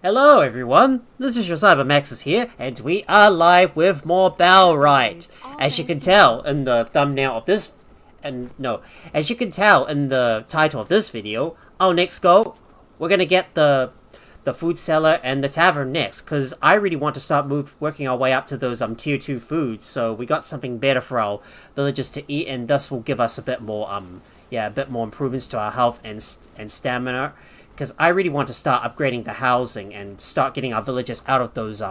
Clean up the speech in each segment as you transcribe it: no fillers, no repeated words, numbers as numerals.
Hello everyone, this is your CyberMaxis here, and we are live with more Bellwright. As you can tell in the thumbnail of this, as you can tell in the title of this video, our next goal, we're gonna get the Food Cellar and the Tavern next, because I really want to start working our way up to those tier 2 foods, so we got something better for our villagers to eat, and this will give us a bit more improvements to our health and stamina. Because I really want to start upgrading the housing and start getting our villagers out of those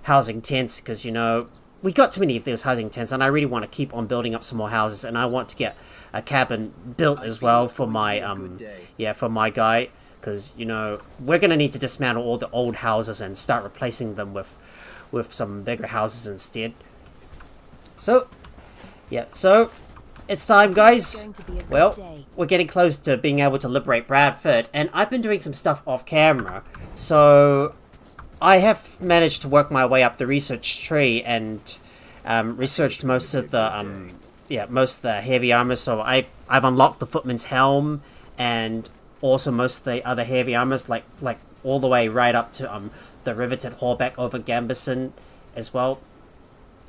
housing tents. Because, you know, we got too many of those housing tents, and I really want to keep on building up some more houses. And I want to get a cabin built as well for my for my guy. Because, you know, we're gonna need to dismantle all the old houses and start replacing them with some bigger houses instead. So it's time, guys. Well, we're getting close to being able to liberate Bradford, and I've been doing some stuff off camera, so I have managed to work my way up the research tree and researched most of the heavy armor. So I've unlocked the footman's helm and also most of the other heavy armors, like all the way right up to the riveted hallback over Gambison as well.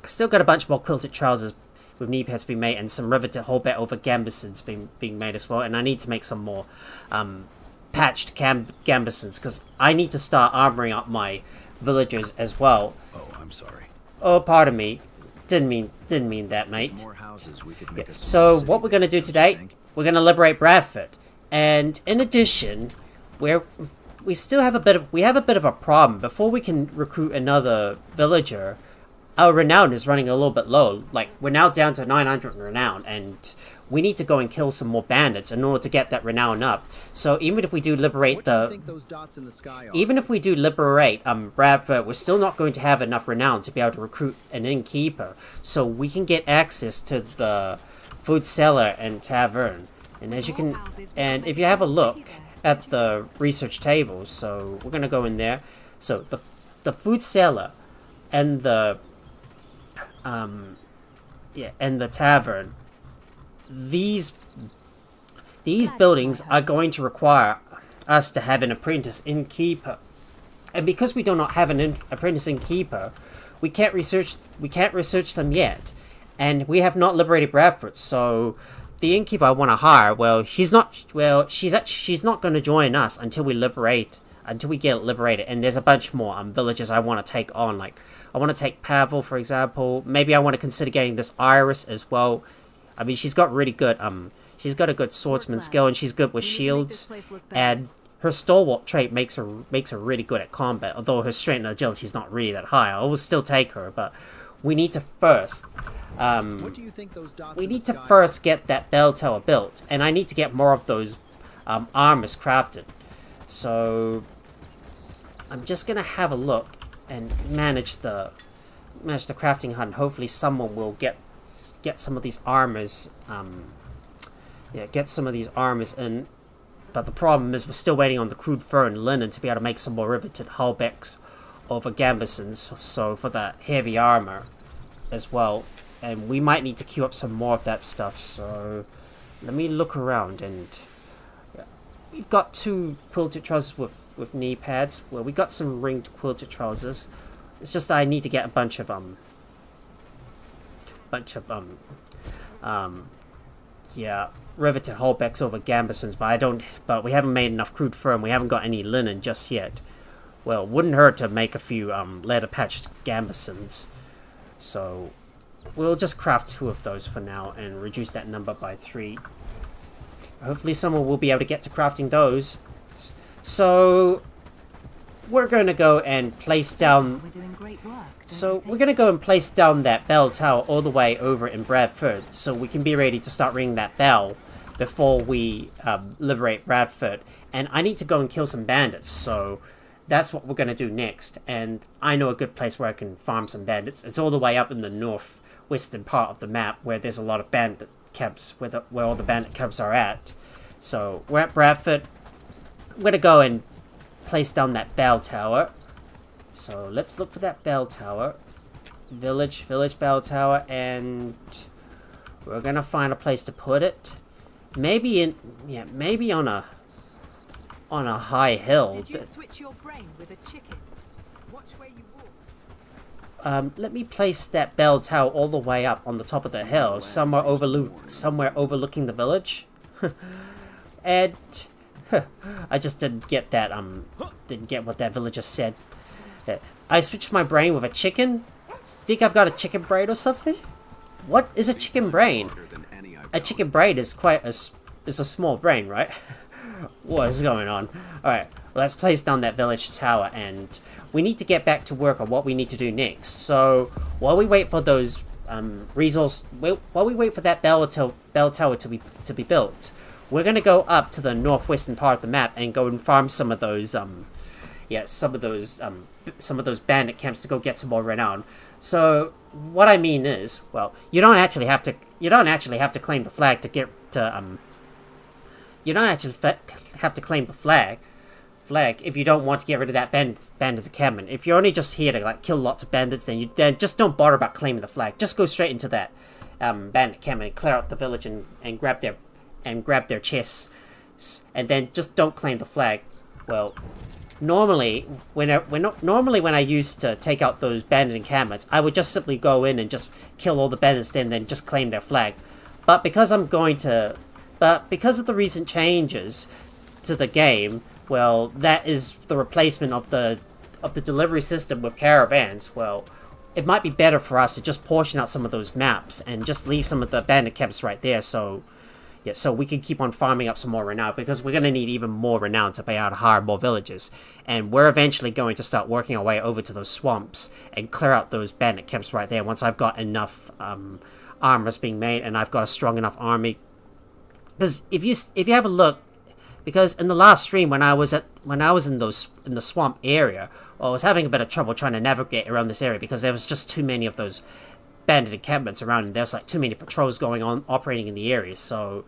Still got a bunch more quilted trousers with knee pads being made, and some riveted hallback over Gambesons being made as well. And I need to make some more patched Gambesons, because I need to start armoring up my villagers as well. Oh, I'm sorry. Oh, pardon me. Didn't mean that, mate. More houses, we could make a so what we're gonna do today? We're gonna liberate Bradford, and in addition, we have a bit of a problem. Before we can recruit another villager, our renown is running a little bit low. Like, we're now down to 900 renown, and we need to go and kill some more bandits in order to get that renown up. So even if we do liberate Bradford, we're still not going to have enough renown to be able to recruit an innkeeper. So we can get access to the Food Cellar and Tavern. And as you can, and if you have a look at the research table, so we're gonna go in there. So the Food Cellar and the and the tavern, these buildings are going to require us to have an apprentice innkeeper, and because we do not have an apprentice innkeeper, we can't research them yet, and we have not liberated Bradford. So the innkeeper I want to hire, she's not going to join us until we get liberated. And there's a bunch more villagers I want to take on. Like, I want to take Pavel, for example. Maybe I want to consider getting this Iris as well. I mean, she's got really good she's got a good swordsman skill, and she's good with shields, and her stalwart trait makes her really good at combat. Although her strength and agility is not really that high, I will still take her. But we need to first get that bell tower built, and I need to get more of those armors crafted. So I'm just gonna have a look and manage the crafting hunt. Hopefully someone will get some of these armors get some of these armors in. But the problem is we're still waiting on the crude fur and linen to be able to make some more riveted hullbacks over Gambesons, so for the heavy armor as well. And we might need to queue up some more of that stuff. So let me look around, and we've got 2 quilted trousers with knee pads. Well, we got some ringed quilted trousers. It's just that I need to get a bunch of riveted hullbacks over Gambesons, but we haven't made enough crude fur, and we haven't got any linen just yet. Well, it wouldn't hurt to make a few leather patched Gambesons. So we'll just craft 2 of those for now and reduce that number by 3. Hopefully someone will be able to get to crafting those. So we're going to go and place down... we're going to go and place down that bell tower all the way over in Bradford, so we can be ready to start ringing that bell before we liberate Bradford. And I need to go and kill some bandits, so that's what we're going to do next. And I know a good place where I can farm some bandits. It's all the way up in the northwestern part of the map, where there's a lot of bandit camps, where all the bandit camps are at. So we're at Bradford. I'm going to go and place down that bell tower. So let's look for that bell tower. Village bell tower, and we're going to find a place to put it. Maybe on a on a high hill. Did you switch your brain with a chicken? Watch where you walk. Let me place that bell tower all the way up on the top of the hill, somewhere overlooking the village. And I just didn't get that. Didn't get what that villager said. I switched my brain with a chicken. Think I've got a chicken brain or something? What is a chicken brain? A chicken brain is is a small brain, right? What is going on? Alright, let's place down that village tower, and we need to get back to work on what we need to do next. So, while we wait for those while we wait for that bell tower to be built, we're gonna go up to the northwestern part of the map and go and farm some of those bandit camps to go get some more renown. So what I mean is, well, you don't actually have to claim the flag to get to you don't actually have to claim the flag if you don't want to get rid of that bandits encampment. If you're only just here to like kill lots of bandits, then just don't bother about claiming the flag. Just go straight into that bandit encampment and clear out the village and grab their chests, and then just don't claim the flag. Well, normally when I used to take out those bandit encampments, I would just simply go in and just kill all the bandits and then just claim their flag. But because of the recent changes to the game, well, that is the replacement of the delivery system with caravans. Well, it might be better for us to just portion out some of those maps and just leave some of the bandit camps right there, so we can keep on farming up some more renown, because we're going to need even more renown to be able to hire more villagers. And we're eventually going to start working our way over to those swamps and clear out those bandit camps right there once I've got enough armors being made and I've got a strong enough army. Because if you have a look, because in the last stream when I was in the swamp area, well, I was having a bit of trouble trying to navigate around this area because there was just too many of those bandit encampments around, and there's like too many patrols going on operating in the area. So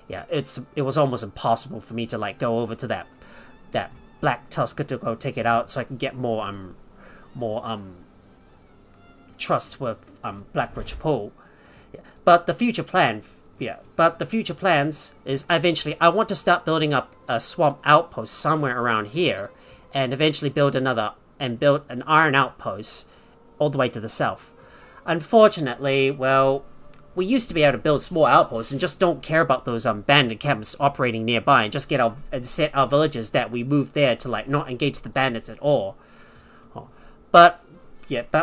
yeah, it was almost impossible for me to like go over to that Black Tusker to go take it out, so I can get more trust with Blackbridge Pool. But the future plans is eventually I want to start building up a swamp outpost somewhere around here, and eventually build an iron outpost all the way to the south. Unfortunately, well, we used to be able to build small outposts and just don't care about those bandit encampments operating nearby, and just set our villagers that we moved there to like not engage the bandits at all. But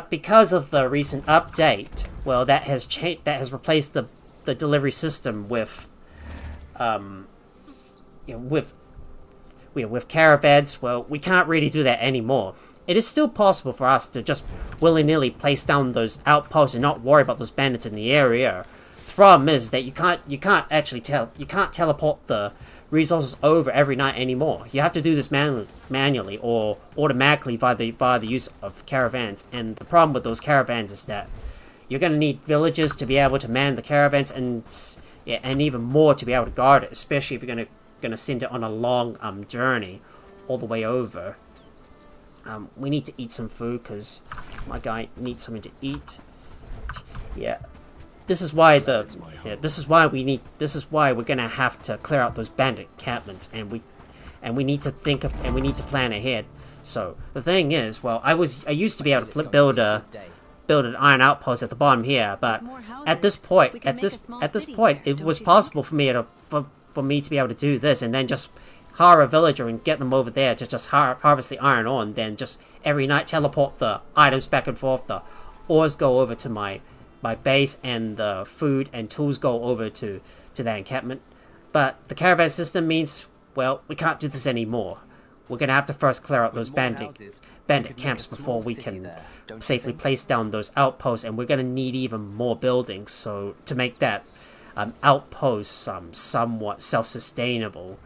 because of the recent update, well, that has replaced the delivery system with caravans. Well, we can't really do that anymore. It is still possible for us to just willy-nilly place down those outposts and not worry about those bandits in the area. The problem is that you can't teleport the resources over every night anymore. You have to do this manually or automatically via the use of caravans. And the problem with those caravans is that you're going to need villagers to be able to man the caravans, and even more to be able to guard it, especially if you're going to send it on a long journey all the way over. We need to eat some food because my guy needs something to eat. Yeah, this is why we're gonna have to clear out those bandit encampments, and we need to plan ahead. So the thing is, well, I used to be able to build an iron outpost at the bottom here, but at this point, it was possible for me to be able to do this and then just hire a villager and get them over there to just harvest the iron ore, and then just every night teleport the items back and forth. The ores go over to my base, and the food and tools go over to that encampment. But the caravan system means, well, we can't do this anymore. We're gonna have to first clear out those bandit camps before we can safely place down those outposts, and we're gonna need even more buildings so to make that outpost somewhat self-sustainable.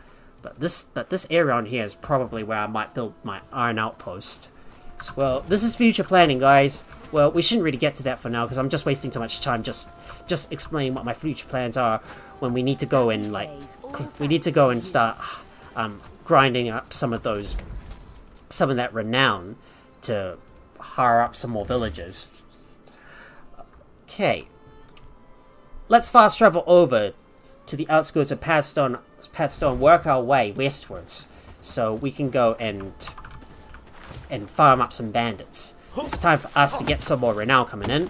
But this area on here is probably where I might build my iron outpost. So, well, this is future planning, guys. Well, we shouldn't really get to that for now because I'm just wasting too much time just explaining what my future plans are, when we need to go and start grinding up some of that renown to hire up some more villagers. Okay, let's fast travel over to the outskirts of Padstone, work our way westwards. so we can go and farm up some bandits. It's time for us to get some more renown coming in.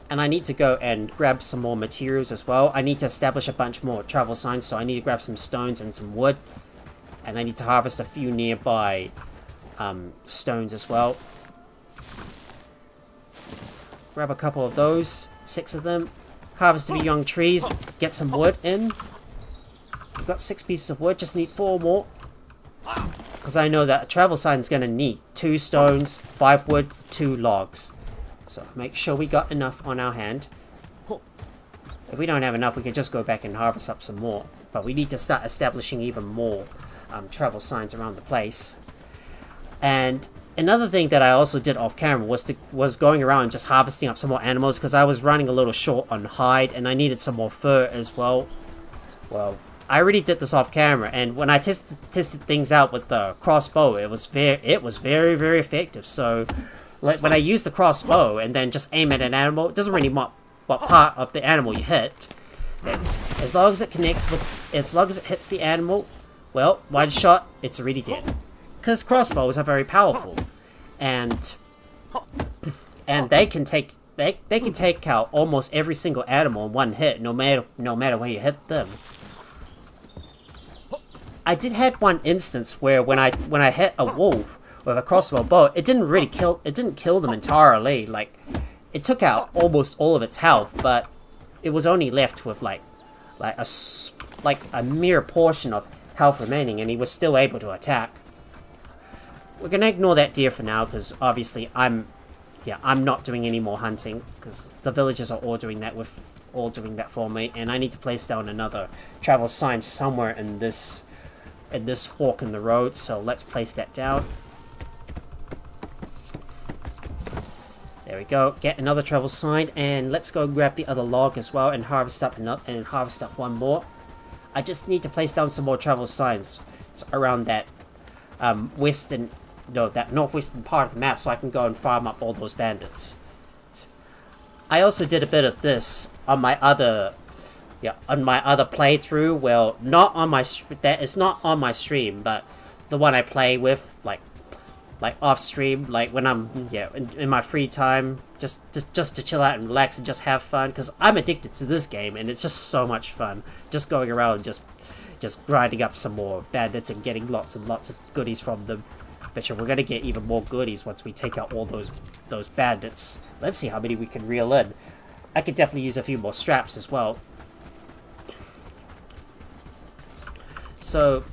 And I need to go and grab some more materials as well. I need to establish a bunch more travel signs, so I need to grab some stones and some wood. And I need to harvest a few nearby stones as well. Grab a couple of those, 6 of them. Harvest a few young trees, get some wood in. We've got 6 pieces of wood, just need 4 more. Because I know that a travel sign is going to need 2 stones, 5 wood, 2 logs. So make sure we got enough on our hand. If we don't have enough, we can just go back and harvest up some more. But we need to start establishing even more travel signs around the place. And another thing that I also did off camera was going around and just harvesting up some more animals, because I was running a little short on hide and I needed some more fur as well. Well, I already did this off camera, and when I tested things out with the crossbow, it was very, very effective. So like when I use the crossbow and then just aim at an animal, it doesn't really matter what part of the animal you hit. As long as it connects with, as long as it hits the animal, well, one shot, it's already dead. Because crossbows are very powerful, and they can take out almost every single animal in one hit, no matter where you hit them. I did have one instance where when I hit a wolf with a crossbow bow, it didn't kill them entirely. Like, it took out almost all of its health, but it was only left with like a mere portion of health remaining, and he was still able to attack. We're gonna ignore that deer for now, because obviously I'm not doing any more hunting, because the villagers are all doing that for me, and I need to place down another travel sign somewhere in this fork in the road. So let's place that down. There we go. Get another travel sign, and let's go grab the other log as well and harvest up one more. I just need to place down some more travel signs around that that northwestern part of the map, so I can go and farm up all those bandits. I also did a bit of this on my other playthrough. Well, not on my that is not on my stream, but the one I play with like off stream, like when I'm in my free time, just to chill out and relax and just have fun, because I'm addicted to this game and it's just so much fun just going around just grinding up some more bandits and getting lots and lots of goodies from them. Bet you we're gonna get even more goodies once we take out all those bandits. Let's see how many we can reel in. I could definitely use a few more straps as well. So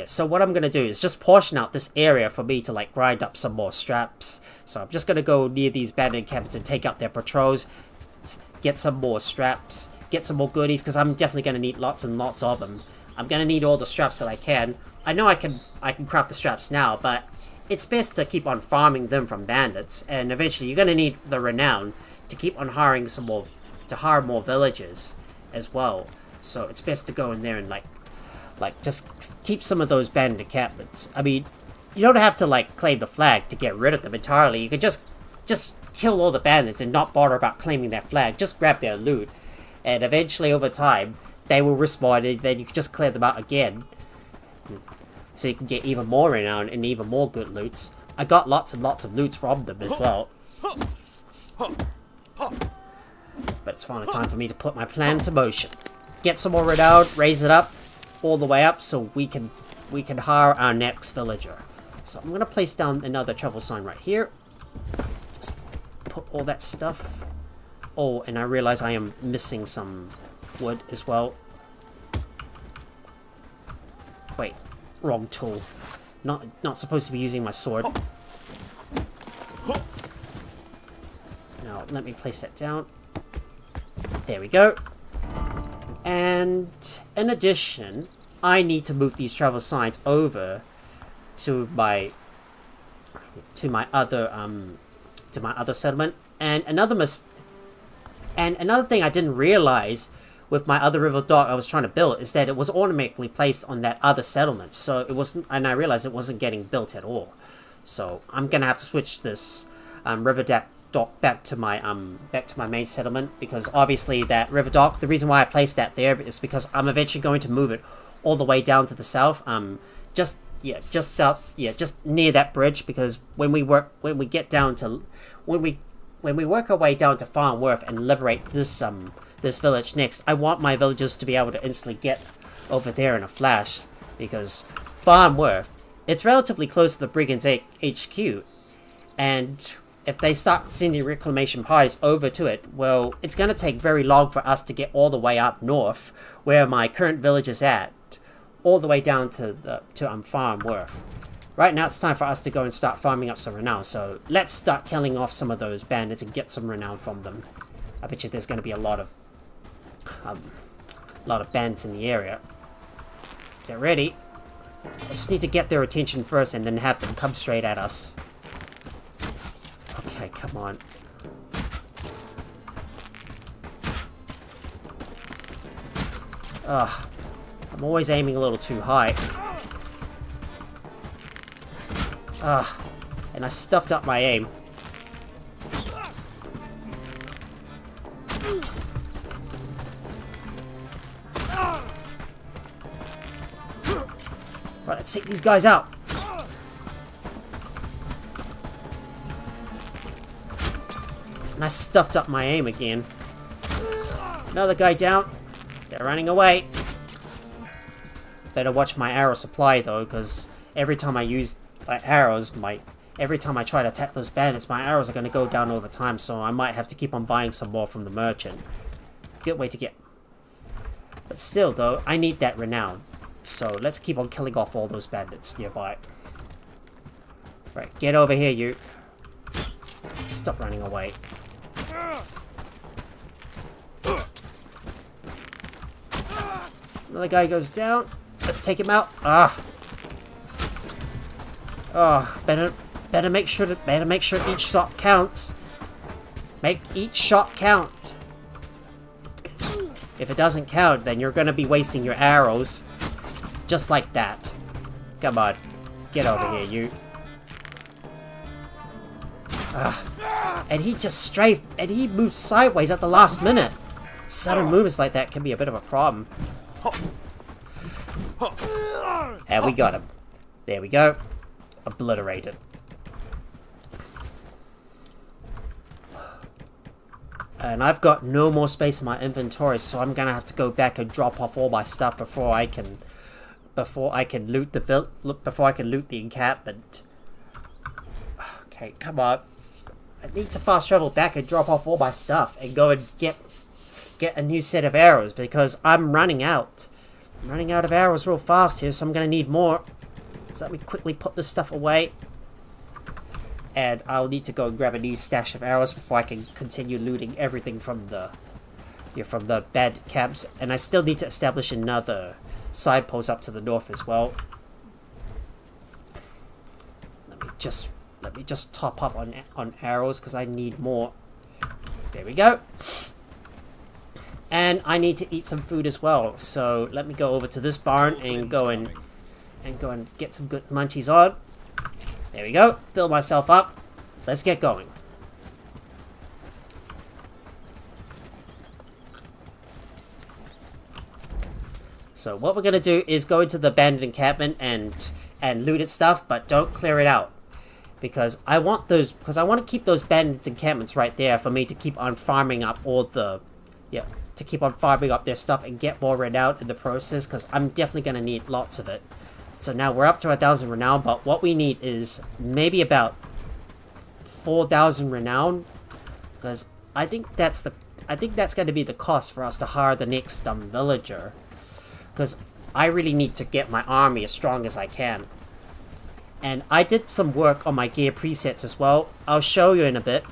so what I'm gonna do is just portion out this area for me to like grind up some more straps. So I'm just gonna go near these bandit encampments and take out their patrols, get some more straps, get some more goodies, because I'm definitely gonna need lots and lots of them. I'm gonna need all the straps that I can. I know I can craft the straps now, but it's best to keep on farming them from bandits, and eventually you're gonna need the renown to keep on hiring hire more villagers as well. So it's best to go in there and like just keep some of those bandit encampments. I mean, you don't have to like claim the flag to get rid of them entirely. You can just kill all the bandits and not bother about claiming that flag. Just grab their loot, and eventually over time they will respawn, and then you can just clear them out again, so you can get even more renown and even more good loots. I got lots and lots of loots from them as well. But it's finally time for me to put my plan into motion. Get some more renown, raise it up all the way up, so we can hire our next villager. So I'm gonna place down another travel sign right here. Just put all that stuff. Oh, and I realize I am missing some wood as well. Wait, wrong tool. Not supposed to be using my sword. Now let me place that down. There we go. And in addition, I need to move these travel signs over to my other settlement. And another thing I didn't realize with my other river dock I was trying to build is that it was automatically placed on that other settlement. So it wasn't, and I realized it wasn't getting built at all. So I'm gonna have to switch this river dock back to my main settlement, because obviously that river dock, the reason why I placed that there is because I'm eventually going to move it all the way down to the south. just near that bridge, because when we work our way down to Farnworth and liberate this village next, I want my villagers to be able to instantly get over there in a flash, because Farnworth, it's relatively close to the Brigands HQ, and if they start sending reclamation parties over to it, well, it's going to take very long for us to get all the way up north, where my current village is at, all the way down to Farnworth. Right now it's time for us to go and start farming up some renown, so let's start killing off some of those bandits and get some renown from them. I bet you there's going to be a lot of bandits in the area. Get ready. I just need to get their attention first and then have them come straight at us. Okay, come on. Ugh. I'm always aiming a little too high. Ugh. And I stuffed up my aim. Right, let's take these guys out. And I stuffed up my aim again. Another guy down. They're running away. Better watch my arrow supply though, because every time I use my arrows, every time I try to attack those bandits, my arrows are going to go down over time, so I might have to keep on buying some more from the merchant. Good way to get. But still though, I need that renown. So let's keep on killing off all those bandits nearby. Right, get over here, you. Stop running away. Another guy goes down. Let's take him out. Ah. Oh, better make sure each shot counts. Make each shot count. If it doesn't count, then you're gonna be wasting your arrows. Just like that. Come on. Get over here, you. And he just strafed, and he moved sideways at the last minute. Sudden movements like that can be a bit of a problem. And we got him. There we go. Obliterated. And I've got no more space in my inventory, so I'm gonna have to go back and drop off all my stuff before I can loot the encampment. Okay, come on. I need to fast travel back and drop off all my stuff and go and get a new set of arrows, because I'm running out. I'm running out of arrows real fast here, so I'm gonna need more. So let me quickly put this stuff away. And I'll need to go and grab a new stash of arrows before I can continue looting everything from the bad camps. And I still need to establish another side post up to the north as well. Let me just top up on arrows, because I need more. There we go. And I need to eat some food as well. So let me go over to this barn and go and get some good munchies on. There we go. Fill myself up. Let's get going. So what we're gonna do is go into the abandoned encampment and loot its stuff, but don't clear it out, because I want to keep those bandits encampments right there for me to keep on farming up to keep on farming up their stuff and get more renown in the process, because I'm definitely gonna need lots of it. So now we're up to 1,000 renown, but what we need is maybe about 4,000 renown, because I think that's going to be the cost for us to hire the next villager, because I really need to get my army as strong as I can. And I did some work on my gear presets as well. I'll show you in a bit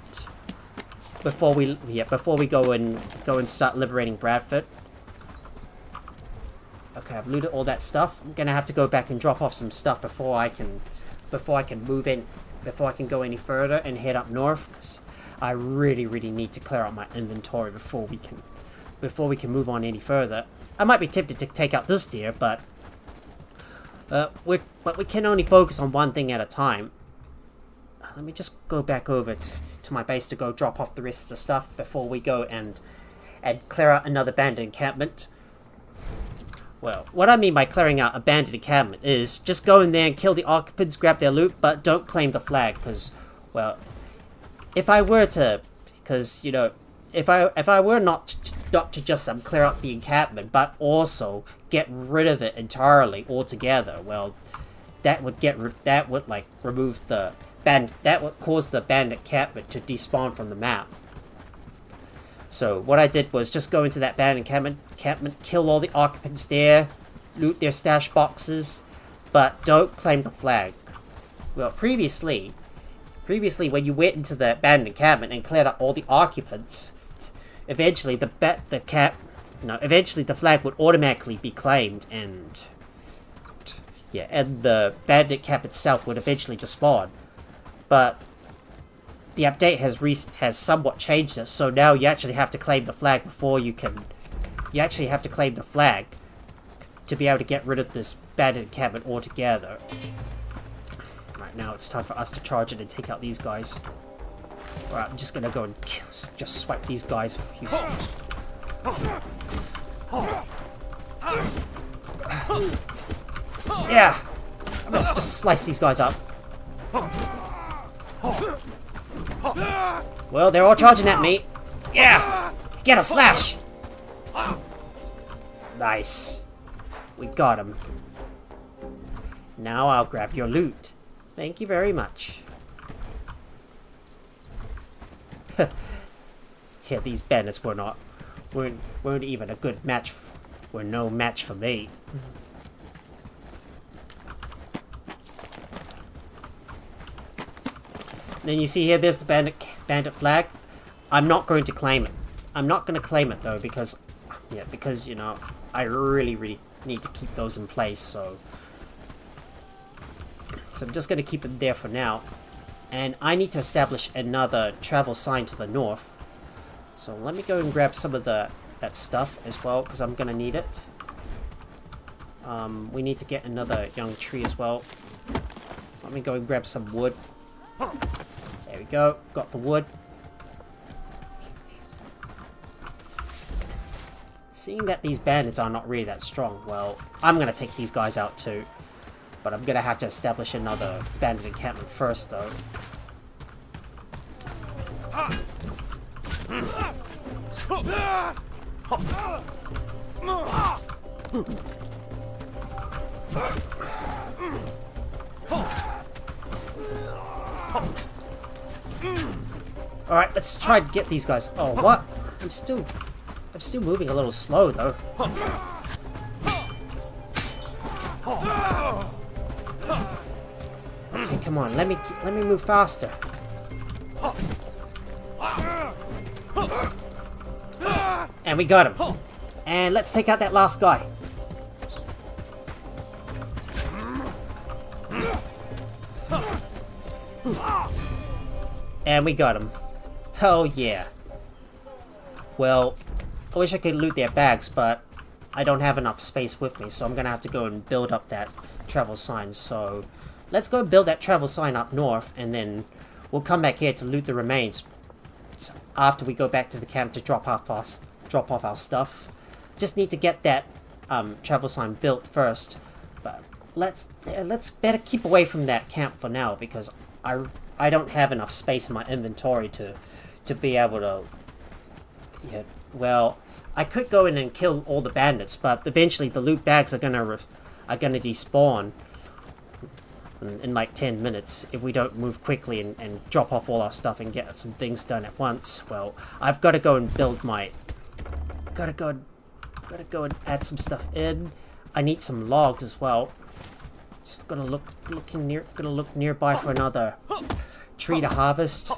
before we go and start liberating Bradford. Okay, I've looted all that stuff. I'm gonna have to go back and drop off some stuff before I can move in, before I can go any further and head up north, because I really need to clear out my inventory before we can move on any further. I might be tempted to take out this deer, but we can only focus on one thing at a time. Let me just go back over to my base to go drop off the rest of the stuff before we go and clear out another bandit encampment. Well, what I mean by clearing out abandoned encampment is just go in there and kill the occupants, grab their loot, but don't claim the flag, because, well, if I were to, because, you know, if I were not to just clear out the encampment, but also get rid of it entirely altogether, well, that would like remove the that would cause the bandit encampment to despawn from the map. So what I did was just go into that bandit encampment, kill all the occupants there, loot their stash boxes, but don't claim the flag. Well, previously when you went into the abandoned encampment and cleared out all the occupants, eventually the flag would automatically be claimed, and yeah, and the bandit camp itself would eventually despawn. But the update has somewhat changed it, so now you actually have to claim the flag before you can. You actually have to claim the flag to be able to get rid of this bandit encampment altogether. Right now, it's time for us to charge it and take out these guys. Alright, I'm just gonna go and just swipe these guys. Yeah! Let's just slice these guys up. Well, they're all charging at me. Yeah! Get a slash! Nice. We got him. Now I'll grab your loot. Thank you very much. Yeah, these bandits weren't even a good match. Were no match for me. Then you see here, there's the bandit flag. I'm not going to claim it. I'm not going to claim it though, because you know, I really need to keep those in place. So I'm just going to keep it there for now. And I need to establish another travel sign to the north. So let me go and grab some of that stuff as well, because I'm going to need it. We need to get another young tree as well. Let me go and grab some wood. There we go. Got the wood. Seeing that these bandits are not really that strong, well, I'm going to take these guys out too. But I'm going to have to establish another bandit encampment first, though. Alright, let's try to get these guys. Oh, what? I'm still moving a little slow, though. Okay, come on. Let me move faster. And we got him. And let's take out that last guy. And we got him. Oh yeah. Well, I wish I could loot their bags, but I don't have enough space with me, so I'm gonna have to go and build up that travel sign. So let's go build that travel sign up north, and then we'll come back here to loot the remains after we go back to the camp to drop off our stuff. Just need to get that travel sign built first. But let's better keep away from that camp for now, because I don't have enough space in my inventory to be able to. Yeah, well, I could go in and kill all the bandits, but eventually the loot bags are gonna despawn in like 10 minutes if we don't move quickly and drop off all our stuff and get some things done at once. Well, I've got to go and build my. Gotta go and add some stuff in. I need some logs as well. Just gonna look nearby for another tree to harvest.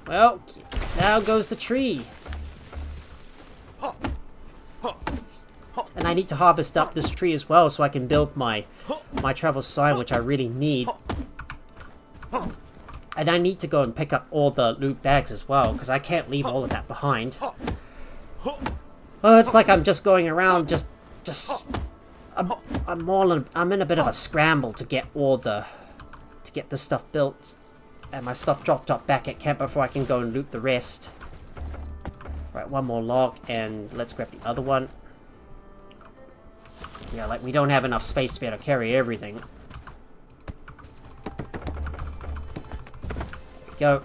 Well, down goes the tree. And I need to harvest up this tree as well so I can build my travel sign, which I really need. And I need to go and pick up all the loot bags as well, because I can't leave all of that behind. Oh, it's like I'm just going around, I'm in a bit of a scramble to get the stuff built, and my stuff dropped up back at camp before I can go and loot the rest. Right, one more log, and let's grab the other one. Yeah, like, we don't have enough space to be able to carry everything. There we go.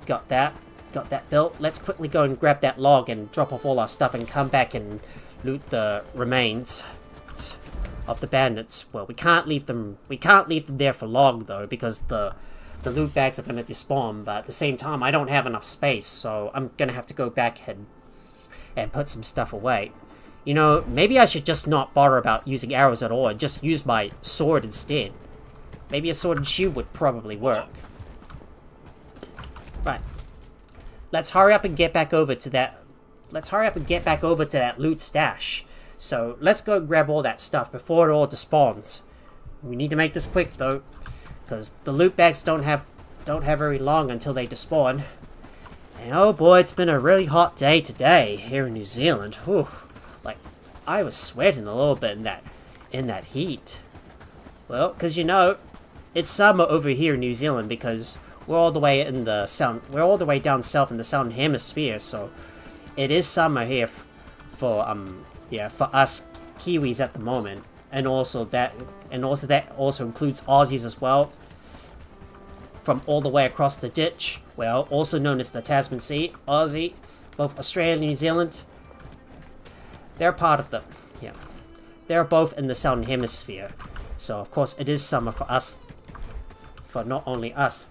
Got that. Got that built. Let's quickly go and grab that log and drop off all our stuff and come back and loot the remains of the bandits. Well, we can't leave them there for long, though, because the loot bags are going to despawn, but at the same time, I don't have enough space, so I'm going to have to go back and put some stuff away. You know, maybe I should just not bother about using arrows at all and just use my sword instead. Maybe a sword and shield would probably work. Right. Let's hurry up and get back over to that... Let's hurry up and get back over to that loot stash. So, let's go grab all that stuff before it all despawns. We need to make this quick, though, because the loot bags don't have very long until they despawn. And oh boy, it's been a really hot day today here in New Zealand. Whew. Like, I was sweating a little bit in that heat. Well, because you know, it's summer over here in New Zealand because we're all the way down south in the southern hemisphere, so it is summer here for us Kiwis at the moment, and also that also includes Aussies as well, from all the way across the ditch. Well, also known as the Tasman Sea, Aussie, both Australia and New Zealand. They're part of the they're both in the southern hemisphere, so of course it is summer for us, for not only us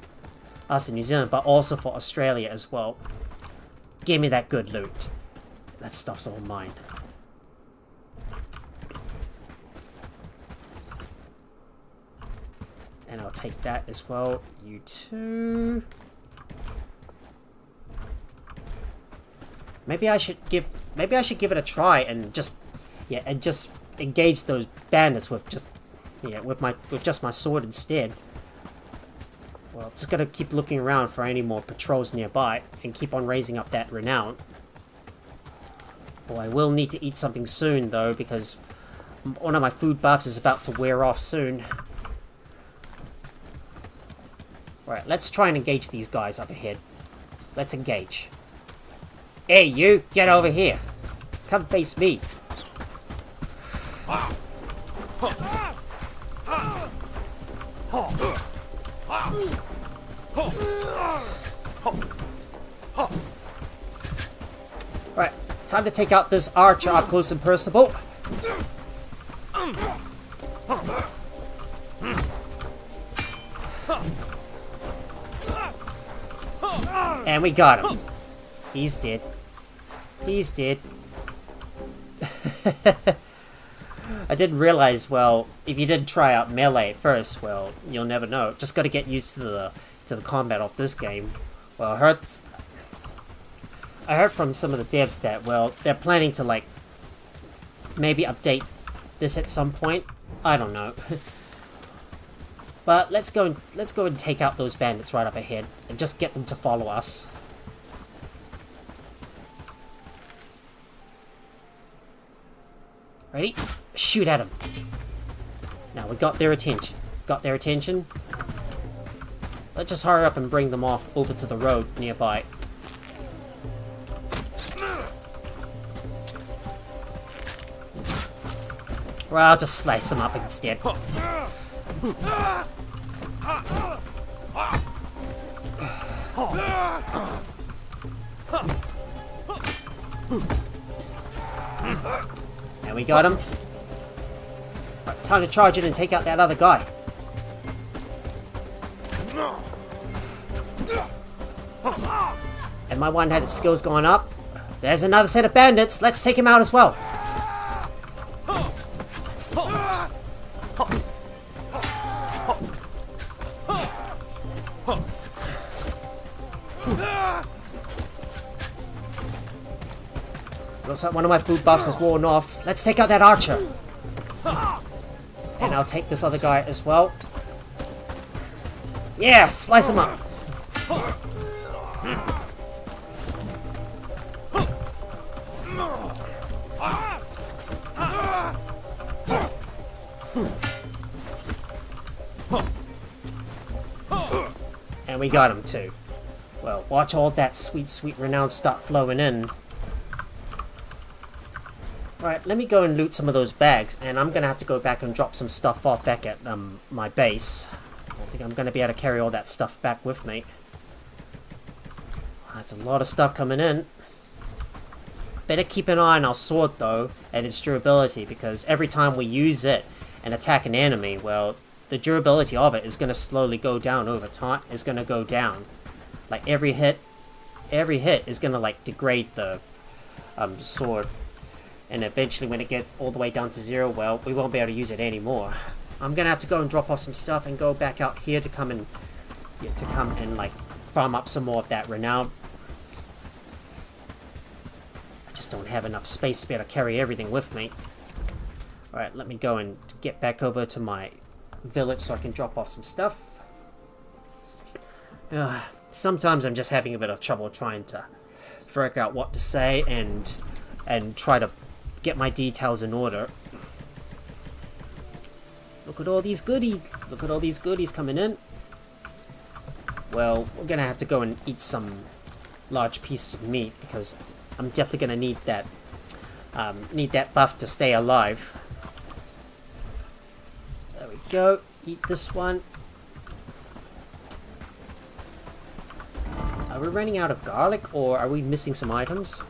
in New Zealand, but also for Australia as well. Give me that good loot. That stuff's all mine. And I'll take that as well. You too. Maybe I should give it a try and just engage those bandits with just my sword instead. Well, I'm just gonna keep looking around for any more patrols nearby and keep on raising up that renown. Well, I will need to eat something soon though, because one of my food buffs is about to wear off soon. Alright, let's try and engage these guys up ahead. Let's engage. Hey, you! Get over here! Come face me! Alright, time to take out this archer up close and personable. And we got him. He's dead. He's dead. I didn't realize, well, if you didn't try out melee at first, well, you'll never know. Just gotta get used to the combat of this game. Well, I heard from some of the devs that, well, they're planning to, like, maybe update this at some point. I don't know. But let's go and take out those bandits right up ahead and just get them to follow us. Ready? Shoot at them. Now we got their attention. Got their attention. Let's just hurry up and bring them off over to the road nearby. Well, I'll just slice them up instead. And we got him. Right, time to charge in and take out that other guy. And my one-handed skills going up. There's another set of bandits. Let's take him out as well. Looks like one of my food buffs is worn off. Let's take out that archer. And I'll take this other guy as well. Yeah, slice him up. And we got him too. Well, watch all that sweet, sweet renown start flowing in. Right, let me go and loot some of those bags, and I'm gonna have to go back and drop some stuff off back at my base. I don't think I'm gonna be able to carry all that stuff back with me. That's a lot of stuff coming in. Better keep an eye on our sword though, and its durability, because every time we use it and attack an enemy, well, the durability of it is gonna slowly go down over time. It's gonna go down. Like every hit is gonna like degrade the sword. And eventually when it gets all the way down to 0, well, we won't be able to use it anymore. I'm gonna have to go and drop off some stuff and go back out here to come and like farm up some more of that renown. I just don't have enough space to be able to carry everything with me. Alright, let me go and get back over to my village so I can drop off some stuff. Sometimes I'm just having a bit of trouble trying to figure out what to say and try to get my details in order. Look at all these goodies. Look at all these goodies coming in. Well, we're gonna have to go and eat some large piece of meat because I'm definitely gonna need that buff to stay alive. There we go. Eat this one. Are we running out of garlic or are we missing some items?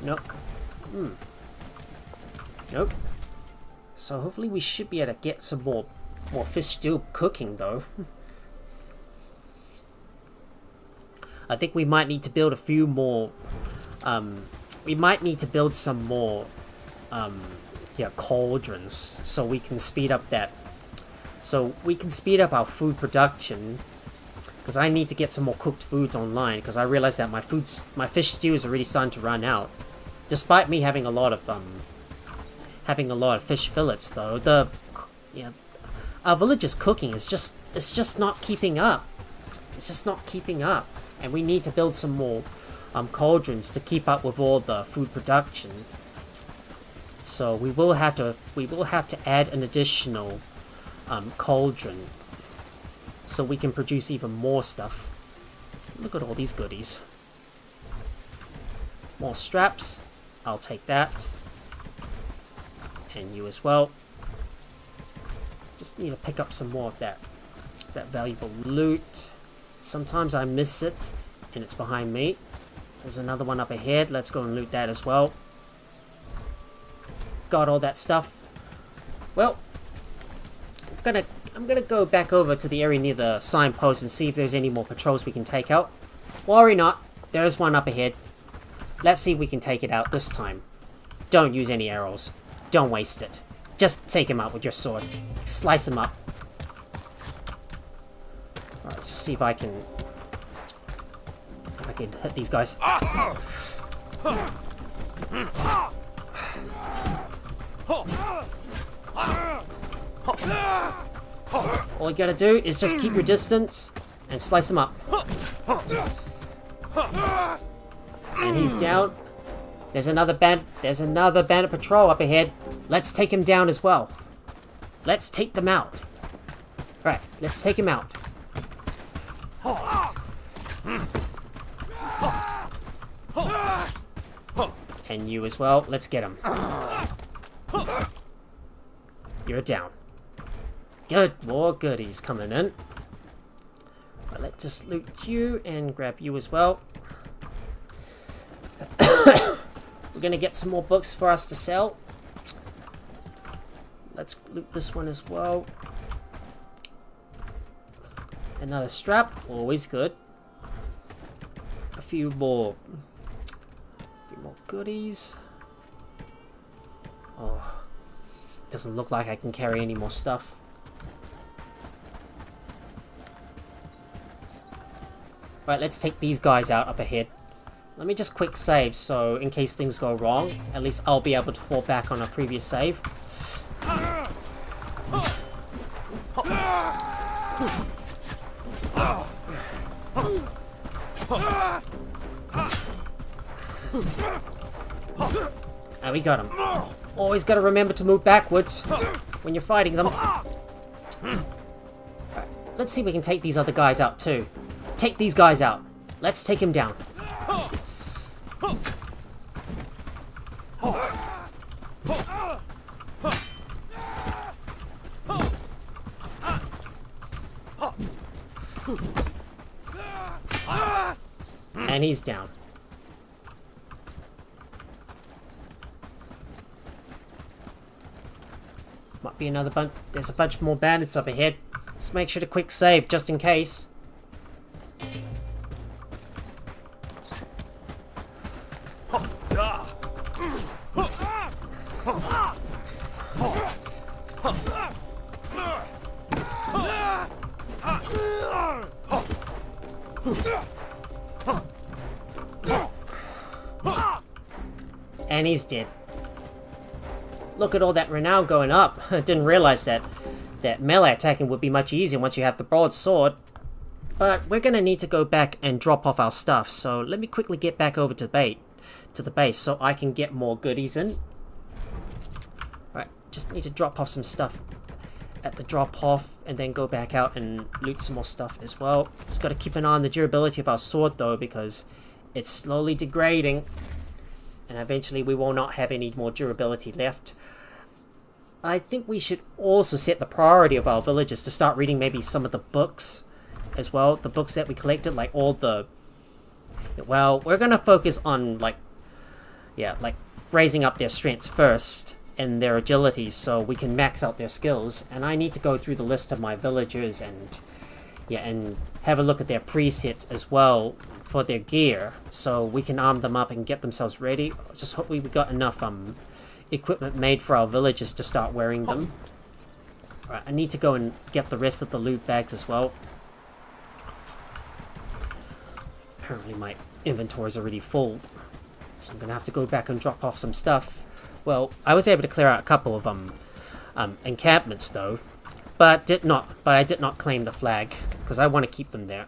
Nope. Nope. So hopefully we should be able to get some more fish stew cooking though. I think we might need to build a few more. We might need to build some more cauldrons so we can speed up that. So we can speed up our food production. Because I need to get some more cooked foods online. Because I realized that my fish stew is already starting to run out. Despite me having a lot of fish fillets, though, our village's cooking is just not keeping up. It's just not keeping up, and we need to build some more cauldrons to keep up with all the food production. So we will have to add an additional cauldron so we can produce even more stuff. Look at all these goodies. More straps. I'll take that. And you as well. Just need to pick up some more of that valuable loot. Sometimes I miss it and it's behind me. There's another one up ahead. Let's go and loot that as well. Got all that stuff. Well, I'm gonna go back over to the area near the signpost and see if there's any more patrols we can take out. Worry not, there's one up ahead. Let's see if we can take it out this time. Don't use any arrows. Don't waste it. Just take him out with your sword. Slice him up. Alright, let's see if I can hit these guys. All you gotta do is just keep your distance and slice him up. And he's down. There's another bandit patrol up ahead. Let's take him down as well. Let's take them out. Right, let's take him out. And you as well. Let's get him. You're down. Good. More goodies coming in. Right, let's just loot you and grab you as well. We're gonna get some more books for us to sell. Let's loot this one as well. Another strap, always good. A few more goodies. Oh, doesn't look like I can carry any more stuff. Right, let's take these guys out up ahead. Let me just quick save, so in case things go wrong, at least I'll be able to fall back on a previous save. And we got him. Always gotta remember to move backwards when you're fighting them. Right, let's see if we can take these other guys out too. Take these guys out. Let's take him down. And he's down. Might be another bunch. There's a bunch more bandits up ahead. Just make sure to quick save, just in case. And he's dead. Look at all that renown going up. I didn't realize that melee attacking would be much easier once you have the broadsword. But we're gonna need to go back and drop off our stuff, so let me quickly get back over to the base so I can get more goodies in. Alright, just need to drop off some stuff at the drop off and then go back out and loot some more stuff as well. Just gotta keep an eye on the durability of our sword though, because it's slowly degrading and eventually we will not have any more durability left. I think we should also set the priority of our villagers to start reading maybe some of the books as well. The books that we collected, like all the... Well, we're gonna focus on like raising up their strengths first and their agility so we can max out their skills. And I need to go through the list of my villagers and have a look at their presets as well for their gear so we can arm them up and get themselves ready. Just hope we got enough equipment made for our villagers to start wearing them. Alright, I need to go and get the rest of the loot bags as well. Apparently my inventory is already full, so I'm gonna have to go back and drop off some stuff. Well, I was able to clear out a couple of encampments though, but I did not claim the flag because I want to keep them there.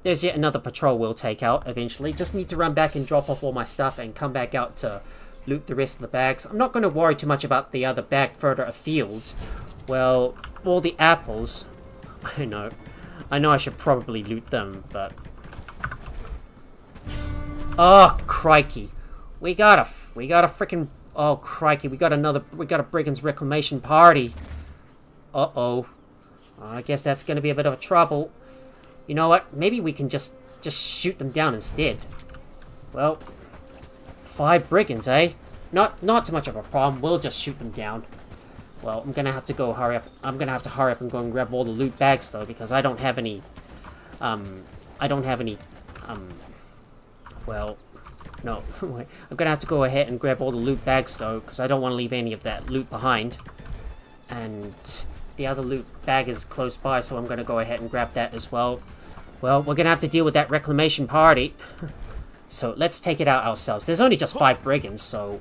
There's yet another patrol we'll take out eventually. Just need to run back and drop off all my stuff and come back out to loot the rest of the bags. I'm not going to worry too much about the other bag further afield. Well, all the apples, I know I should probably loot them, but... Oh, crikey. We got a freaking... Oh, crikey. We got a Brigand's Reclamation party. Uh-oh. I guess that's going to be a bit of a trouble. You know what? Maybe we can just shoot them down instead. Well, 5 brigands, eh? Not too much of a problem. We'll just shoot them down. Well, I'm gonna have to go hurry up. I'm gonna have to hurry up and go and grab all the loot bags though, because I don't have any. Well, no. I'm gonna have to go ahead and grab all the loot bags though, because I don't want to leave any of that loot behind. And the other loot bag is close by, so I'm gonna go ahead and grab that as well. Well, we're gonna have to deal with that reclamation party. So let's take it out ourselves. There's only just 5 brigands, so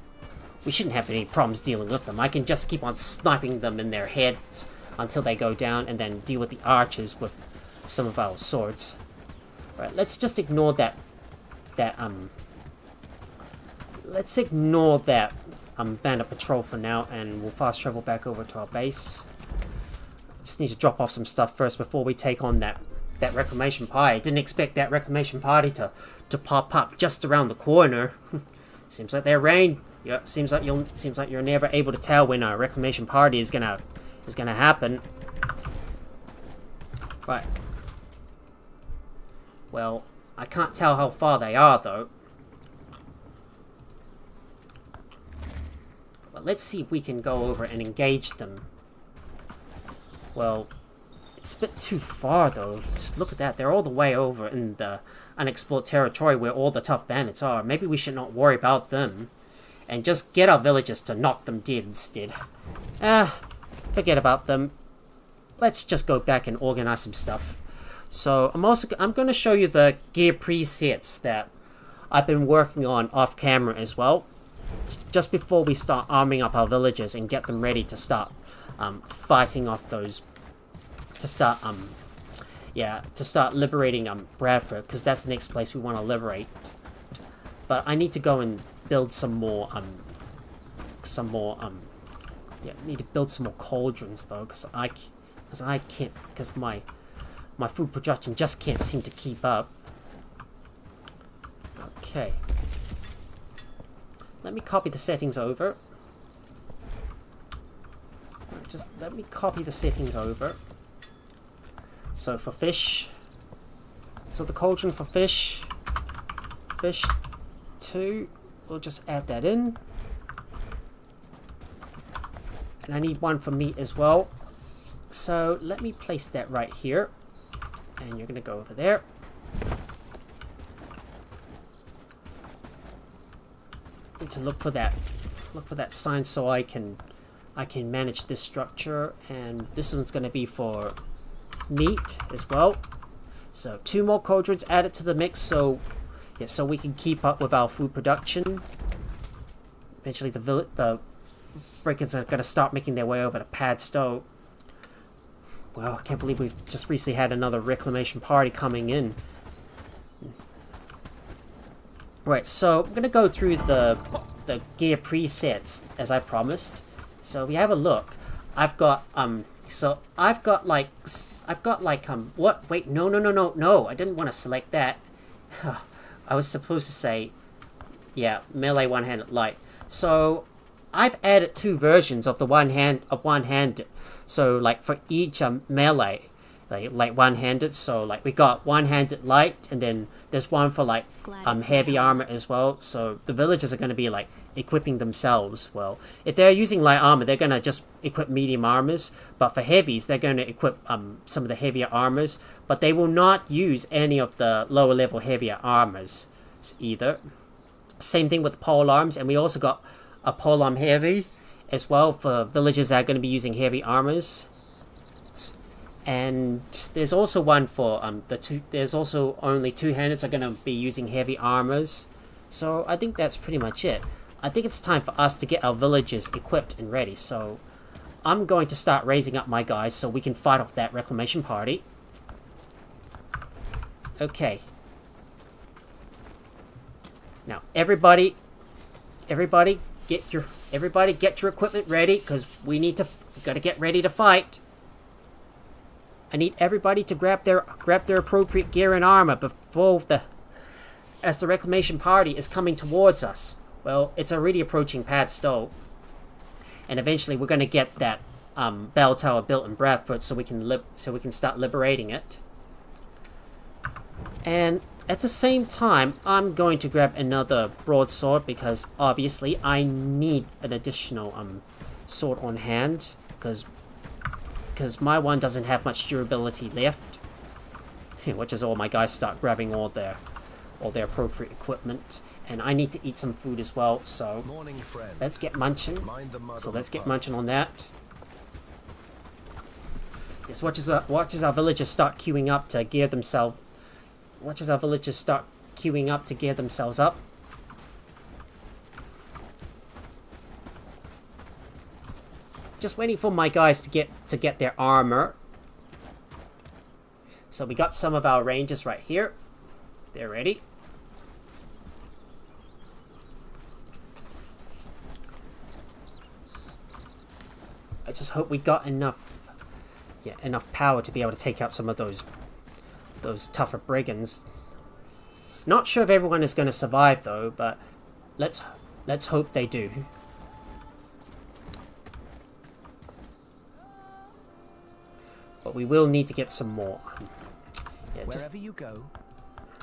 we shouldn't have any problems dealing with them. I can just keep on sniping them in their heads until they go down, and then deal with the archers with some of our swords. Right, let's just ignore that bandit patrol for now, and we'll fast travel back over to our base. Just need to drop off some stuff first before we take on that reclamation party. I didn't expect that reclamation party to pop up just around the corner. Seems like they're rain. Yeah, seems like you're never able to tell when a reclamation party is gonna happen. Right. Well, I can't tell how far they are though. But let's see if we can go over and engage them. Well, it's a bit too far though. Just look at that. They're all the way over in the unexplored territory where all the tough bandits are. Maybe we should not worry about them and just get our villagers to knock them dead instead. Forget about them. Let's just go back and organize some stuff. So I'm going to show you the gear presets that I've been working on off camera as well, just before we start arming up our villagers and get them ready to start fighting off those, to start liberating Bradford, because that's the next place we want to liberate. But I need to go and build some more need to build some more cauldrons though, because my food production just can't seem to keep up. Okay. Let me copy the settings over. Just let me copy the settings over. So for fish, so the cauldron for fish, fish too. We'll just add that in. And I need one for meat as well. So let me place that right here. And you're gonna go over there. Need to look for that sign so I can manage this structure. And this one's gonna be for meat as well. So 2 more cauldrons added to the mix, so yeah, so we can keep up with our food production. Eventually the Brickens are gonna start making their way over to Padstow. Well, I can't believe we've just recently had another reclamation party coming in. Right, so I'm gonna go through the gear presets as I promised. So if we have a look, I've got what? Wait, no, I didn't want to select that. I was supposed to say, yeah, melee one-handed light. So I've added 2 versions of the one-handed. So like for each melee, like one-handed. So like we got one-handed light, and then there's one for like heavy armor as well. So the villagers are going to be like equipping themselves. Well, if they're using light armor, they're going to just equip medium armors. But for heavies, they're going to equip some of the heavier armors. But they will not use any of the lower level heavier armors either. Same thing with pole arms, and we also got a pole arm heavy as well for villagers that are going to be using heavy armors. And there's also one for there's also only 2-handeds are going to be using heavy armors. So I think that's pretty much it. I think it's time for us to get our villagers equipped and ready. So I'm going to start raising up my guys so we can fight off that reclamation party. Okay. Now everybody get your equipment ready, because we gotta get ready to fight. I need everybody to grab their appropriate gear and armor as the reclamation party is coming towards us. Well, it's already approaching Padstow, and eventually we're gonna get that bell tower built in Bradford so we can start liberating it. And at the same time, I'm going to grab another broadsword, because obviously I need an additional sword on hand, because my one doesn't have much durability left. Which is all my guys start grabbing all their appropriate equipment, and I need to eat some food as well. So let's get munching. So let's get munching on that. Yes, watch as our villagers start queuing up to gear themselves. Watch as our villagers start queuing up to gear themselves up. Just waiting for my guys to get their armor. So we got some of our rangers right here. They're ready. I just hope we got enough power to be able to take out some of those tougher brigands. Not sure if everyone is going to survive though, but let's hope they do. But we will need to get some more. Yeah, wherever you go,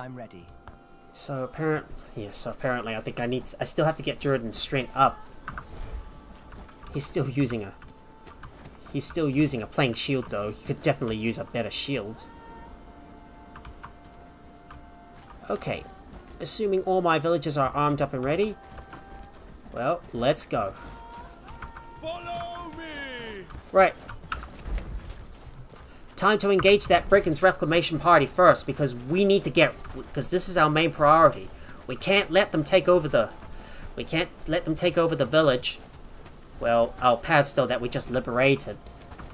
I'm ready. So apparently I think I still have to get Jordan's strength up. He's still using a plain shield though. He could definitely use a better shield. Okay, assuming all my villagers are armed up and ready, well, let's go. Follow me! Right. Time to engage that Brigand's reclamation party first, because because this is our main priority. We can't let them take over the village. Well, our Padstow that we just liberated.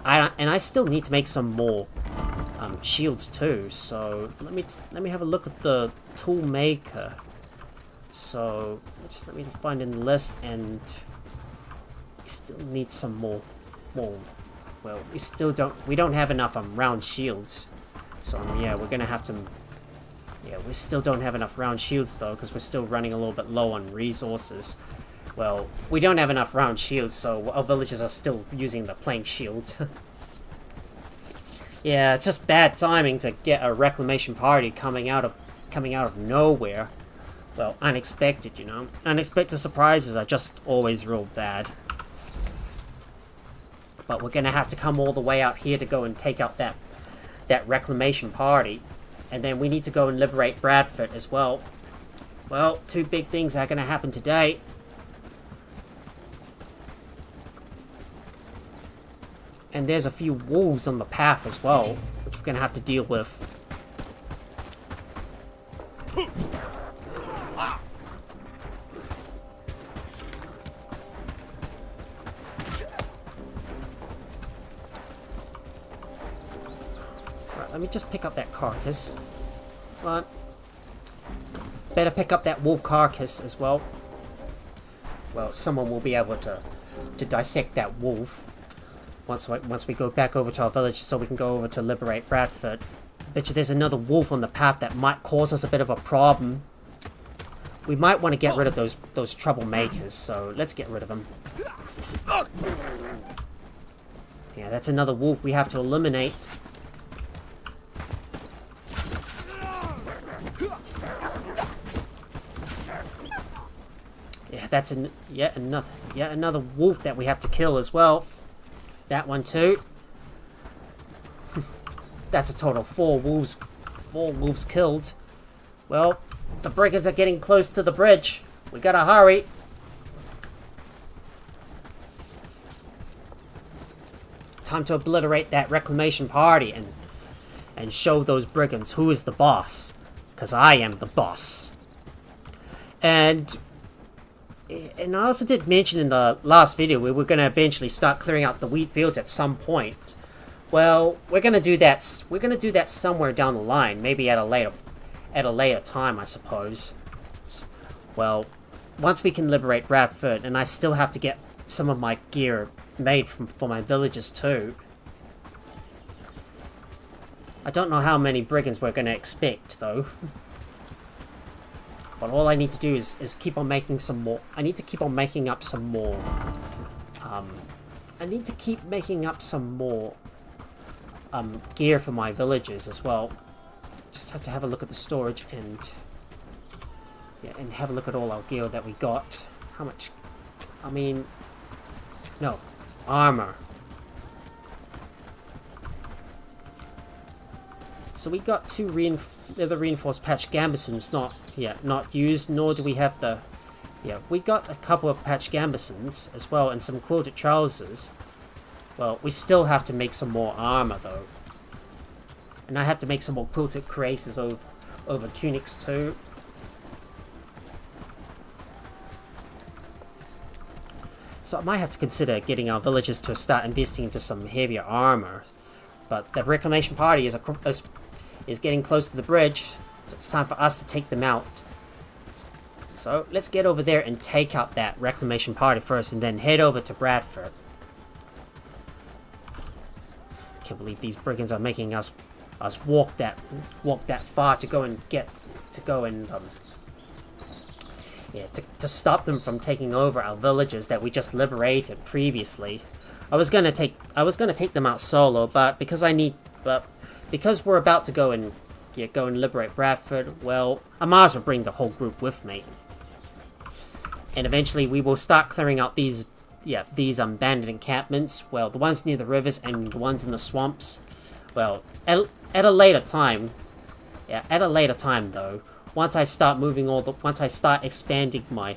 And I still need to make some more shields too. So let me have a look at the tool maker. So let me find in the list, and we still need some more. Well, we don't have enough round shields. So yeah, we're gonna have to. Yeah, we still don't have enough round shields though, because we're still running a little bit low on resources. Well, we don't have enough round shields, so our villagers are still using the plain shield. Yeah, it's just bad timing to get a reclamation party coming out of nowhere. well, unexpected, you know. Unexpected surprises are just always real bad. But we're gonna have to come all the way out here to go and take out that reclamation party. And then we need to go and liberate Bradford as well. Well, two big things are gonna happen today. And there's a few wolves on the path as well, which we're gonna have to deal with. Right, let me just pick up that carcass. Right. Better pick up that wolf carcass as well. Well, someone will be able to dissect that wolf. Once we go back over to our village, so we can go over to liberate Bradford. Bet you there's another wolf on the path that might cause us a bit of a problem. We might want to get rid of those troublemakers, so let's get rid of them. Yeah, that's another wolf we have to eliminate. Yeah, that's yet another wolf that we have to kill as well. That one too. That's a total of 4 wolves killed. Well, the brigands are getting close to the bridge. We gotta hurry. Time to obliterate that reclamation party and show those brigands who is the boss. 'Cause I am the boss. And I also did mention in the last video we were going to eventually start clearing out the wheat fields at some point. Well, we're going to do that. We're going to do that somewhere down the line, maybe at a later time, I suppose. Well, once we can liberate Bradford, and I still have to get some of my gear made for my villages too. I don't know how many brigands we're going to expect though. But all I need to do is keep on making some more. I need to keep on making up some more. I need to keep making up some more gear for my villagers as well. Just have to have a look at the storage and have a look at all our gear that we got. How much? I mean, no, armor. So we got 2 leather reinforced patch gambesons, not used, nor do we have the... Yeah, we got a couple of patch gambesons as well, and some quilted trousers. Well, we still have to make some more armor though. And I have to make some more quilted cuirasses over tunics too. So I might have to consider getting our villagers to start investing into some heavier armor. But the reclamation party is getting close to the bridge, so it's time for us to take them out. So let's get over there and take out that reclamation party first, and then head over to Bradford. Can't believe these brigands are making us walk that far to go and to stop them from taking over our villages that we just liberated previously. I was gonna take them out solo, but because we're about to go and liberate Bradford, well, I might as well bring the whole group with me. And eventually we will start clearing out these abandoned encampments. Well, the ones near the rivers and the ones in the swamps. Well, at a later time. Yeah, at a later time though. Once I start expanding my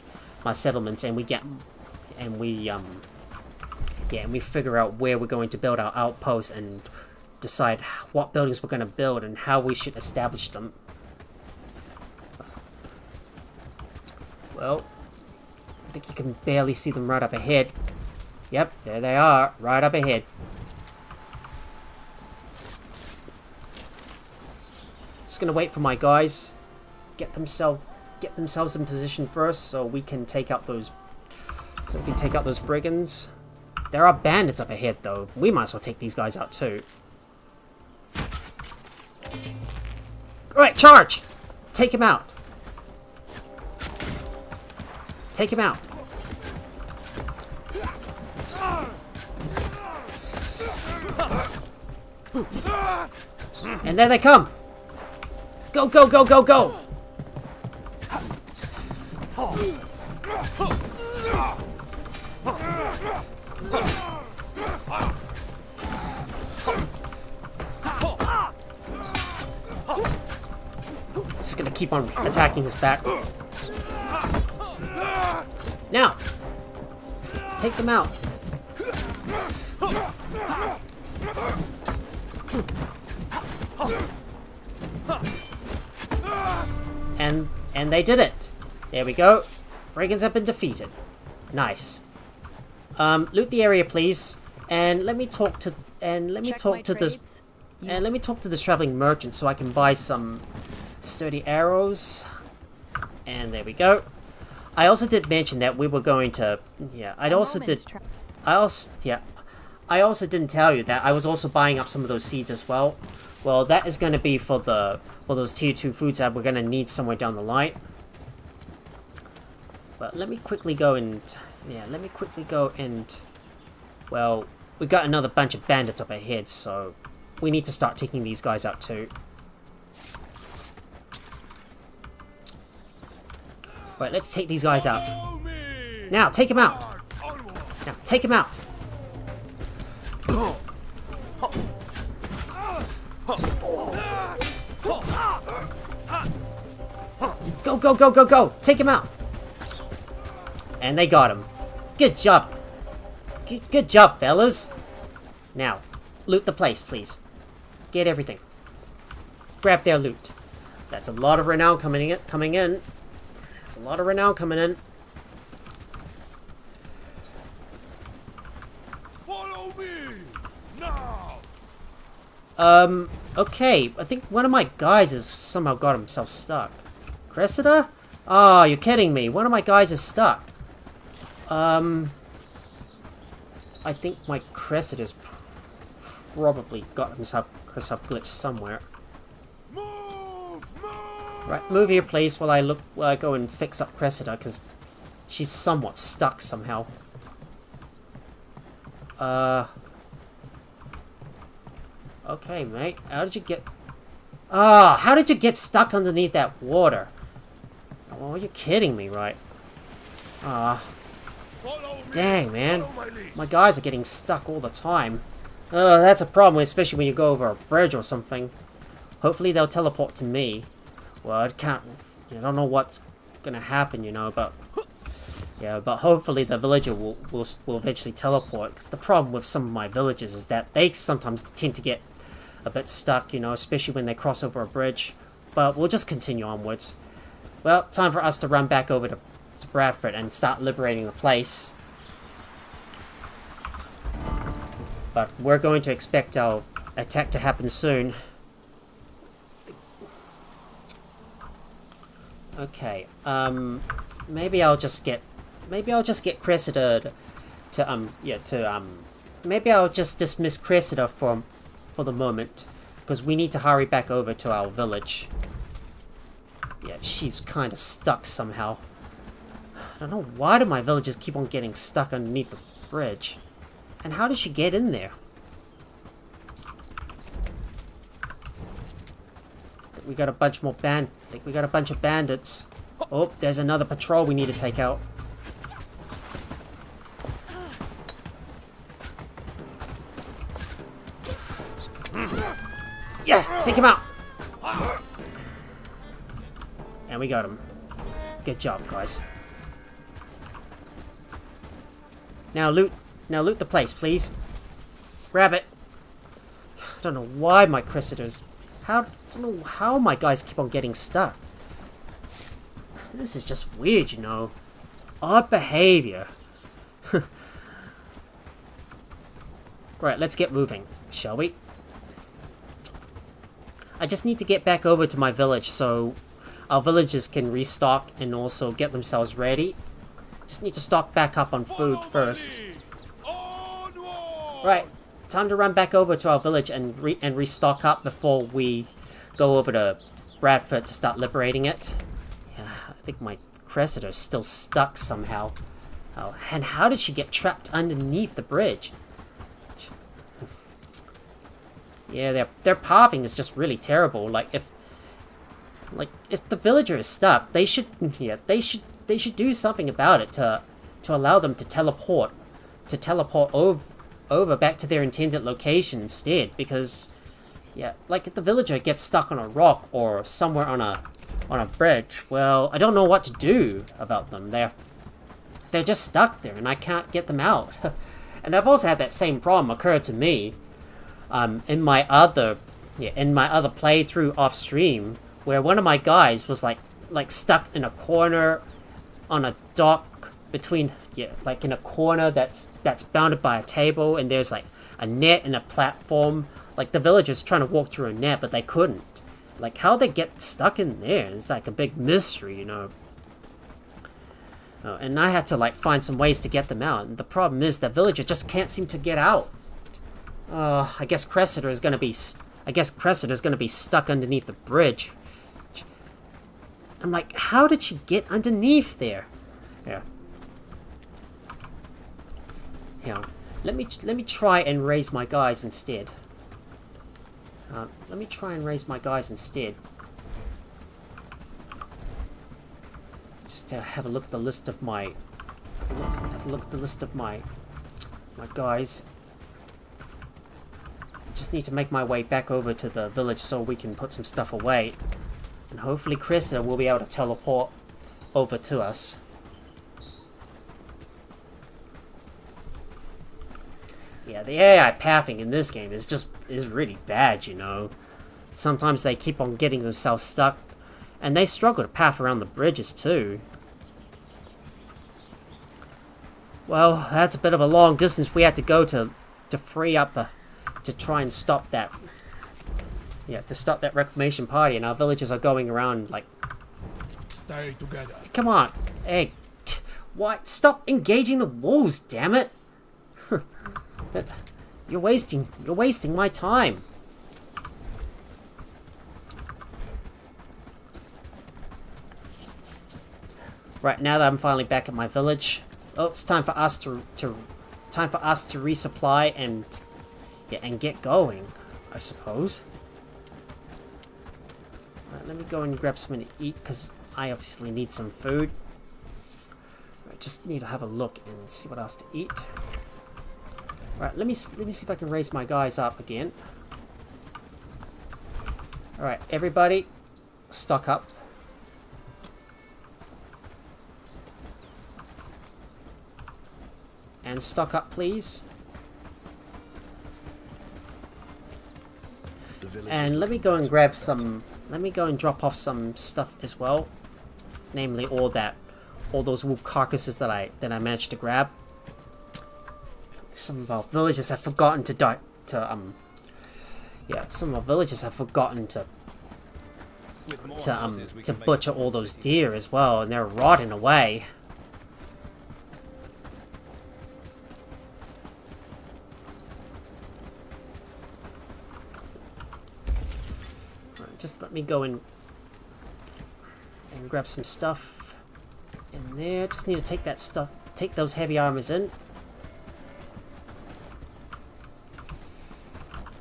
settlements and we figure out where we're going to build our outposts and decide what buildings we're going to build and how we should establish them. Well, I think you can barely see them right up ahead. Yep, there they are, right up ahead. Just gonna wait for my guys, get themselves in position first, so we can take out those brigands. There are bandits up ahead, though. We might as well take these guys out too. Alright, charge! Take him out. Take him out. And there they come! Go, go, go, go, go! Just gonna keep on attacking his back. Now! Take them out. And they did it. There we go. Brigands have been defeated. Nice. Loot the area, please, and let me talk to this traveling merchant so I can buy some sturdy arrows. And there we go. I also did mention that we were going to. Yeah, I also didn't tell you that I was also buying up some of those seeds as well. Well, that is going to be for those tier 2 foods that we're going to need somewhere down the line. But let me quickly go and... Yeah, let me quickly go and... Well, we got another bunch of bandits up ahead, so we need to start taking these guys out too. Right, let's take these guys out. Now, take him out! Now, take him out! Go, go, go, go, go! Take him out! And they got him. Good job. Good job, fellas. Now, loot the place, please. Get everything. Grab their loot. That's a lot of renown coming in. That's a lot of renown coming in. Follow me now. Okay. I think one of my guys has somehow got himself stuck. Cressida? Oh, you're kidding me. One of my guys is stuck. I think my Cressida's probably got herself glitched somewhere. Move! Right, move here, please, while I go and fix up Cressida, because she's somewhat stuck somehow. Okay, mate. How did you get... Ah, how did you get stuck underneath that water? Oh, you're kidding me, right? Ah. Dang, man. My guys are getting stuck all the time. That's a problem, especially when you go over a bridge or something. Hopefully they'll teleport to me. Well, I don't know what's gonna happen, you know, but... Yeah, but hopefully the villager will eventually teleport. Because the problem with some of my villagers is that they sometimes tend to get a bit stuck, you know, especially when they cross over a bridge. But we'll just continue onwards. Well, time for us to run back over to Bradford and start liberating the place. But we're going to expect our attack to happen soon. Okay, maybe I'll just get Cressida maybe I'll just dismiss Cressida for the moment, because we need to hurry back over to our village. Yeah, she's kind of stuck somehow. I don't know, why do my villagers keep on getting stuck underneath the bridge? And how did she get in there? We got a bunch more I think we got a bunch of bandits. Oh, there's another patrol we need to take out. Yeah, take him out. And we got him. Good job, guys. Now loot the place, please. Grab it. I don't know why my Cressida's... I don't know how my guys keep on getting stuck. This is just weird, you know. Odd behavior. Right, let's get moving, shall we? I just need to get back over to my village so our villagers can restock and also get themselves ready. Just need to stock back up on food first. Right, time to run back over to our village and restock up before we go over to Bradford to start liberating it. Yeah, I think my Cressida is still stuck somehow. Oh, and how did she get trapped underneath the bridge? Yeah, their pathing is just really terrible. Like if the villager is stuck, they should they should do something about it to allow them to teleport over back to their intended location instead, because yeah, like if the villager gets stuck on a rock or somewhere on a bridge, well, I don't know what to do about them. They're just stuck there and I can't get them out. And I've also had that same problem occur to me in my other playthrough off stream, where one of my guys was like stuck in a corner on a dock between, like in a corner that's bounded by a table, and there's like a net and a platform. Like the villagers trying to walk through a net, but they couldn't. Like how they get stuck in there, it's like a big mystery, you know. And I had to like find some ways to get them out. And the problem is the villager just can't seem to get out. I guess Cressida is gonna be stuck underneath the bridge. I'm like, how did she get underneath there? Yeah. Yeah. Let me try and raise my guys instead. Just to have a look at the list of my guys. Just need to make my way back over to the village so we can put some stuff away, and hopefully Cressida will be able to teleport over to us. Yeah, the AI pathing in this game is really bad, you know. Sometimes they keep on getting themselves stuck, and they struggle to path around the bridges too. Well, that's a bit of a long distance we had to go to free up to try and stop that. Yeah, to stop that reclamation party, and our villagers are going around like, Stay together. come on, hey, what? Stop engaging the wolves, damn it! You're wasting my time. Right, now that I'm finally back at my village, oh, it's time for us to resupply and get going, I suppose. Right, let me go and grab something to eat, because I obviously need some food. I just need to have a look and see what else to eat. Right, let me see if I can raise my guys up again. Alright, everybody, stock up. And stock up, please. And let me go and grab some. Let me go and drop off some stuff as well. Namely, all those wolf carcasses that I managed to grab. Some of our villagers have forgotten to butcher all those deer as well, and they're rotting away. Just let me go and grab some stuff in there. Just need to take those heavy armors in.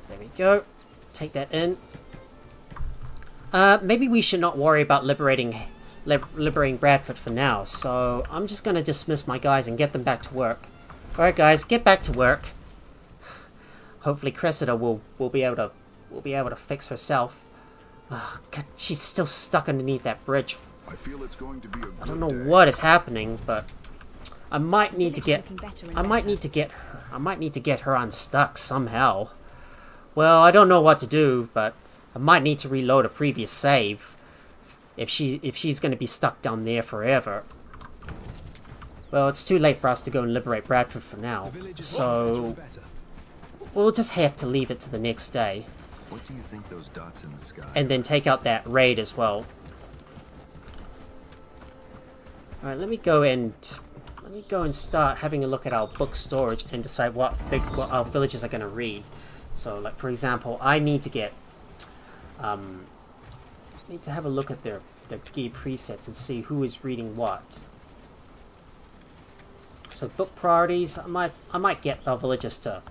There we go. Take that in. Maybe we should not worry about liberating Bradford for now. So I'm just gonna dismiss my guys and get them back to work. All right, guys, get back to work. Hopefully, Cressida will be able to fix herself. Oh, God, she's still stuck underneath that bridge. I feel it's going to be a I don't know what is happening, but I might need to get her unstuck somehow. Well, I don't know what to do, but I might need to reload a previous save if she's going to be stuck down there forever. Well, it's too late for us to go and liberate Bradford for now, so we'll just have to leave it to the next day. What do you think those dots in the sky? And then take out that raid as well. Alright, let me go and start having a look at our book storage and decide what our villagers are going to read. So, like, for example, I need to get need to have a look at their key presets and see who is reading what. So, book priorities, I might get our villagers to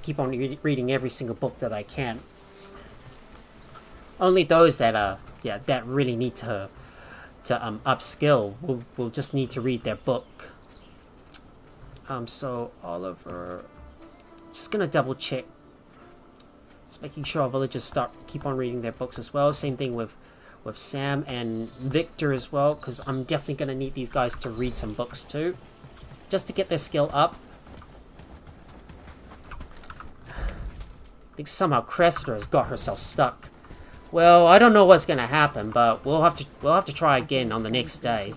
keep on reading every single book that I can. Only those that that really need to upskill. We'll just need to read their book. So Oliver, just gonna double check. Just making sure our villagers keep on reading their books as well. Same thing with Sam and Victor as well, because I'm definitely gonna need these guys to read some books too, just to get their skill up. I think somehow Cressida has got herself stuck. Well, I don't know what's gonna happen, but we'll have to try again on the next day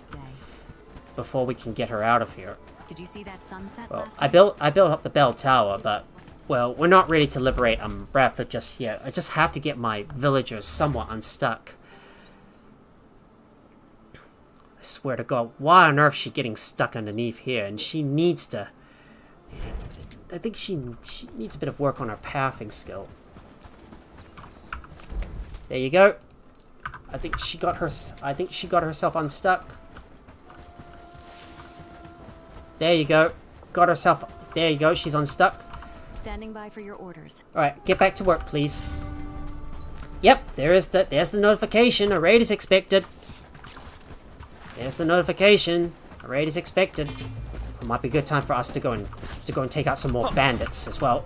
before we can get her out of here. Did you see that sunset Well, last I built up the bell tower, but well, we're not ready to liberate Bradford just yet. I just have to get my villagers somewhat unstuck. I swear to God, why on earth is she getting stuck underneath here? And she needs to. I think she needs a bit of work on her pathing skill. There you go. I think she got herself unstuck. There you go. Got herself. There you go. She's unstuck. Standing by for your orders. All right, get back to work, please. Yep, there's the notification. A raid is expected. There's the notification. A raid is expected. It might be a good time for us to go and take out some more bandits as well.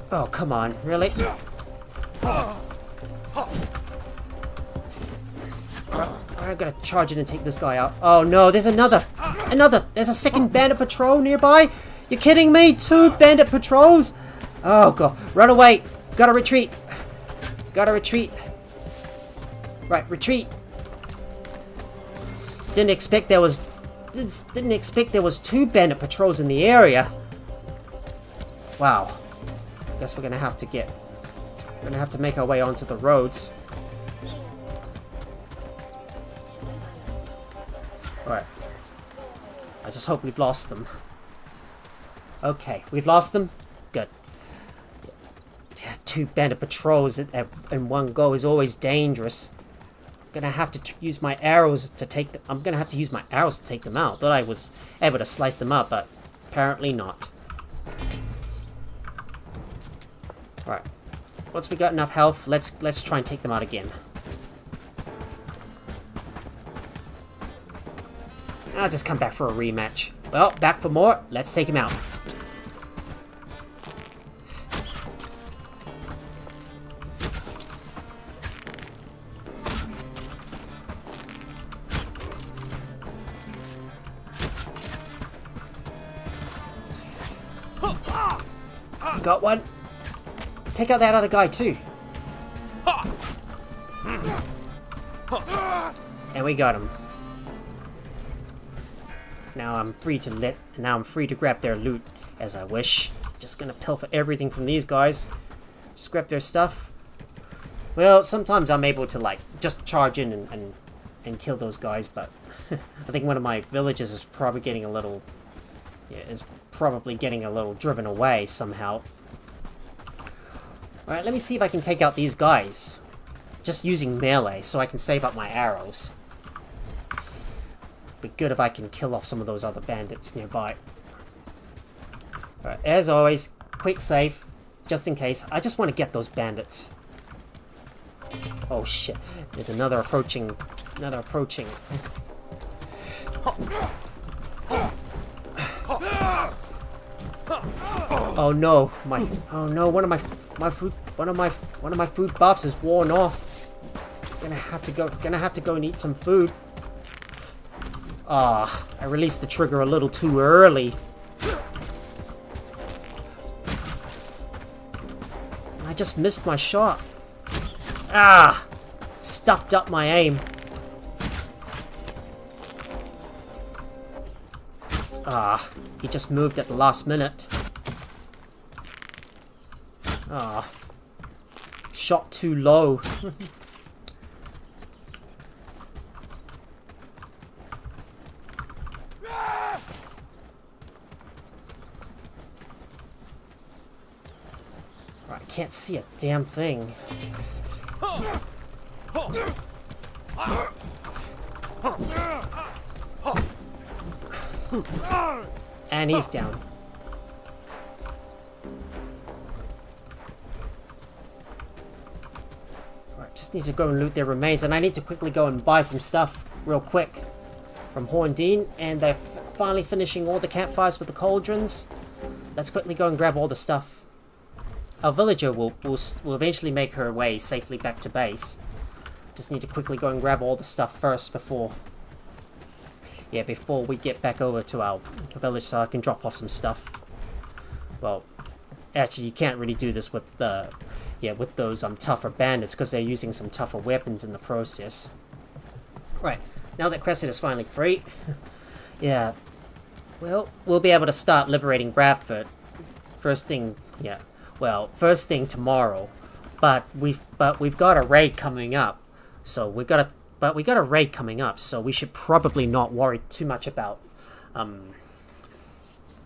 Oh, come on, really? I'm gonna charge in and take this guy out. Oh no, there's another! There's a second bandit patrol nearby? You're kidding me? 2 bandit patrols? Oh god, run away! Gotta retreat! Right, retreat! Didn't expect there was 2 bandit patrols in the area. Wow. Guess we're gonna have to make our way onto the roads. Alright. I just hope we've lost them. Okay, we've lost them? Good. Yeah, 2 bandit patrols in one go is always dangerous. I'm gonna have to use my arrows to take them. I'm gonna have to use my arrows to take them out. Thought I was able to slice them up, but apparently not. Alright. Once we got enough health, let's try and take them out again. I'll just come back for a rematch. Well, back for more. Let's take him out. Got one. Take out that other guy too. And we got him. Now I'm free to grab their loot as I wish. Just gonna pilfer everything from these guys. Just grab their stuff. Well, sometimes I'm able to like just charge in and kill those guys, but I think one of my villagers is probably getting a little driven away somehow. Alright, let me see if I can take out these guys. Just using melee so I can save up my arrows. Be good if I can kill off some of those other bandits nearby. Alright, as always, quick save, just in case. I just want to get those bandits. Oh shit, there's another approaching. Oh no, one of my food buffs is worn off. Gonna have to go and eat some food. Ah, I released the trigger a little too early. I just missed my shot. Ah, stuffed up my aim. Ah, he just moved at the last minute. Ah, shot too low. I can't see a damn thing. And he's down. just need to go and loot their remains, and I need to quickly go and buy some stuff real quick from Horndean, and they're finally finishing all the campfires with the cauldrons. Let's quickly go and grab all the stuff. Our villager will eventually make her way safely back to base. Just need to quickly go and grab all the stuff first before we get back over to our village, so I can drop off some stuff. Well, actually, you can't really do this with with those tougher bandits, because they're using some tougher weapons in the process. Right, now that Crescent is finally free, yeah, well, we'll be able to start liberating Bradford. First thing tomorrow. But we've got a raid coming up, so we got a raid coming up, so we should probably not worry too much about.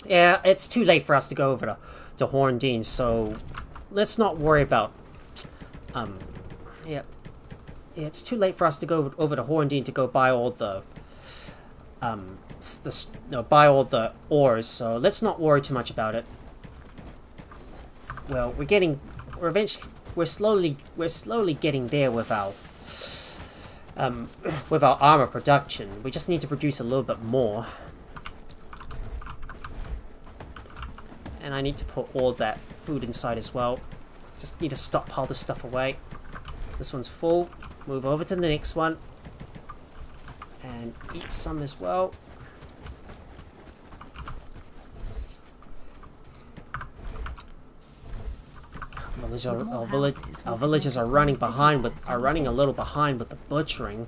Yeah, it's too late for us to go over to Horndean, so let's not worry about. Yeah, it's too late for us to go over to Horndean to go buy all the ores, so let's not worry too much about it. Well, we're slowly getting there with our armor production. We just need to produce a little bit more. And I need to put all that food inside as well. Just need to stockpile this stuff away. This one's full. Move over to the next one. And eat some as well. Our villagers are running a little behind with the butchering.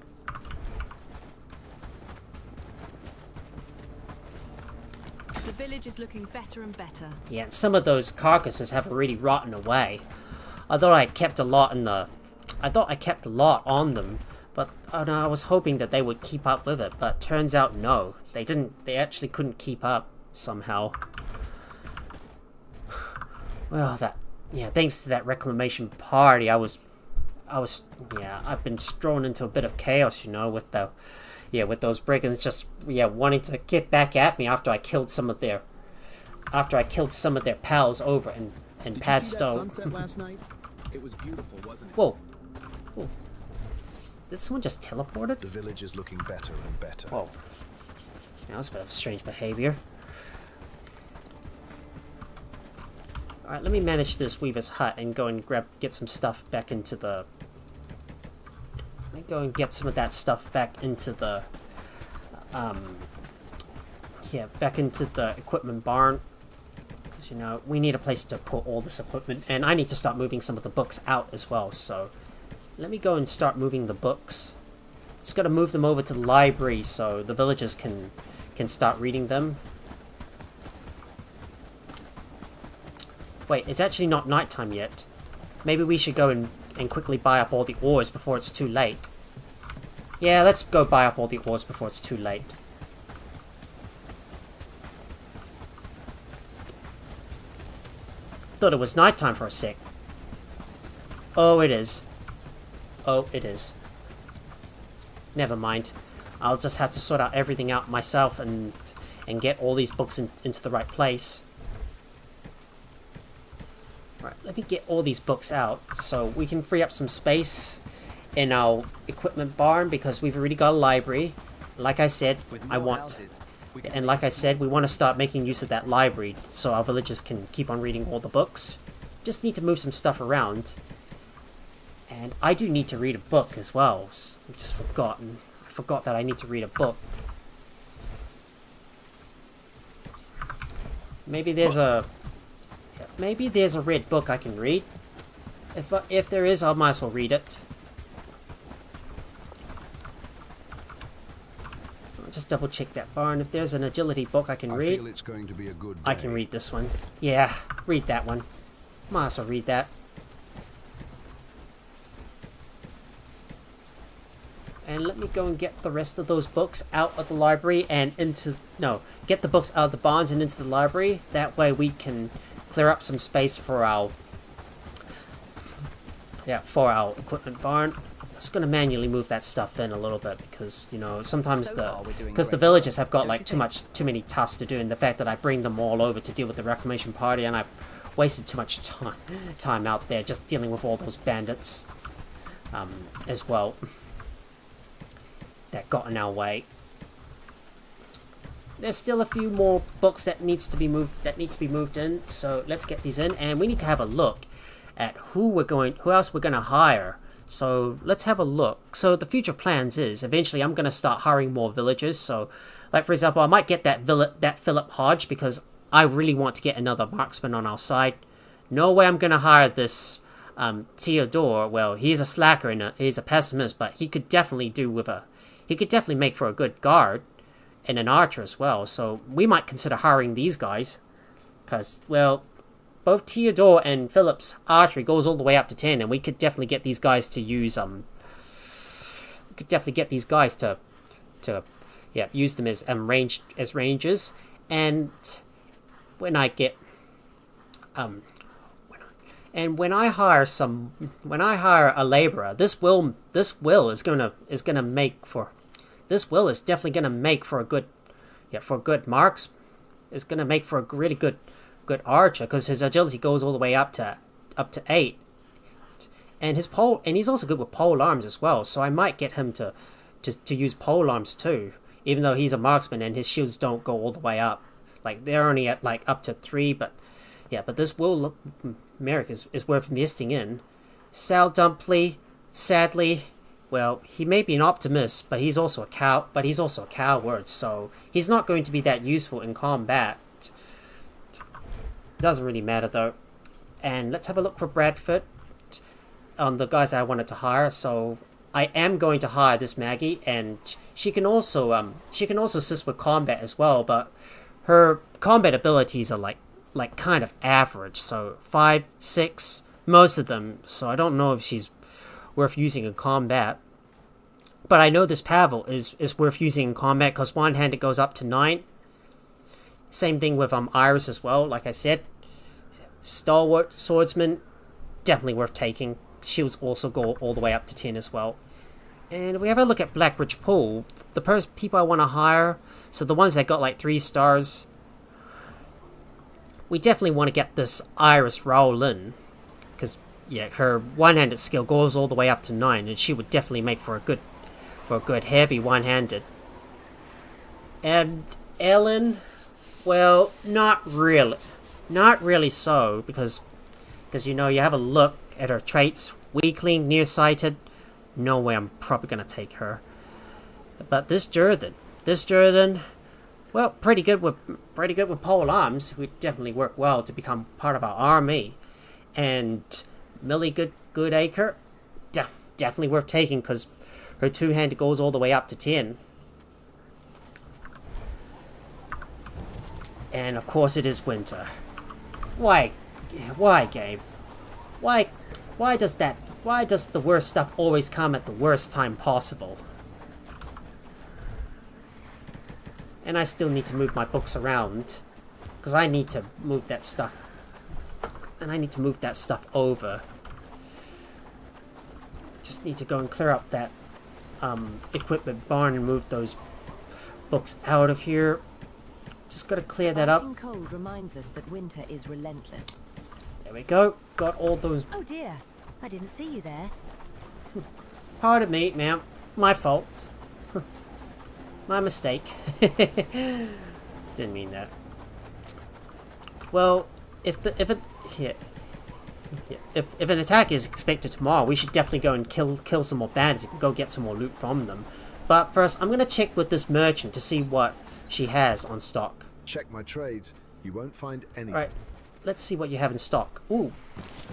The village is looking better and better. Yeah, and some of those carcasses have already rotten away. I thought I kept a lot on them, but I was hoping that they would keep up with it, but turns out no. They didn't. They actually couldn't keep up somehow. Well, thanks to that reclamation party, I've been thrown into a bit of chaos, with those brigands just wanting to get back at me after I killed some of their pals over in Padstow. Sunset last night? It was beautiful, wasn't it? Whoa. Did someone just teleported? The village is looking better and better. Whoa. That was a bit of strange behavior. Alright, let me manage this Weaver's hut and go and get some stuff back into the... Let me go and get some of that stuff back into the... back into the equipment barn. Because, we need a place to put all this equipment. And I need to start moving some of the books out as well, so... Let me go and start moving the books. Just gotta move them over to the library so the villagers can start reading them. Wait, it's actually not nighttime yet. Maybe we should go and quickly buy up all the ores before it's too late. Yeah, let's go buy up all the ores before it's too late. Thought it was nighttime for a sec. Oh, it is. Oh, it is. Never mind. I'll just have to sort out everything out myself and get all these books into the right place. Right, let me get all these books out so we can free up some space in our equipment barn because we've already got a library. Like I said, we want to start making use of that library so our villagers can keep on reading all the books. Just need to move some stuff around. And I do need to read a book as well. I've just forgotten. I forgot that I need to read a book. Maybe there's a red book I can read. If there is, I might as well read it. I'll just double check that barn. If there's an agility book I can read, feel it's going to be a good day. I can read this one. Yeah, read that one. Might as well read that. And let me go and get the rest of those books out of the library and get the books out of the barns and into the library. That way we can clear up some space for our equipment barn. I'm just gonna manually move that stuff in a little bit because sometimes the villagers have got like too many tasks to do, and the fact that I bring them all over to deal with the reclamation party, and I've wasted too much time out there just dealing with all those bandits. as well that got in our way. There's still a few more books that need to be moved in, so let's get these in, and we need to have a look at who else we're going to hire. So let's have a look. So the future plans is eventually I'm going to start hiring more villagers. So like for example, I might get that Philip Hodge because I really want to get another marksman on our side. No way I'm going to hire this Theodore. Well, he's a slacker and he's a pessimist, but he could definitely make for a good guard and an archer as well. So we might consider hiring these guys because, well, both Theodore and Philip's archery goes all the way up to 10, and we could definitely get these guys to use use them as rangers. And when I get when I hire a laborer, this will is definitely gonna make for a good marks. It's gonna make for a really good archer because his agility goes all the way up to 8, and he's also good with pole arms as well. So I might get him to use pole arms too, even though he's a marksman and his shields don't go all the way up. Like they're only at like up to 3, but this will Merrick is worth investing in. Sal Dumpley, sadly, well, he may be an optimist, but he's also a coward, so he's not going to be that useful in combat. Doesn't really matter though. And let's have a look for Bradford on the guys I wanted to hire. So I am going to hire this Maggie, and she can also assist with combat as well, but her combat abilities are like kind of average, so 5, 6, most of them, so I don't know if she's worth using in combat. But I know this Pavel is worth using in combat because one-handed goes up to 9. Same thing with Iris as well, like I said. Stalwart swordsman, definitely worth taking. Shields also go all the way up to 10 as well. And if we have a look at Blackbridge Pool, the people I want to hire, so the ones that got like 3 stars, we definitely want to get this Iris Rowlin, because her one-handed skill goes all the way up to 9, and she would definitely make for a good heavy one-handed. And Ellen, well, not really so, because you have a look at her traits: weakling, nearsighted. No way I'm probably gonna take her. But this Jordan, well, pretty good with pole arms. Would definitely work well to become part of our army. And Millie Goodacre, definitely worth taking because her two-handed goes all the way up to 10. And of course it is winter. Why, Gabe? Why does the worst stuff always come at the worst time possible? And I still need to move my books around, because I need to move that stuff. And I need to move that stuff over. Just need to go and clear up that equipment barn and move those books out of here. Just gotta clear that up. Cold reminds us that winter is relentless. There we go. Got all those. Oh dear, I didn't see you there. Pardon me, ma'am. My fault. My mistake. Didn't mean that. Well, if an attack is expected tomorrow, we should definitely go and kill some more bandits and go get some more loot from them. But first, I'm gonna check with this merchant to see what she has on stock. Check my trades. You won't find anything. Right, let's see what you have in stock. Ooh,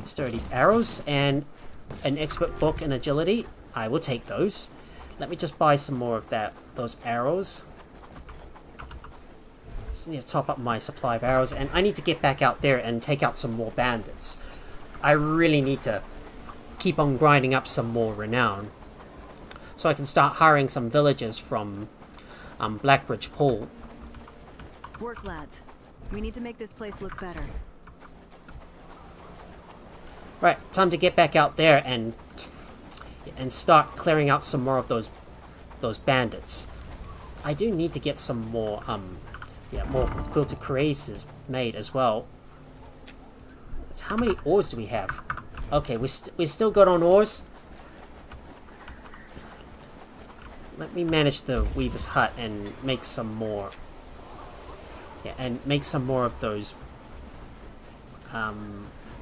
sturdy arrows and an expert book in agility. I will take those. Let me just buy some more of those arrows. Just need to top up my supply of arrows, and I need to get back out there and take out some more bandits. I really need to keep on grinding up some more renown, so I can start hiring some villagers from Blackbridge Pool. Work, lads. We need to make this place look better. Right, time to get back out there and start clearing out some more of those bandits. I do need to get some more more quilted cuirasses made as well. How many ores do we have? Okay, we still good on ores. let me manage the Weaver's Hut and make some more. Yeah, and make some more of those.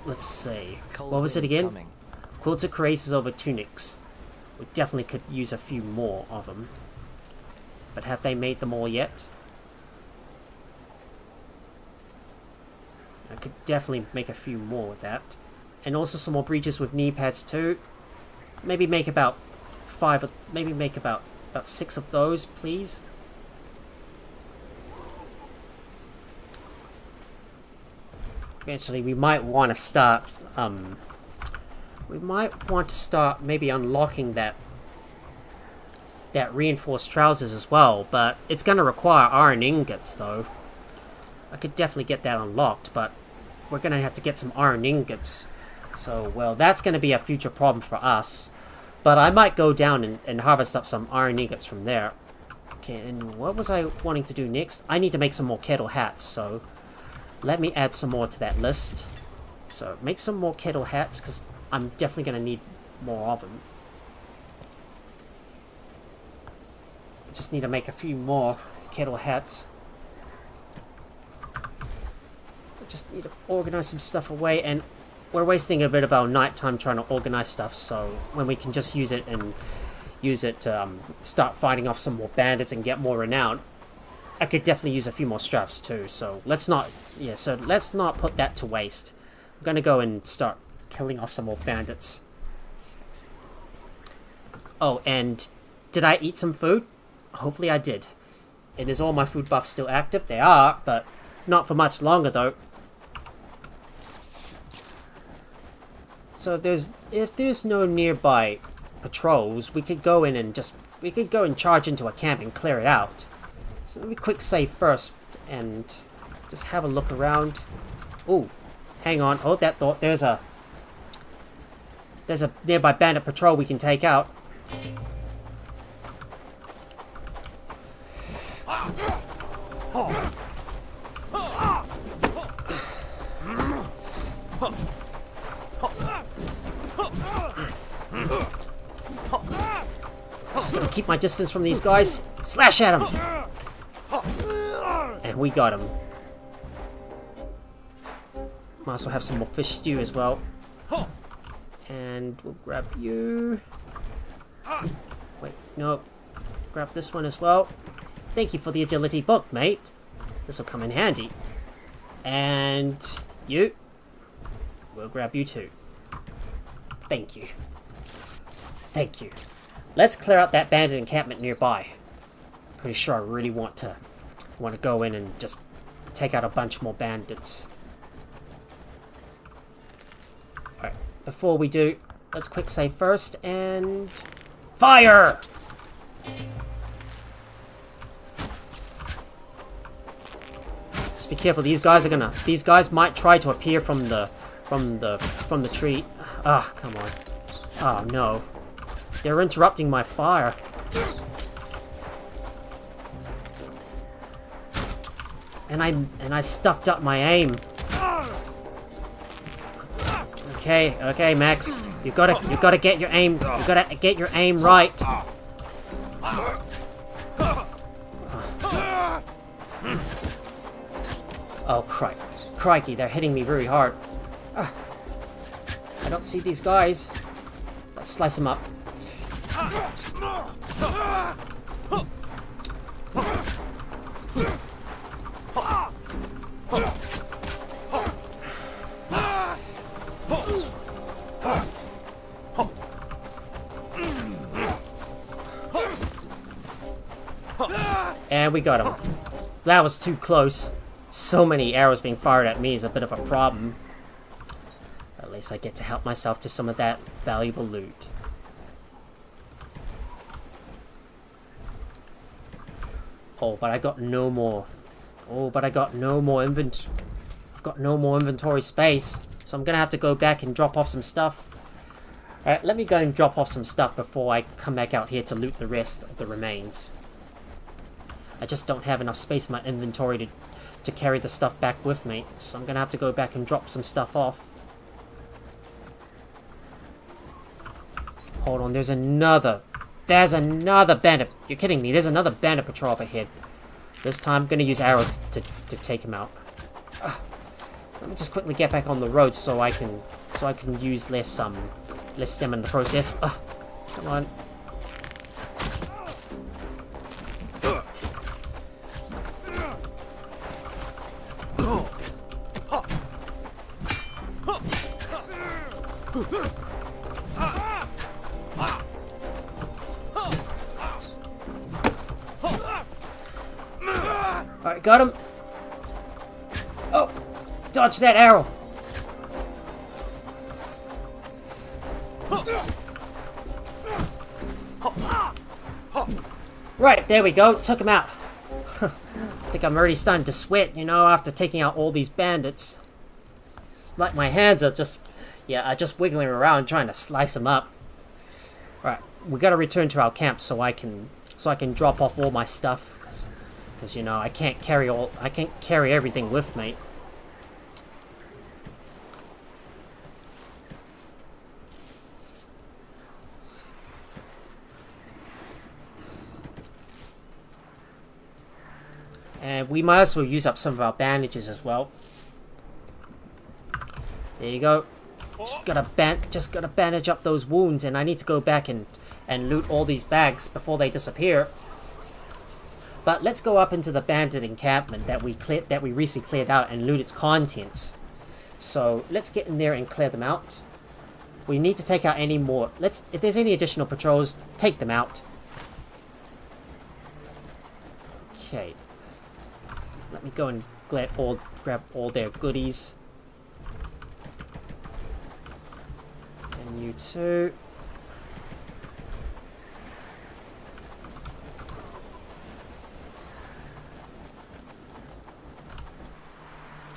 Let's see. Cold What was it wind's again? coming. Quilted cuirasses over tunics. We definitely could use a few more of them. But have they made them all yet? I could definitely make a few more with that. And also some more breeches with knee pads too. Maybe make about 5, maybe make about 6 of those, please. Eventually, we might want to start, maybe unlocking that reinforced trousers as well, but it's going to require iron ingots, though. I could definitely get that unlocked, but we're going to have to get some iron ingots. So, well, that's going to be a future problem for us. But I might go down and harvest up some iron ingots from there. Okay, and what was I wanting to do next? I need to make some more kettle hats, so let me add some more to that list. So, make some more kettle hats, because I'm definitely going to need more of them. Just need to make a few more kettle hats. Just need to organize some stuff away, and we're wasting a bit of our nighttime trying to organize stuff, so when we can just use it to start fighting off some more bandits and get more renown. I could definitely use a few more straps too, so let's not put that to waste. I'm gonna go and start killing off some more bandits. Oh, and did I eat some food? Hopefully I did. And is all my food buffs still active? They are, but not for much longer though. So if there's no nearby patrols, we could go in and charge into a camp and clear it out. So let me quick save first and just have a look around. Ooh, hang on, hold that thought. There's a nearby bandit patrol we can take out. Just gonna keep my distance from these guys. Slash at them! And we got him. Might also have some more fish stew as well. And we'll grab you. Wait, no. Grab this one as well. Thank you for the agility book, mate. This will come in handy. And you. We'll grab you too. Thank you. Thank you. Let's clear out that bandit encampment nearby. Pretty sure I really want to go in and just take out a bunch more bandits. Alright, before we do, let's quick save first and fire! Just be careful, these guys might try to appear from the tree. Ah, come on. Oh no. They're interrupting my fire. And I stuffed up my aim. Okay, Max. You gotta get your aim. You gotta get your aim right. Oh, crikey! They're hitting me very hard. I don't see these guys. Let's slice them up. And we got him. That was too close. So many arrows being fired at me is a bit of a problem. At least I get to help myself to some of that valuable loot. Oh, but I got no more. Oh, but I got no more I've got no more inventory space. So I'm gonna have to go back and drop off some stuff. Alright, let me go and drop off some stuff before I come back out here to loot the rest of the remains. I just don't have enough space in my inventory to carry the stuff back with me. So I'm gonna have to go back and drop some stuff off. Hold on, there's another There's another bandit. You're kidding me. There's another bandit patrol up ahead. This time, I'm going to use arrows to take him out. Let me just quickly get back on the road so I can use less stem in the process. Come on. Alright, got him. Oh, dodge that arrow. Right, there we go. Took him out. I think I'm already starting to sweat, you know, after taking out all these bandits. Like my hands are just wiggling around trying to slice them up. Right, we gotta return to our camp so I can drop off all my stuff. Because you know I can't carry everything with me. And we might as well use up some of our bandages as well. There you go. Just gotta bandage up those wounds, and I need to go back and loot all these bags before they disappear. But let's go up into the bandit encampment that we recently cleared out and loot its contents. So let's get in there and clear them out. We need to take out any more. If there's any additional patrols, take them out. Okay. Let me go and grab all their goodies. And you too.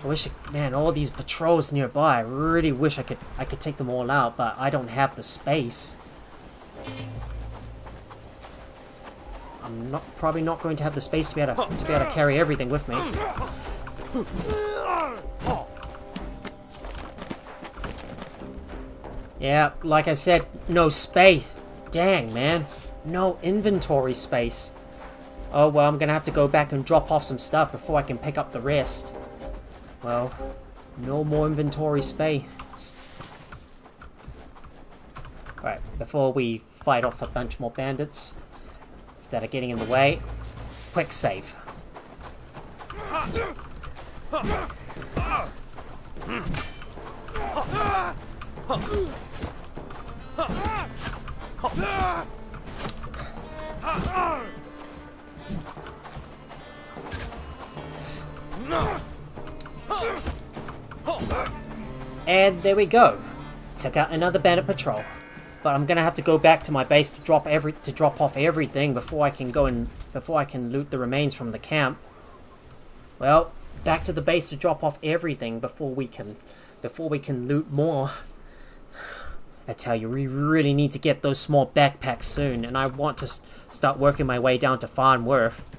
I wish, man, all these patrols nearby. I really wish I could take them all out, but I don't have the space. I'm probably not going to have the space to be able to carry everything with me. Yeah, like I said, no space. Dang, man, no inventory space. Oh well, I'm gonna have to go back and drop off some stuff before I can pick up the rest. Well, no more inventory space. Right, before we fight off a bunch more bandits, instead of getting in the way, quick save. And there we go. Took out another bandit patrol. But I'm gonna have to go back to my base to drop off everything before I can loot the remains from the camp. Well, back to the base to drop off everything before we can loot more. I tell you, we really need to get those small backpacks soon, and I want to start working my way down to Farnworth.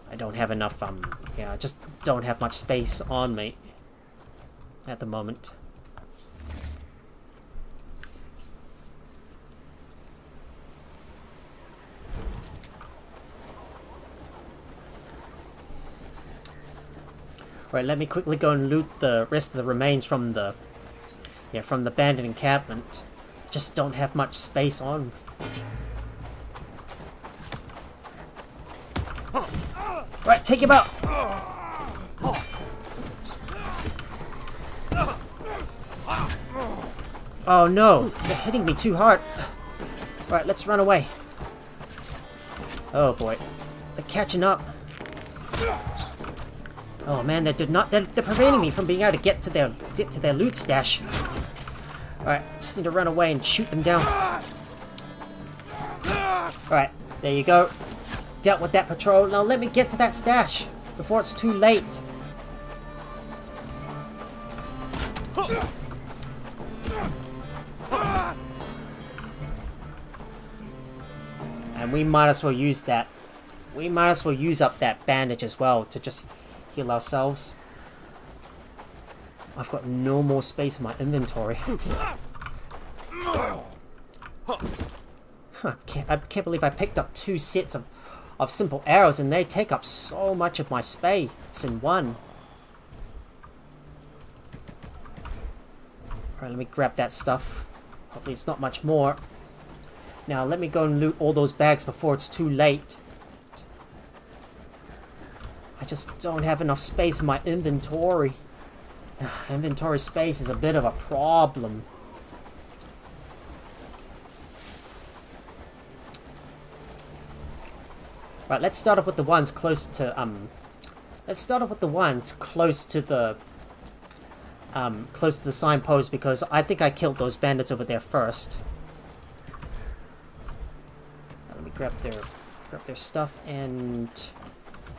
I don't have enough, I just don't have much space on me at the moment. Right, let me quickly go and loot the rest of the remains from the bandit encampment. Just don't have much space on. Right, take him out! Oh no, they're hitting me too hard. Right, let's run away. Oh boy, they're catching up. Oh man, they're preventing me from being able to get to their loot stash. Alright, just need to run away and shoot them down. Alright, there you go. Dealt with that patrol. Now let me get to that stash before it's too late. And we might as well use that. We might as well use up that bandage as well to just heal ourselves. I've got no more space in my inventory. I can't believe I picked up 2 sets of simple arrows, and they take up so much of my space in one. Alright, let me grab that stuff. Hopefully it's not much more. Now let me go and loot all those bags before it's too late. I just don't have enough space in my inventory. Inventory space is a bit of a problem. Right, let's start off with the ones close to the signpost, because I think I killed those bandits over there first. Let me grab their stuff, and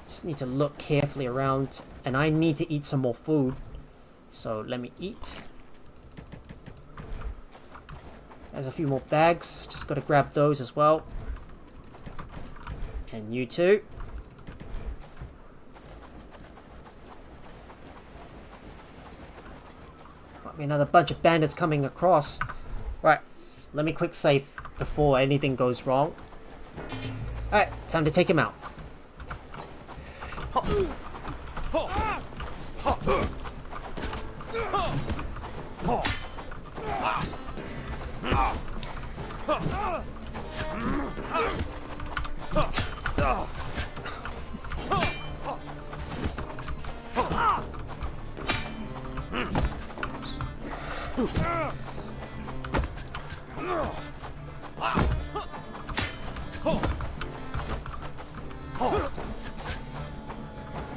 just need to look carefully around, and I need to eat some more food. So let me eat. There's a few more bags, just gotta grab those as well. And you too. Might be another bunch of bandits coming across. Right, let me quick save before anything goes wrong. Alright, time to take him out.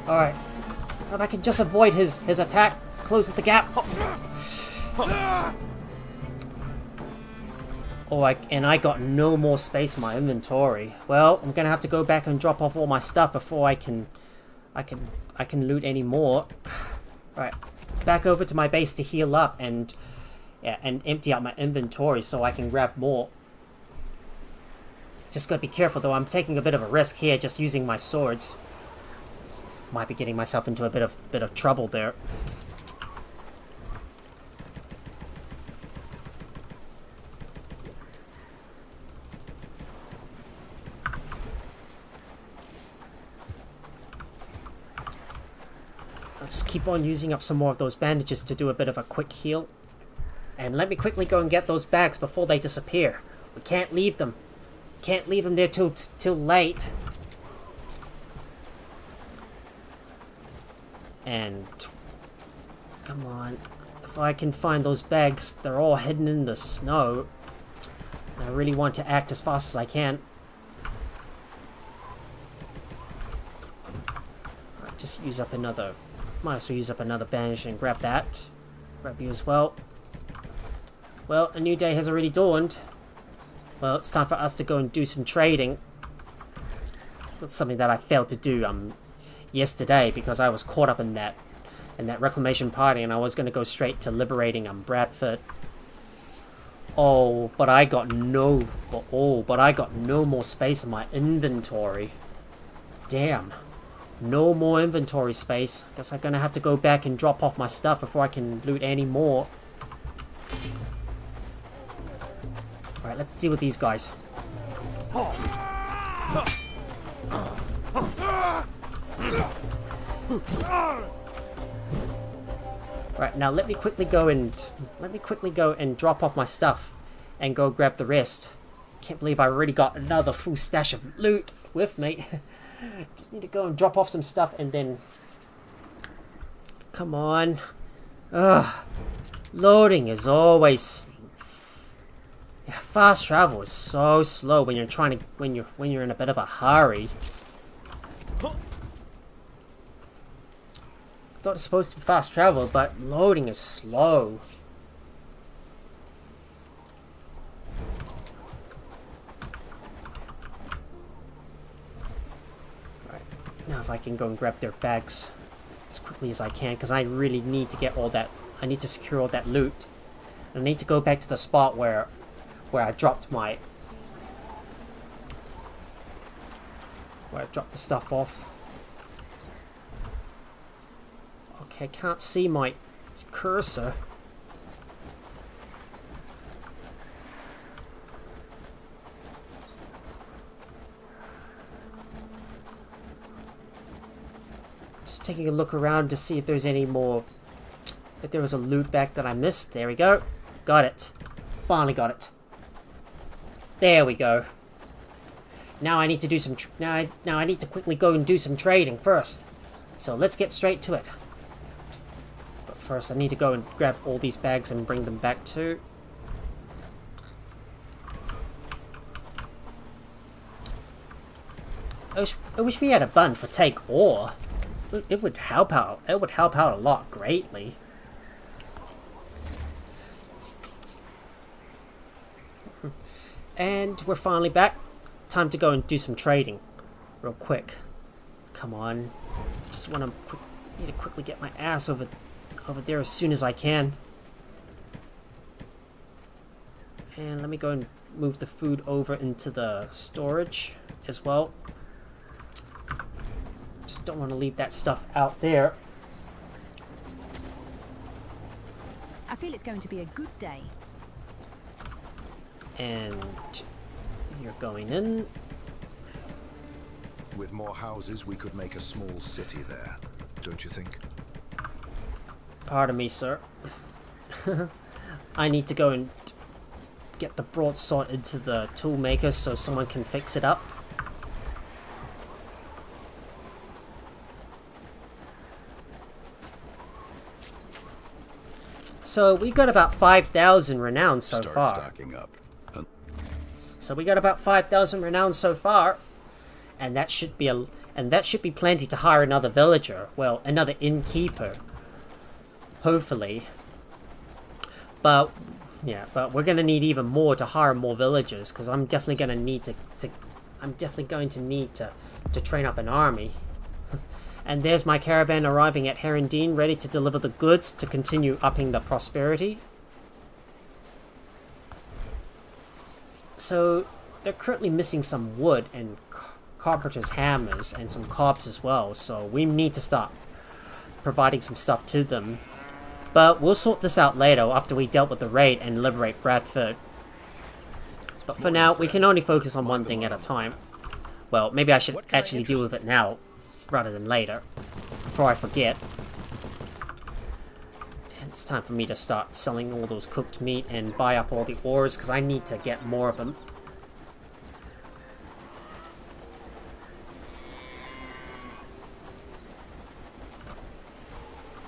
Alright. If I can just avoid his attack, close the gap. Oh, and I got no more space in my inventory. Well, I'm gonna have to go back and drop off all my stuff before I can loot any more. Right, back over to my base to heal up and empty out my inventory so I can grab more. Just gotta be careful though. I'm taking a bit of a risk here, just using my swords. Might be getting myself into a bit of trouble there. I'll just keep on using up some more of those bandages to do a bit of a quick heal. And let me quickly go and get those bags before they disappear. We can't leave them. Can't leave them there till late. And come on, if I can find those bags, they're all hidden in the snow. I really want to act as fast as I can. Right, just use up another. Might as well use up another bandage and grab that. Grab you as well. Well, a new day has already dawned. Well, it's time for us to go and do some trading. That's something that I failed to do yesterday because I was caught up in that reclamation party, and I was going to go straight to liberating Bradford. But I got no more space in my inventory. Damn. No more inventory space. Guess I'm gonna have to go back and drop off my stuff before I can loot any more. Alright, let's deal with these guys. Right, now let me quickly go and drop off my stuff and go grab the rest. Can't believe I already got another full stash of loot with me. Just need to go and drop off some stuff and then... Come on. Ugh. Loading is always... Yeah, fast travel is so slow when you're trying to... when you're in a bit of a hurry. I thought it was supposed to be fast travel, but loading is slow. Now if I can go and grab their bags as quickly as I can, because I really need to get all that. I need to secure all that loot. And I need to go back to the spot where I dropped my... where I dropped the stuff off. Okay, I can't see my cursor. Just taking a look around to see if there's any more... If there was a loot bag that I missed. There we go. Got it. Finally got it. There we go. Now I need to do some... Now I need to quickly go and do some trading first. So let's get straight to it. But first I need to go and grab all these bags and bring them back too. I wish we had a button for take ore. It would help out. It would help out a lot greatly. And we're finally back. Time to go and do some trading, real quick. Come on. Just want to need to quickly get my ass over there as soon as I can. And let me go and move the food over into the storage as well. Just don't want to leave that stuff out there. I feel it's going to be a good day. And you're going in. With more houses, we could make a small city there, don't you think? Pardon me, sir. I need to go and get the broadsword into the tool maker so someone can fix it up. So we got about 5,000 renown so far. Stocking up. So we got about 5,000 renown so far, and that should be plenty to hire another villager. Well, another innkeeper, hopefully. But yeah, but we're gonna need even more to hire more villagers because I'm definitely gonna need to train up an army. And there's my caravan arriving at Herondine, ready to deliver the goods to continue upping the prosperity. So, they're currently missing some wood and carpenter's hammers and some cobs as well, so we need to start providing some stuff to them. But we'll sort this out later after we dealt with the raid and liberate Bradford. But for now, we can only focus on one thing at a time. Well, maybe I should actually deal with it now, rather than later, before I forget. And it's time for me to start selling all those cooked meat and buy up all the ores, because I need to get more of them.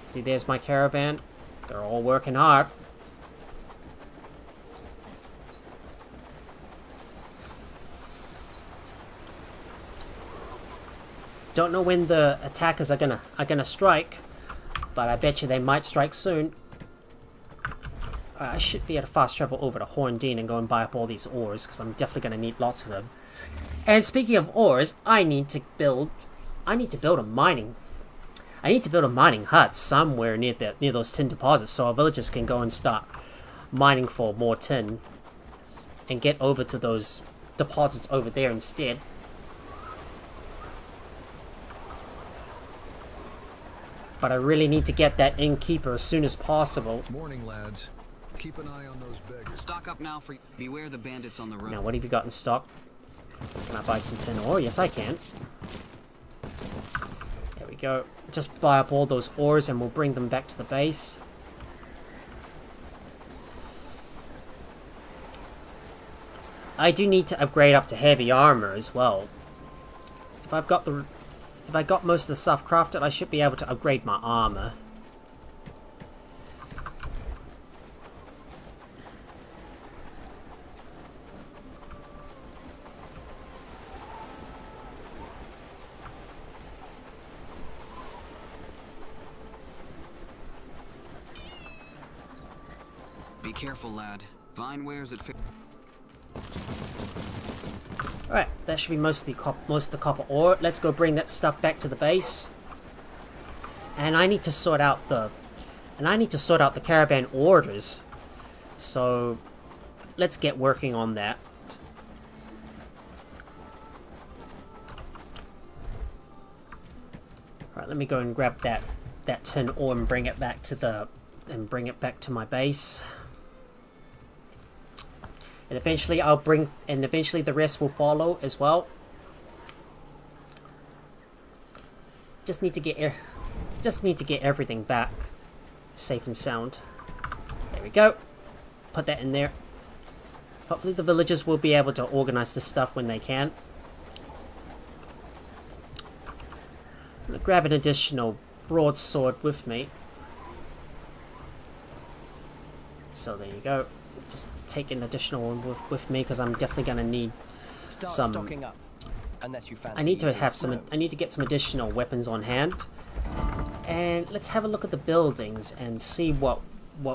See, there's my caravan. They're all working hard. Don't know when the attackers are gonna strike, but I bet you they might strike soon. I should be able to fast travel over to Horndine and go and buy up all these ores, because I'm definitely gonna need lots of them. And speaking of ores, I need to build a mining hut somewhere near those tin deposits, so our villagers can go and start mining for more tin and get over to those deposits over there instead. But I really need to get that innkeeper as soon as possible. Morning, lads. Keep an eye on those beggars. Stock up now for beware the bandits on the road. Now, what have you got in stock? Can I buy some tin ore? Yes, I can. There we go. Just buy up all those ores and we'll bring them back to the base. I do need to upgrade up to heavy armor as well. If I got most of the stuff crafted, I should be able to upgrade my armor. Be careful, lad. Vine wears it. Alright, that should be most of the copper ore. Let's go bring that stuff back to the base. And I need to sort out the caravan orders. So let's get working on that. Alright, let me go and grab that tin ore and bring it back to my base. And eventually the rest will follow as well. just need to get everything back safe and sound. There we go. Put that in there. Hopefully the villagers will be able to organize this stuff when they can. I'm gonna grab an additional broadsword with me. So there you go. Just take an additional one with me because I'm definitely gonna need Start some. stocking up, unless you fancy I need to eating have some. snow. I need to get some additional weapons on hand. And let's have a look at the buildings and see what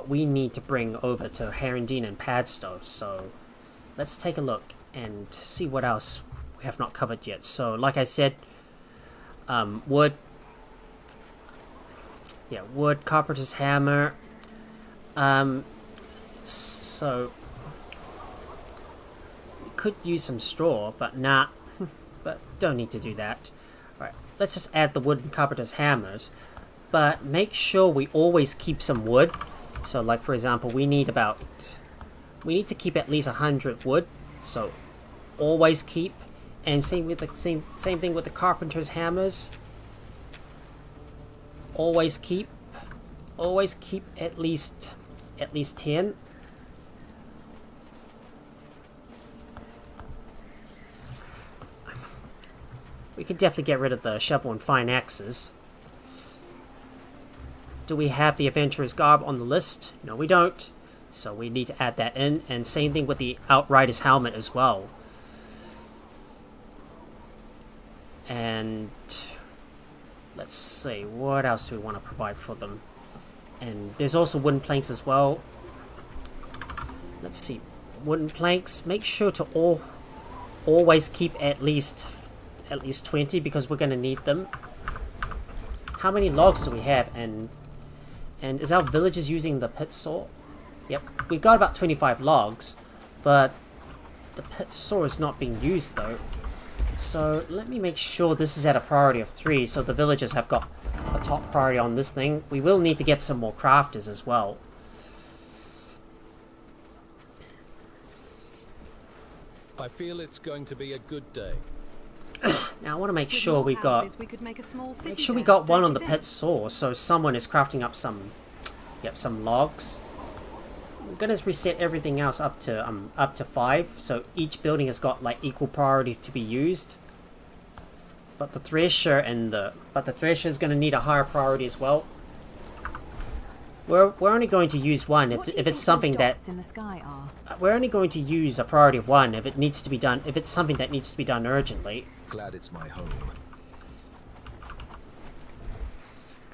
we need to bring over to Herondine and Padstow. So let's take a look and see what else we have not covered yet. So like I said, wood. Yeah, wood, carpenter's hammer. So we could use some straw, but nah. But don't need to do that. Alright, let's just add the wooden carpenter's hammers. But make sure we always keep some wood. So like for example, we need to keep at least 100 wood. So always keep. And same thing with the carpenter's hammers. Always keep at least 10. We could definitely get rid of the shovel and fine axes. Do we have the adventurer's garb on the list? No, we don't. So we need to add that in. And same thing with the outrider's helmet as well. And let's see, what else do we want to provide for them? And there's also wooden planks as well. Let's see, wooden planks. Make sure to always keep at least 20 because we're going to need them. How many logs do we have? And is our villagers using the pit saw? Yep, we've got about 25 logs, but the pit saw is not being used though. So let me make sure this is at a priority of 3, so the villagers have got a top priority on this thing. We will need to get some more crafters as well. I feel it's going to be a good day. Now I want to make With sure more we've got. houses, we could make a small city Make sure we there, got one don't on you the think? pit saw, so someone is crafting up some logs. I'm gonna reset everything else up to 5, so each building has got like equal priority to be used. But the thresher is gonna need a higher priority as well. We're only going to use one What do you if it's think something those that dots in the sky are? we're only going to use a priority of 1 if it needs to be done. If it's something that needs to be done urgently. Glad it's my home.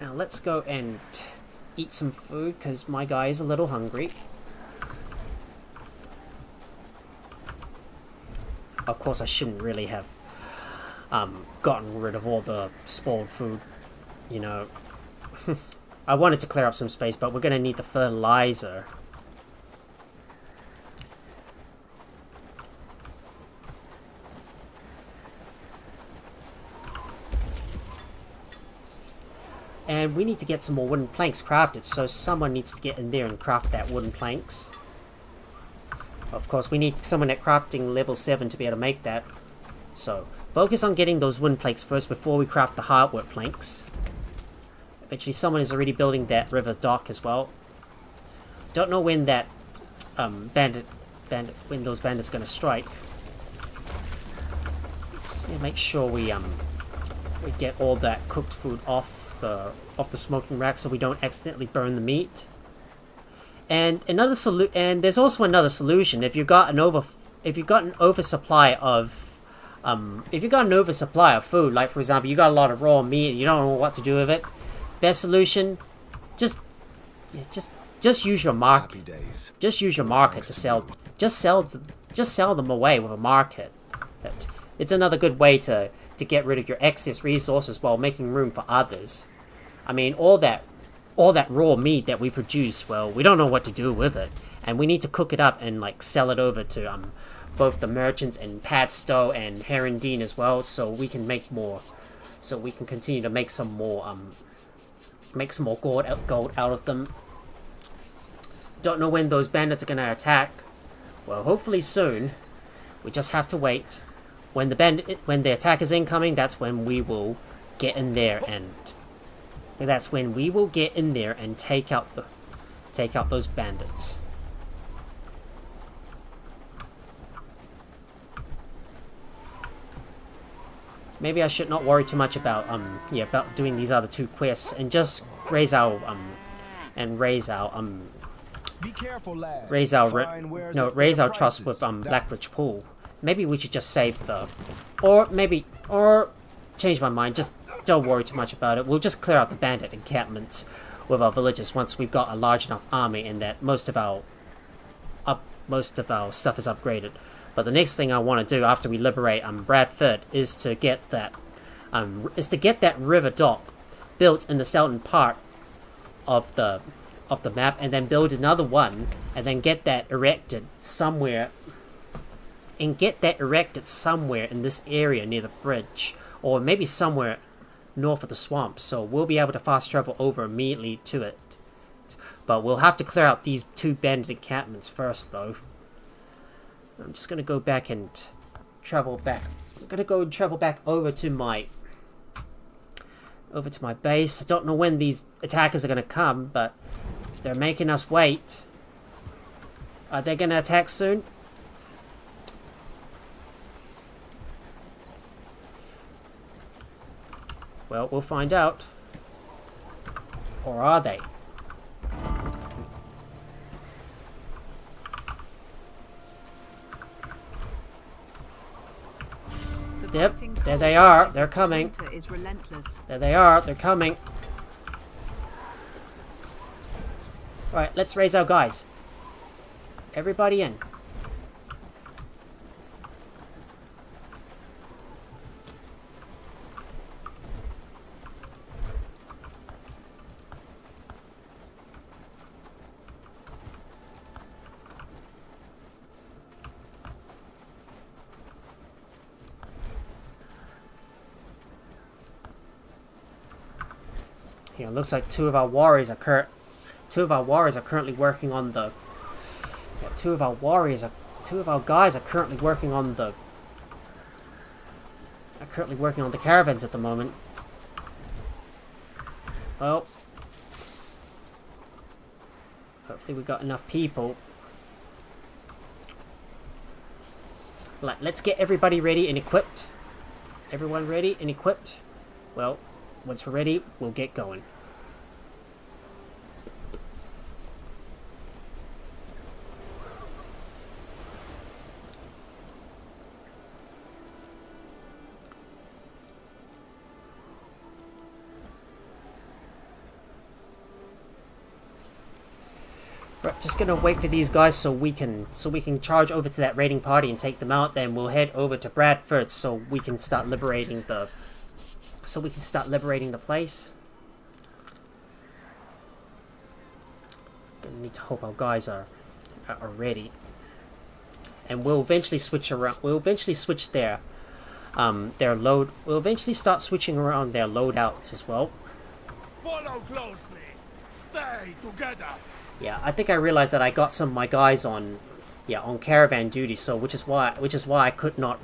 Now let's go and eat some food because my guy is a little hungry. Of course, I shouldn't really have gotten rid of all the spoiled food, you know. I wanted to clear up some space, but we're going to need the fertilizer. And we need to get some more wooden planks crafted, so someone needs to get in there and craft that wooden planks. Of course, we need someone at crafting level 7 to be able to make that. So, focus on getting those wooden planks first before we craft the hardwood planks. Actually, someone is already building that river dock as well. Don't know when that when those bandits are gonna strike. Just make sure we get all that cooked food off the smoking rack so we don't accidentally burn the meat. And there's also another solution. If you've got an oversupply of food, like for example, you got a lot of raw meat and you don't know what to do with it, best solution, just use your market. Happy days. Just use your market to sell. Just sell them away with a market. It's another good way to get rid of your excess resources while making room for others. I mean, all that raw meat that we produce, well, we don't know what to do with it, and we need to cook it up and like sell it over to both the merchants in Padstow and Herondine as well, so we can make more. So we can continue to make some more gold out of them. Don't know when those bandits are gonna attack. Well, hopefully soon. We just have to wait. When the attack is incoming, that's when we will get in there and that's when we will get in there and take out those bandits. Maybe I should not worry too much about about doing these other 2 quests and just raise our Be careful, lad. raise our trust with Blackbridge Pool. Maybe we should just save or change my mind. Just don't worry too much about it. We'll just clear out the bandit encampments with our villagers once we've got a large enough army and that most of our stuff is upgraded. But the next thing I want to do after we liberate Bradford is to get that river dock built in the southern part of the map, and then build another one, and then get that erected somewhere. And get that erected somewhere in this area near the bridge, or maybe somewhere north of the swamp, so we'll be able to fast travel over immediately to it. But we'll have to clear out these 2 bandit encampments first, though. I'm just gonna go back and travel back. I'm gonna go and travel back over to my base. I don't know when these attackers are gonna come, but they're making us wait. Are they gonna attack soon? Well, we'll find out. Or are they? Yep, there they are. They're coming. Is relentless. There they are. They're coming. Alright, let's raise our guys. Everybody in. Yeah, it looks like two of our guys are currently working on the caravans at the moment. Well, hopefully we got enough people. Let's get everybody ready and equipped. Everyone ready and equipped? Well, once we're ready, we'll get going. Right, just gonna wait for these guys so we can charge over to that raiding party and take them out. Then we'll head over to Bradford so we can start liberating the place. Gonna need to hope our guys are ready, and we'll eventually switch around. We'll eventually switch their load. We'll eventually start switching around their loadouts as well. Follow closely. Stay together. Yeah, I think I realized that I got some of my guys on caravan duty, so which is why I could not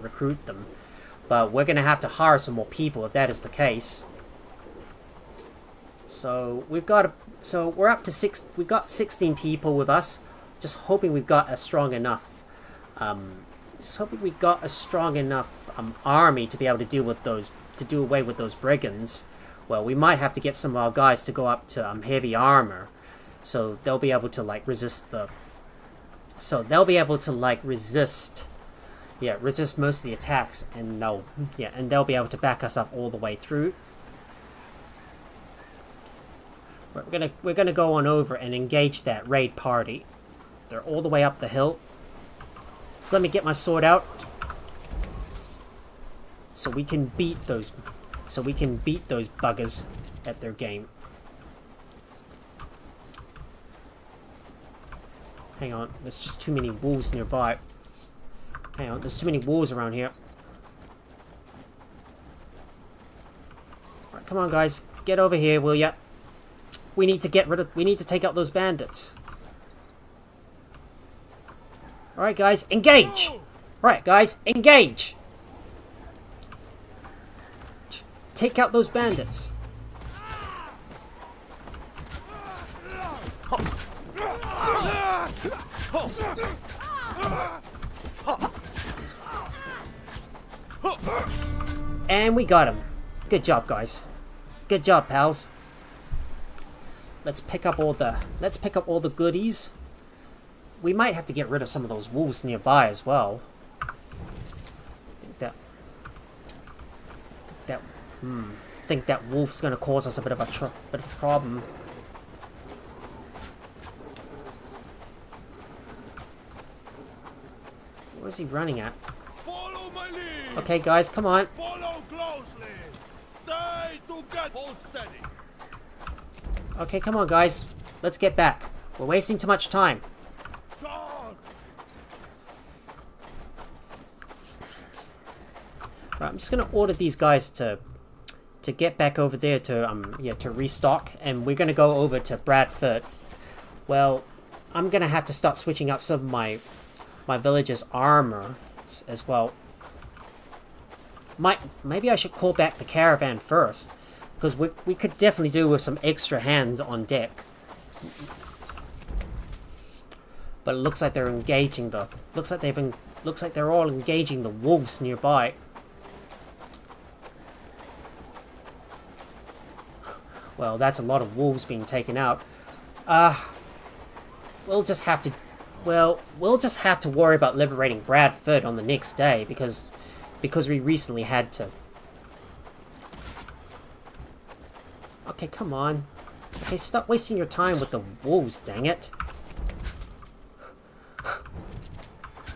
recruit them. But we're gonna have to hire some more people if that is the case. So we're up to 6. We've got 16 people with us. Just hoping we've got a strong enough. Army to be able to deal with those, to do away with those brigands. Well, we might have to get some of our guys to go up to heavy armor, so they'll be able to resist most of the attacks, and they'll be able to back us up all the way through. We're gonna go on over and engage that raid party. They're all the way up the hill. So let me get my sword out, so we can beat those buggers at their game. Hang on, there's just too many wolves nearby. Hang on, there's too many wolves around here. Alright, come on guys, get over here, will ya? We need to take out those bandits. Alright guys, engage! Alright guys, engage! Take out those bandits. And we got him. Good job, guys. Good job, pals. Let's pick up all the goodies. We might have to get rid of some of those wolves nearby as well. Think that wolf's gonna cause us a bit of a problem. Where's he running at? Follow my lead. Okay, guys, come on. Follow closely. Stay together. Hold steady. Okay, come on, guys. Let's get back. We're wasting too much time. Charge. Right, I'm just gonna order these guys to get back over there to restock, and we're gonna go over to Bradford. Well, I'm gonna have to start switching out some of my village's armor as well. Maybe I should call back the caravan first, because we could definitely do with some extra hands on deck. But it looks like they're engaging looks like they're all engaging the wolves nearby. Well, that's a lot of wolves being taken out. We'll just have to worry about liberating Bradford on the next day because we recently had to. Okay, come on. Okay, stop wasting your time with the wolves, dang it.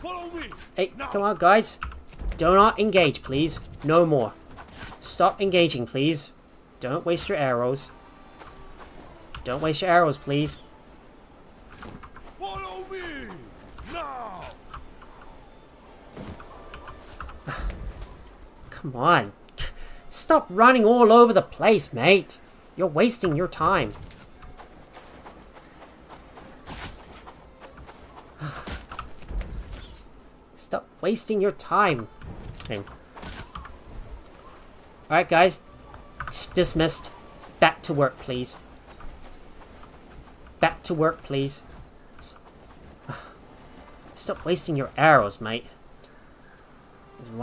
Follow me. Hey, come on, guys. Do not engage, please. No more. Stop engaging, please. Don't waste your arrows. Don't waste your arrows, please. Follow me. Now. Come on. Stop running all over the place, mate. You're wasting your time. Stop wasting your time. Okay. Alright, guys. Dismissed. Back to work, please. Back to work, please. Stop wasting your arrows, mate. Don't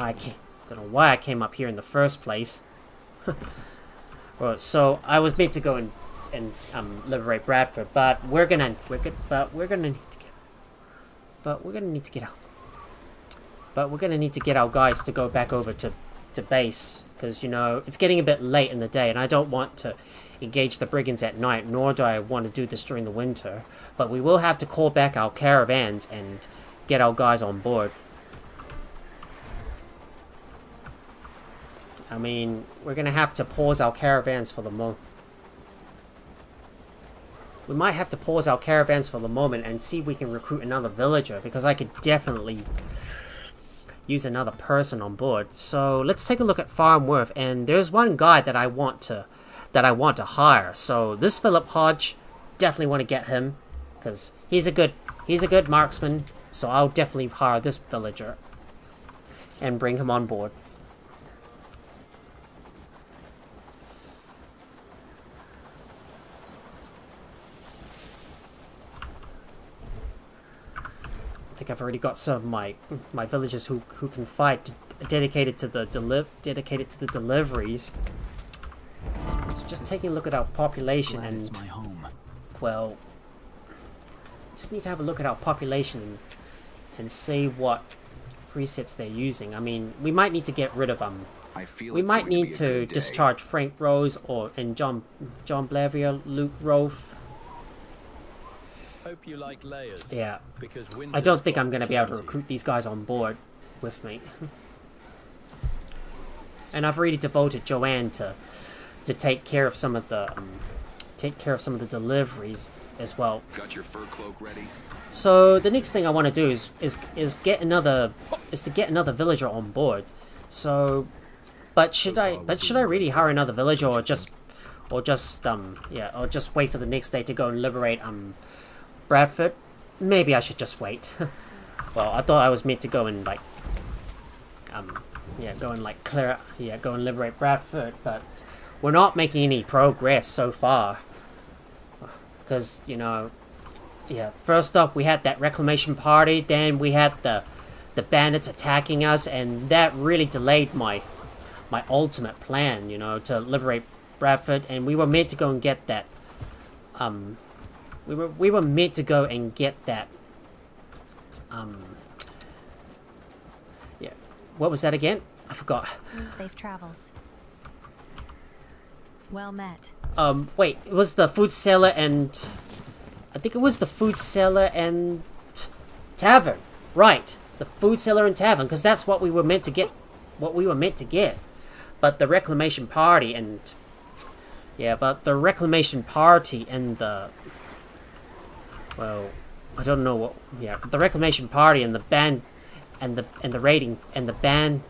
know why I came up here in the first place. Well, so I was meant to go and liberate Bradford, but we're gonna need to get our guys to go back over to base, because you know it's getting a bit late in the day, and I don't want to engage the brigands at night, nor do I want to do this during the winter. But we will have to call back our caravans and get our guys on board. I mean, we're gonna have to pause our caravans for the moment. We might have to pause our caravans for the moment and see if we can recruit another villager, because I could definitely use another person on board. So let's take a look at Farm Worth, and there's one guy that I want to hire. So this Philip Hodge, definitely want to get him, because he's a good marksman. So I'll definitely hire this villager and bring him on board. I think I've already got some of my villagers who can fight, dedicated to the deliveries. So just taking a look at our population, and It's my home. well, just need to have a look at our population and see what presets they're using. I mean, we might need to get rid of I feel we it's might going to need be a to good day. discharge Frank Rose and John Blavier, Luke Roth. Hope you like layers. Yeah. Because I don't think I'm going to be able to recruit these guys on board with me. And I've already devoted Joanne to take care of some of the deliveries as well. Got your fur cloak ready? So the next thing I want to do is get another villager on board. So, but should I really hire another villager, or just wait for the next day to go and liberate Bradford? Maybe I should just wait. Well, I thought I was meant to go and go and like go and liberate Bradford, but we're not making any progress so far. Because, you know, first up we had that reclamation party, then we had the bandits attacking us, and that really delayed my ultimate plan, you know, to liberate Bradford. And we were meant to go and get that we were meant to go and get that what was that again? I forgot. Safe travels. Well met. Wait, it was the Food Cellar and I think it was the Food Cellar and Tavern. Right. The Food Cellar and Tavern, because that's what we were meant to get. But the reclamation party and the well, I don't know what. But the reclamation party and the band and the raiding and the bandit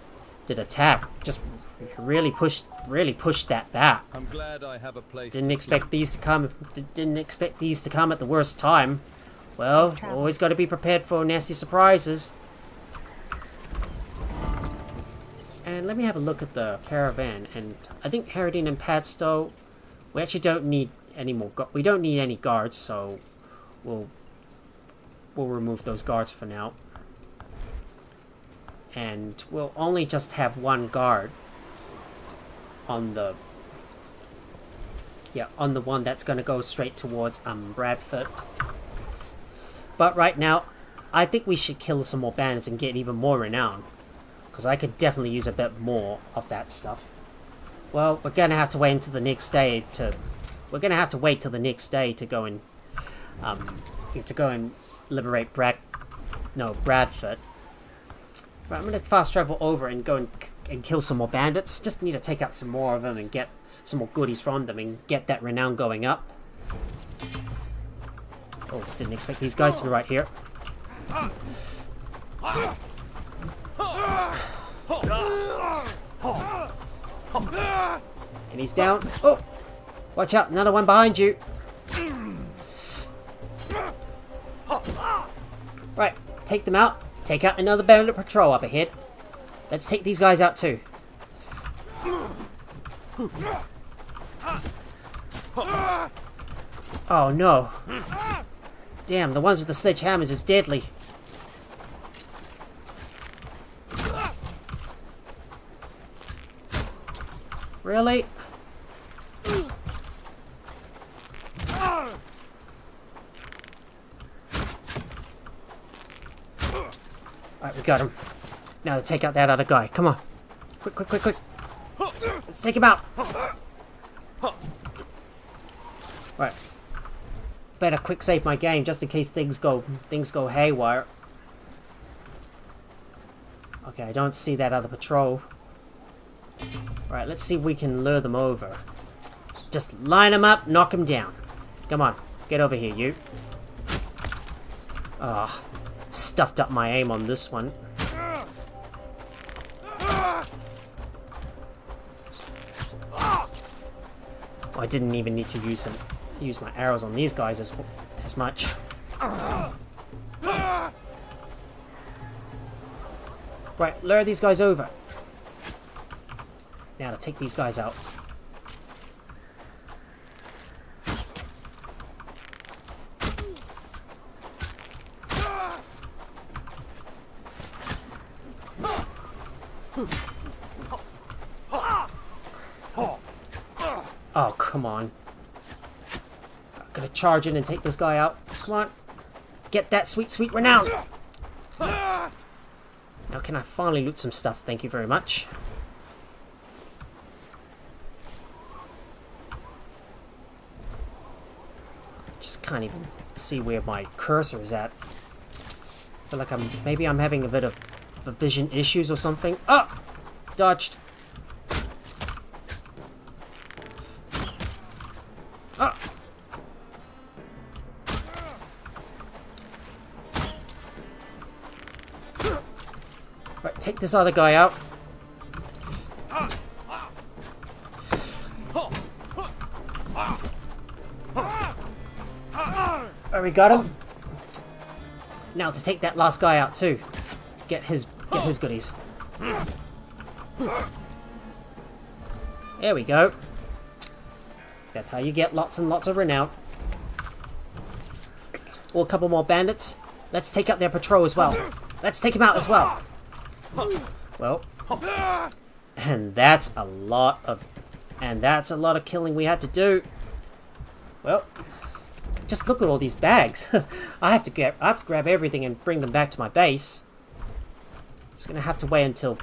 attack just really pushed that back. I'm glad I have a place. Didn't expect these to come at the worst time. Well, always got to be prepared for nasty surprises. And let me have a look at the caravan. And I think Harradine and Padstow, we actually don't need any more. We don't need any guards, so we'll remove those guards for now. And we'll only just have one guard on the one that's going to go straight towards Bradford. But right now, I think we should kill some more bandits and get even more renown, because I could definitely use a bit more of that stuff. Well, we're gonna have to wait until the next day to. We're gonna have to wait till the next day to go and liberate Bradford. Right, I'm gonna fast travel over and go and kill some more bandits. Just need to take out some more of them and get some more goodies from them and get that renown going up. Oh, didn't expect these guys to be right here. And he's down. Oh! Watch out, another one behind you. Right, take them out. Take out another bandit patrol up ahead. Let's take these guys out too. Oh no. Damn, the ones with the sledgehammers is deadly. Really? Alright, we got him. Now to take out that other guy. Come on. Quick, quick, quick, quick. Let's take him out. Right. Better quick save my game just in case things go haywire. Okay, I don't see that other patrol. Right, let's see if we can lure them over. Just line them up, knock them down. Come on, get over here, you. Ah, stuffed up my aim on this one. I didn't even need to use my arrows on these guys as much. Right, lure these guys over. Now to take these guys out. Oh, come on. I'm gonna charge in and take this guy out. Come on. Get that sweet, sweet renown. Now can I finally loot some stuff? Thank you very much. Just can't even see where my cursor is at. I feel like maybe I'm having a bit of vision issues or something. Oh! Dodged. Oh! Right, take this other guy out. There, we got him. Now to take that last guy out too. Get his goodies. There we go. That's how you get lots and lots of renown. Or a couple more bandits. Let's take out their patrol as well. Let's take him out as well. Well, and that's a lot of killing we had to do. Well, just look at all these bags. I have to grab everything and bring them back to my base. It's gonna have to wait until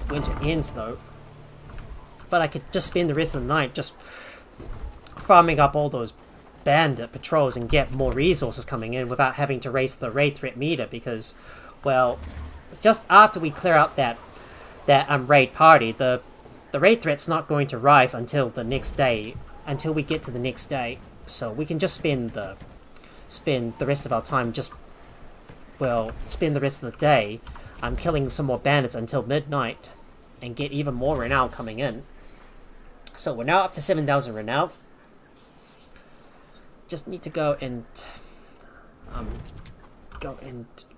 winter ends though. But I could just spend the rest of the night just farming up all those bandit patrols and get more resources coming in without having to raise the raid threat meter, because, well, just after we clear out that raid party, the raid threat's not going to rise until the next day, until we get to the next day. So we can just spend the rest of our time spend the rest of the day killing some more bandits until midnight and get even more renown coming in. So we're now up to 7,000 renown. Just need to go and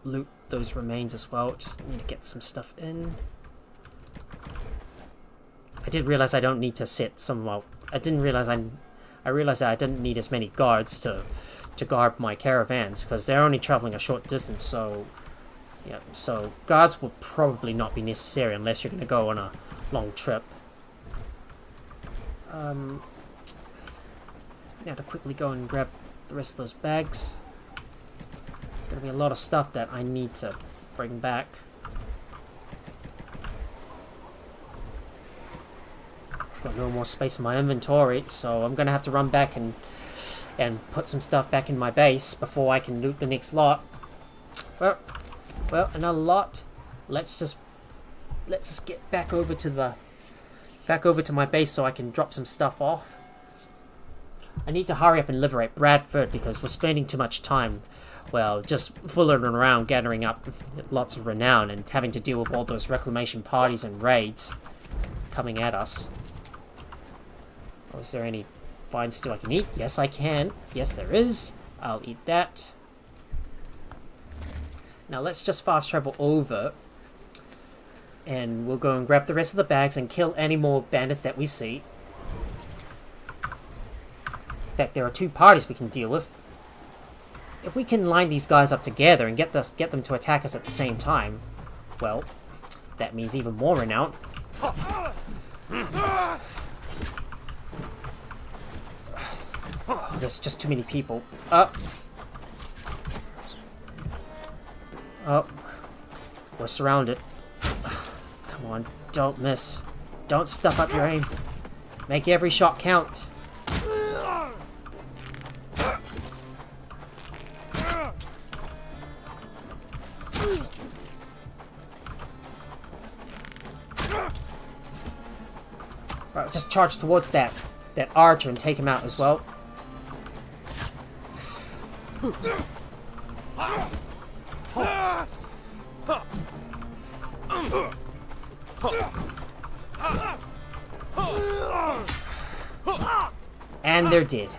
loot those remains as well. Just need to get some stuff in. I did realize I don't need to set some. Well, I realized that I didn't need as many guards to guard my caravans because they're only traveling a short distance. So yeah, so guards will probably not be necessary unless you're going to go on a long trip. Now to quickly go and grab the rest of those bags. There's going to be a lot of stuff that I need to bring back. I've got no more space in my inventory, so I'm going to have to run back and put some stuff back in my base before I can loot the next lot. Well, another lot. Let's just get back over to my base so I can drop some stuff off. I need to hurry up and liberate Bradford because we're spending too much time, well, just fooling around gathering up lots of renown and having to deal with all those reclamation parties and raids coming at us. Oh, is there any fine stew I can eat? Yes, I can. Yes, there is. I'll eat that. Now let's just fast travel over and we'll go and grab the rest of the bags and kill any more bandits that we see. In fact, there are two parties we can deal with. If we can line these guys up together and get them to attack us at the same time, well, that means even more renown. There's just too many people. Oh, we're surrounded. Come on, don't miss. Don't stuff up your aim. Make every shot count. Right, just charge towards that archer and take him out as well. And they're dead.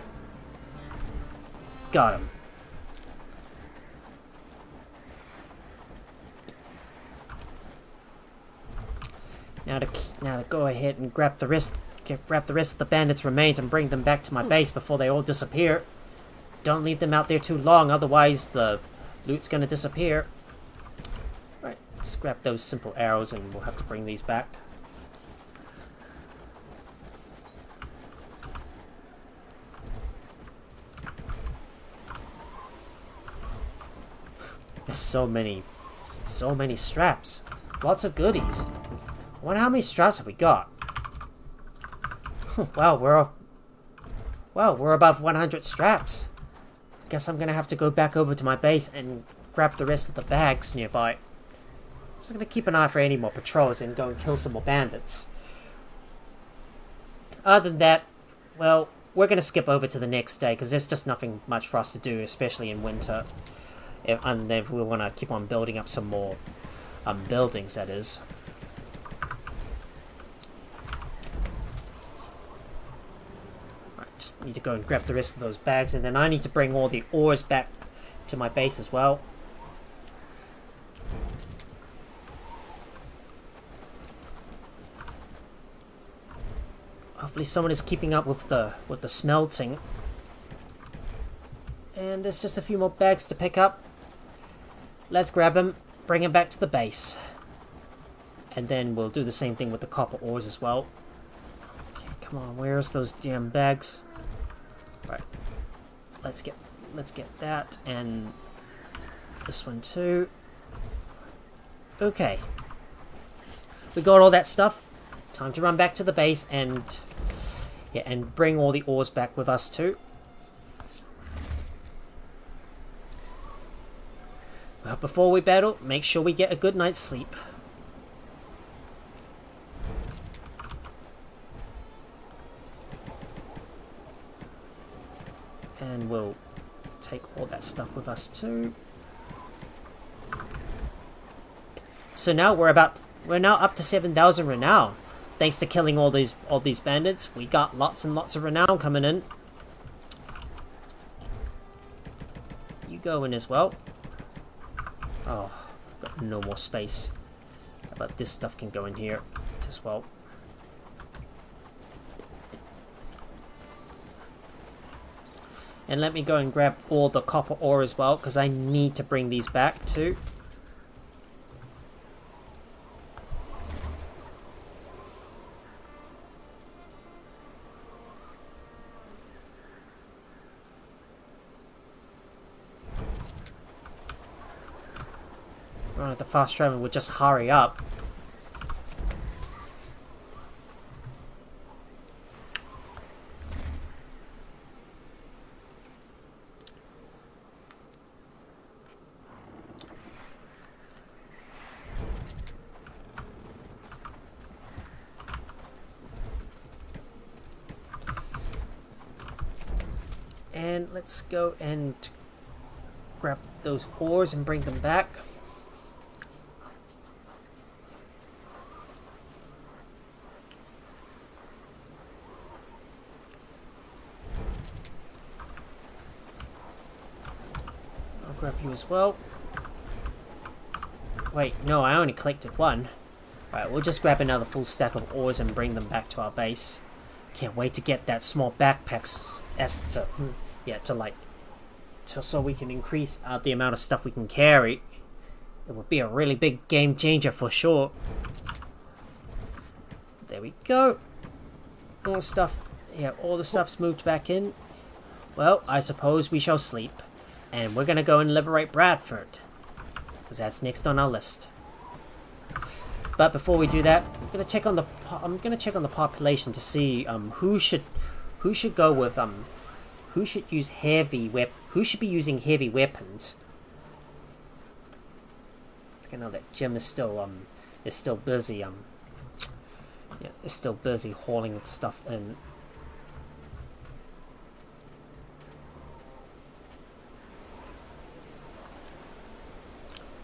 Got him. Now to go ahead and grab the rest of the bandits' remains and bring them back to my base before they all disappear. Don't leave them out there too long, otherwise the loot's gonna disappear. Right, just grab those simple arrows and we'll have to bring these back. There's so many straps. Lots of goodies. I wonder how many straps have we got? Well, we're above 100 straps. Guess I'm gonna have to go back over to my base and grab the rest of the bags nearby. I'm just gonna keep an eye for any more patrols and go and kill some more bandits. Other than that, well, we're gonna skip over to the next day because there's just nothing much for us to do, especially in winter. And if we want to keep on building up some more buildings, that is. Right, just need to go and grab the rest of those bags, and then I need to bring all the ores back to my base as well. Hopefully someone is keeping up with the smelting. And there's just a few more bags to pick up. Let's grab them, bring them back to the base. And then we'll do the same thing with the copper ores as well. Okay, come on, where's those damn bags? Right. Let's get that and this one too. Okay. We got all that stuff. Time to run back to the base and bring all the ores back with us too. But before we battle, make sure we get a good night's sleep. And we'll take all that stuff with us too. So now we're now up to 7,000 renown. Thanks to killing all these bandits, we got lots and lots of renown coming in. You go in as well. Oh, got no more space. But this stuff can go in here as well. And let me go and grab all the copper ore as well, because I need to bring these back too. Right, the fast traveler would just hurry up. And let's go and grab those ores and bring them back. I'll grab you as well. Wait, no, I only collected one. Alright, we'll just grab another full stack of ores and bring them back to our base. Can't wait to get that small backpack so we can increase the amount of stuff we can carry. It would be a really big game changer for sure. There we go. All stuff. Yeah, all the stuff's moved back in. Well, I suppose we shall sleep. And we're gonna go and liberate Bradford, because that's next on our list. But before we do that, I'm gonna check on the population to see who should go with who should use who should be using heavy weapons. I know that Jim is still busy is still busy hauling stuff in.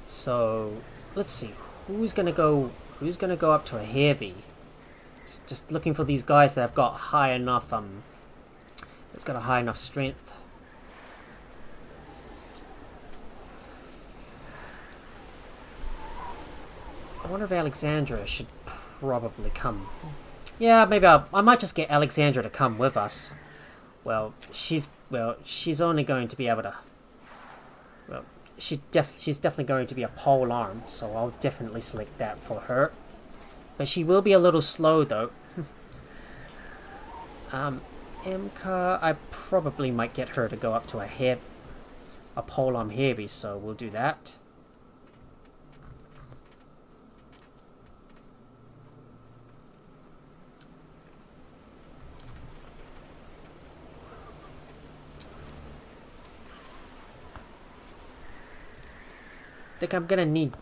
So let's see who's gonna go up to a heavy. Just looking for these guys that have got high enough that's got a high enough strength. I wonder if Alexandra should probably come. Yeah, maybe I might just get Alexandra to come with us. Well, she's only going to be able to. Well, she's definitely going to be a pole arm, so I'll definitely select that for her. But she will be a little slow though. Imka, I probably might get her to go up to a pole arm heavy, so we'll do that. I think I'm gonna need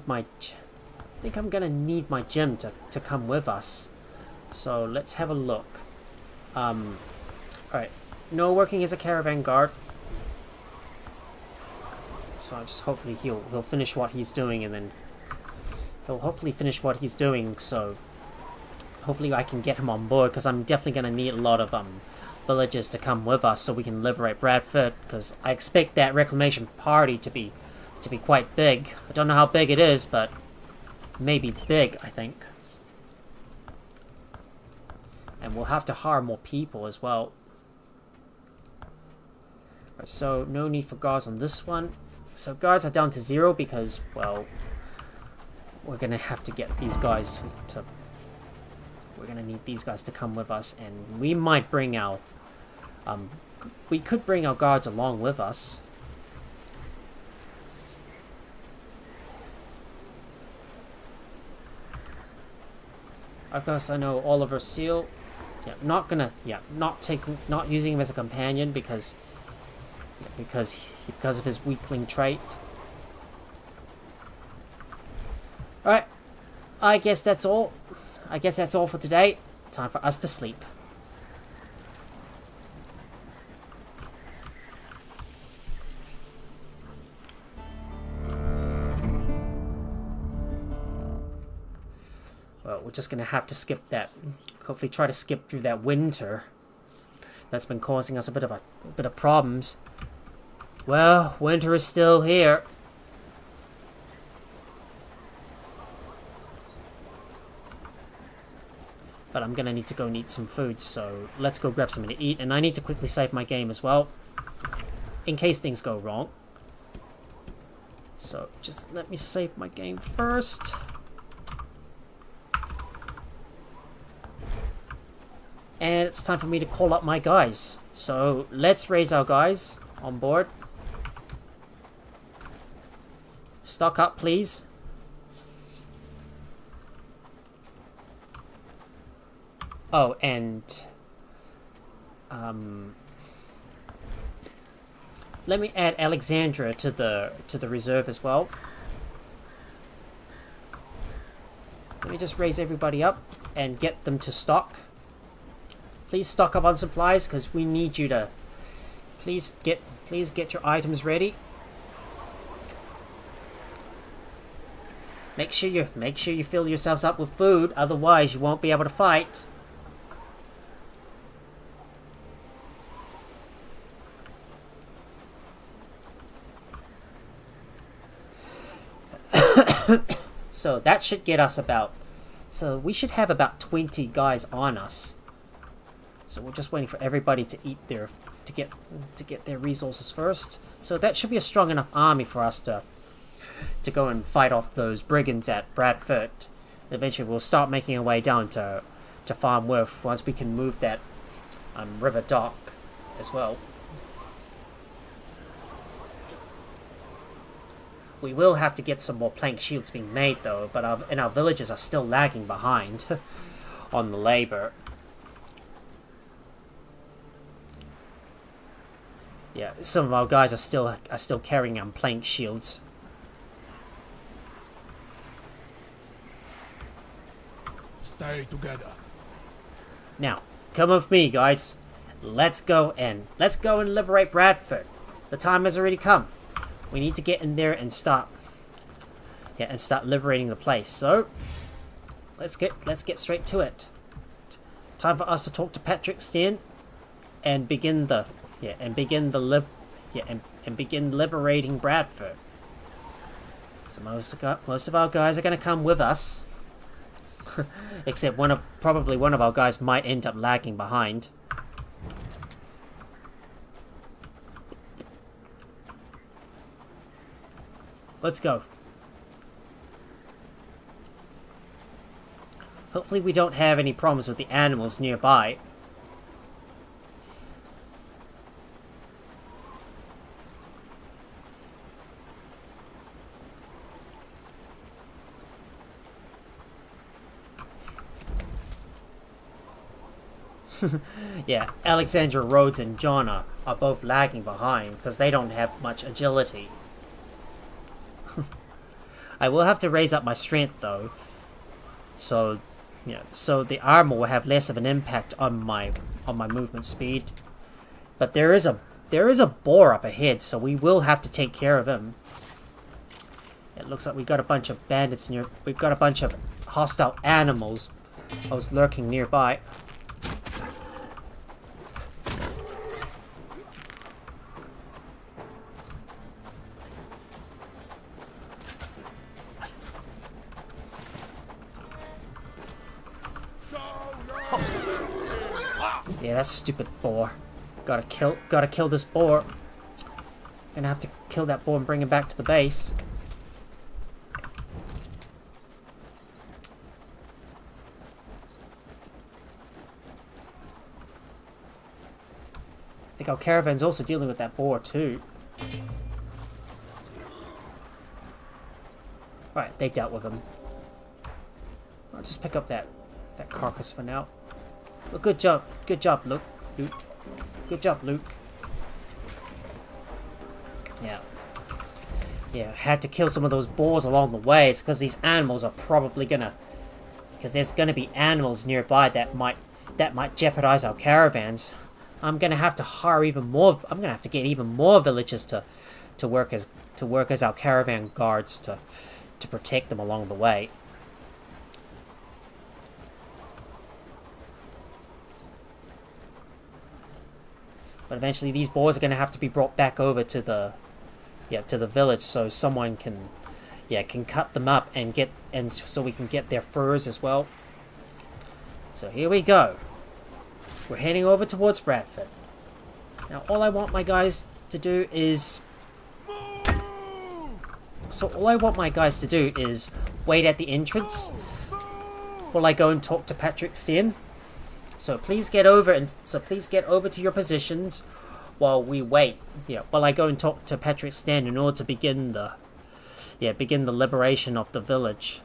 my gym to come with us. So let's have a look. Alright. No working as a caravan guard. So I just hopefully he'll finish what he's doing, and then he'll hopefully finish what he's doing, so hopefully I can get him on board, because I'm definitely gonna need a lot of villagers to come with us so we can liberate Bradford, because I expect that reclamation party to be quite big. I don't know how big it is, but maybe big, I think. And we'll have to hire more people as well. Right, so no need for guards on this one. So guards are down to 0 because, well, we're gonna have to get these guys to... We're gonna need these guys to come with us, and we might bring our... we could bring our guards along with us. Of course, I know Oliver Seal. Yeah, not using him as a companion because of his weakling trait. Alright, I guess that's all. I guess that's all for today. Time for us to sleep. Well, we're just gonna have to skip that. Hopefully try to skip through that winter. That's been causing us a bit of problems. Well, winter is still here. But I'm gonna need to go and eat some food, so let's go grab something to eat. And I need to quickly save my game as well, in case things go wrong. So just let me save my game first. And it's time for me to call up my guys. So let's raise our guys on board. Stock up, please. Oh, and let me add Alexandra to the reserve as well. Let me just raise everybody up and get them to stock. Please stock up on supplies because we need you to. Please get your items ready. Make sure you fill yourselves up with food, otherwise you won't be able to fight. So that should get us about. So we should have about 20 guys on us. So we're just waiting for everybody to eat their to get their resources first. So that should be a strong enough army for us to go and fight off those brigands at Bradford. Eventually we'll start making our way down to Farmworth once we can move that river dock as well. We will have to get some more plank shields being made though, but our villages are still lagging behind on the labor. Yeah, some of our guys are still carrying plank shields. Stay together. Now, come with me, guys. Let's go and liberate Bradford. The time has already come. We need to get in there and start liberating the place. So, let's get straight to it. Time for us to talk to Patrick Steen and begin liberating Bradford. So most of our guys are going to come with us, except probably one of our guys might end up lagging behind. Let's go. Hopefully we don't have any problems with the animals nearby. Yeah, Alexandra Rhodes and John are both lagging behind because they don't have much agility. I will have to raise up my strength though, so the armor will have less of an impact on my movement speed. But there is a boar up ahead, so we will have to take care of him. It looks like we got a bunch of bandits near. We've got a bunch of hostile animals lurking nearby. Yeah, that stupid boar. Gotta kill this boar. Gonna have to kill that boar and bring him back to the base. I think our caravan's also dealing with that boar too. Right, they dealt with him. I'll just pick up that carcass for now. Well, good job, Luke. Good job, Luke. Yeah, had to kill some of those boars along the way. It's because these animals are probably gonna, because there's gonna be animals nearby that might jeopardize our caravans. I'm gonna have to hire even more. I'm gonna have to get even more villagers to work as our caravan guards to protect them along the way. But eventually these boars are going to have to be brought back over to the village so someone can cut them up and so we can get their furs as well. So here we go. We're heading over towards Bradford. Now all I want my guys to do is wait at the entrance while I go and talk to Patrick Steen. So please get over to your positions while we wait. While I go and talk to Patrick Steen in order to begin the liberation of the village.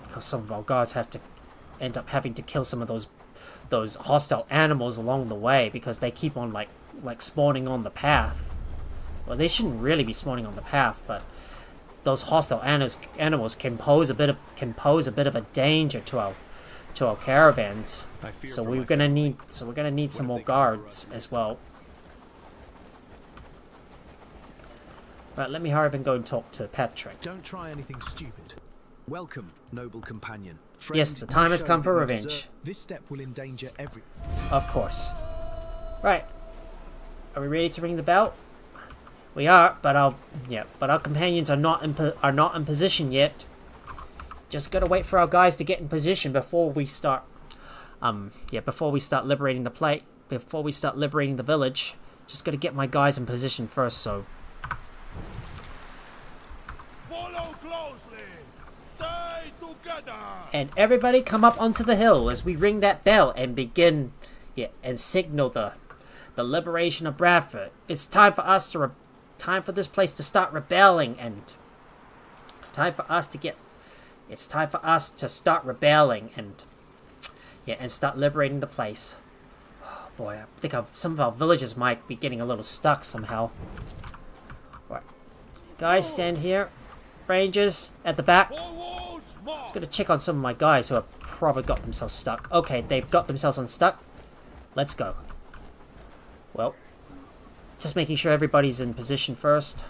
Because some of our guards end up having to kill some of those hostile animals along the way because they keep on like spawning on the path. Well, they shouldn't really be spawning on the path, but those hostile animals can pose a bit of a danger to our caravans. So we're gonna need some more guards as well. Right, let me hurry up and go and talk to Patrick. Don't try anything stupid. Welcome, noble companion. Yes, the time has come for revenge. This step will endanger every. Of course. Right. Are we ready to ring the bell? We are, but our companions are not in position yet. Just gotta wait for our guys to get in position before we start. Before we start liberating the village. Just gotta get my guys in position first. So. Follow closely. Stay together. And everybody come up onto the hill as we ring that bell and begin, and signal the liberation of Bradford. It's time for us to. Time for this place to start rebelling, and it's time for us to start rebelling and start liberating the place. Oh boy, I think some of our villagers might be getting a little stuck somehow. Right, guys, stand here. Rangers at the back. Just gonna check on some of my guys who have probably got themselves stuck. Okay, they've got themselves unstuck. Let's go. Well. Just making sure everybody's in position first.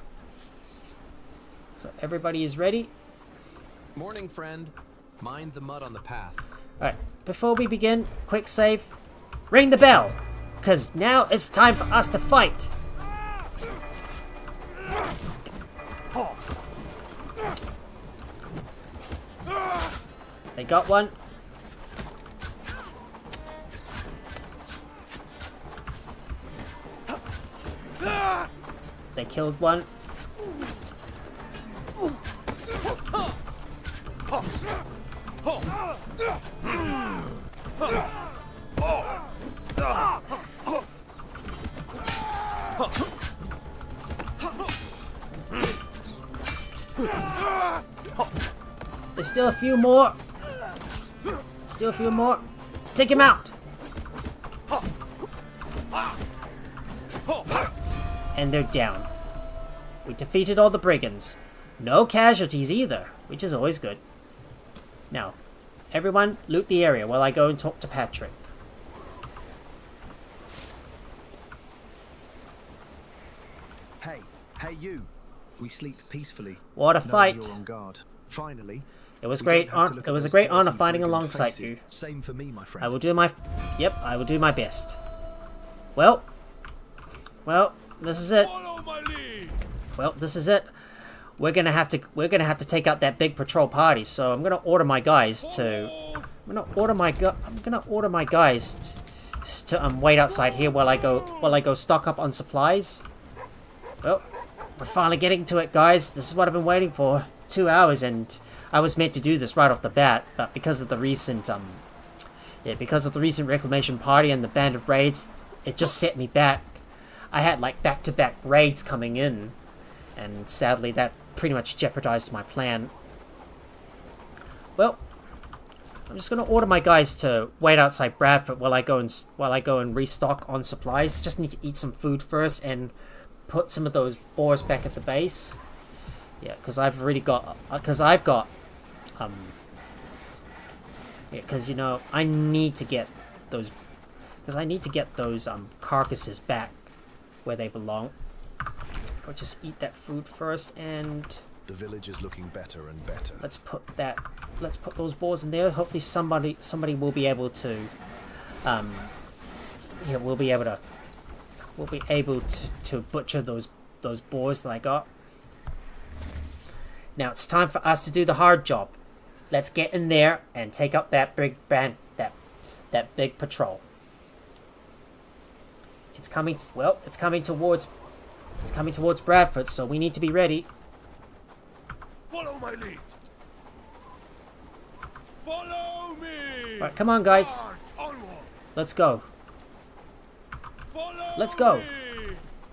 So everybody is ready. Morning, friend. Mind the mud on the path. Alright, before we begin, quick save. Ring the bell! Because now it's time for us to fight! They got one. They killed one. There's still a few more. Still a few more. Take him out. And they're down. We defeated all the brigands. No casualties either, which is always good. Now, everyone loot the area while I go and talk to Patrick. Hey you. We sleep peacefully. What a knowing fight. You're on guard. Finally. It was a great honor fighting alongside you. Same for me, my friend. I will do my best. Well, this is it. Follow my lead. Well, this is it. we're gonna have to take out that big patrol party. So I'm gonna order my guys to wait outside here while I go stock up on supplies. Well, we're finally getting to it, guys. This is what I've been waiting for. 2 hours, and I was meant to do this right off the bat, but because of the recent reclamation party and the band of raids, it just set me back. I had like back-to-back raids coming in, and sadly that pretty much jeopardized my plan. Well, I'm just gonna order my guys to wait outside Bradford while I go and restock on supplies. Just need to eat some food first and put some of those boars back at the base. Yeah, because you know, I need to get those, carcasses back where they belong. I'll just eat that food first, and The village is looking better and better. let's put those boars in there. Hopefully somebody will be able to, we'll be able to butcher those boars that I got. Now it's time for us to do the hard job. Let's get in there and take up that big that big patrol. It's coming towards Bradford, so we need to be ready. Follow my lead. Follow me. Right, come on, guys. March onward. Let's go. Follow Let's go. me.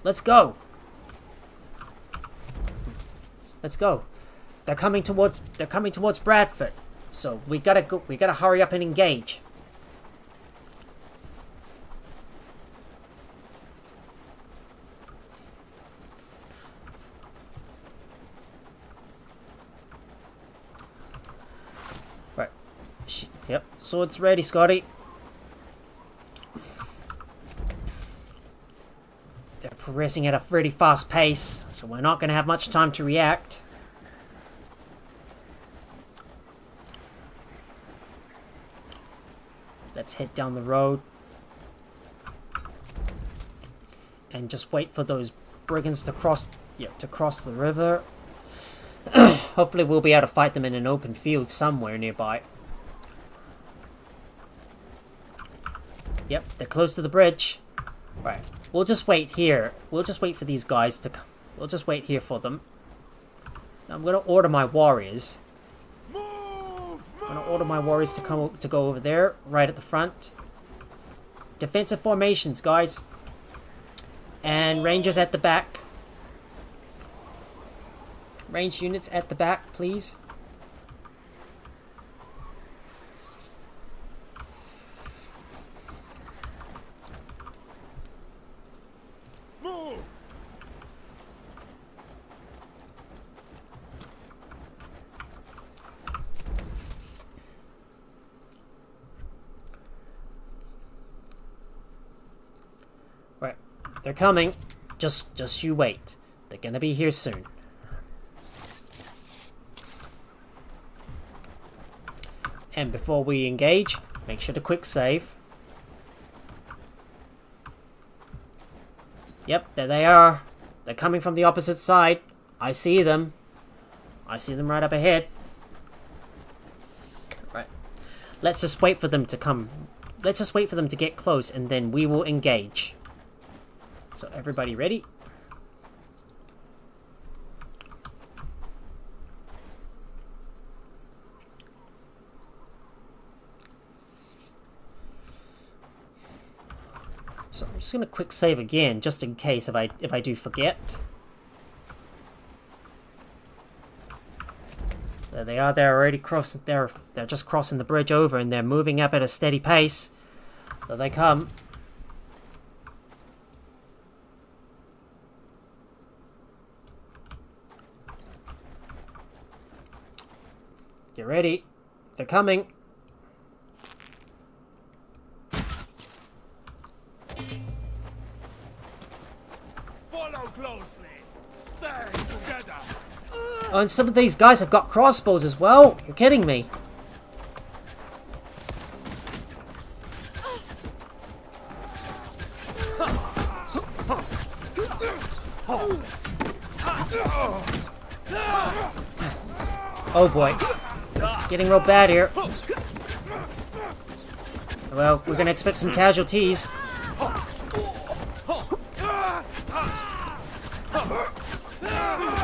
Let's go. Let's go. They're coming towards Bradford. So we gotta hurry up and engage. Right. Yep. Sword's ready, Scotty. They're progressing at a pretty fast pace, so we're not gonna have much time to react. Let's head down the road and just wait for those brigands to cross the river. Hopefully we'll be able to fight them in an open field somewhere nearby. Yep, they're close to the bridge. Right, we'll just wait here. We'll just wait for these guys to come. We'll just wait here for them. Now I'm gonna order my warriors. I'm gonna order my warriors to go over there, right at the front. Defensive formations, guys. And rangers at the back. Range units at the back, please. Move. Right, they're coming. Just you wait. They're gonna be here soon. And before we engage, make sure to quick save. Yep, there they are. They're coming from the opposite side. I see them. I see them right up ahead. Right. Let's just wait for them to come. Let's just wait for them to get close, and then we will engage. So everybody ready? So I'm just gonna quick save again, just in case if I do forget. There they are. They're already crossing. They're just crossing the bridge over, and they're moving up at a steady pace. There they come. Get ready. They're coming. Follow closely. Stay together. Oh, and some of these guys have got crossbows as well. You're kidding me. Oh boy. It's getting real bad here. Well, we're gonna expect some casualties.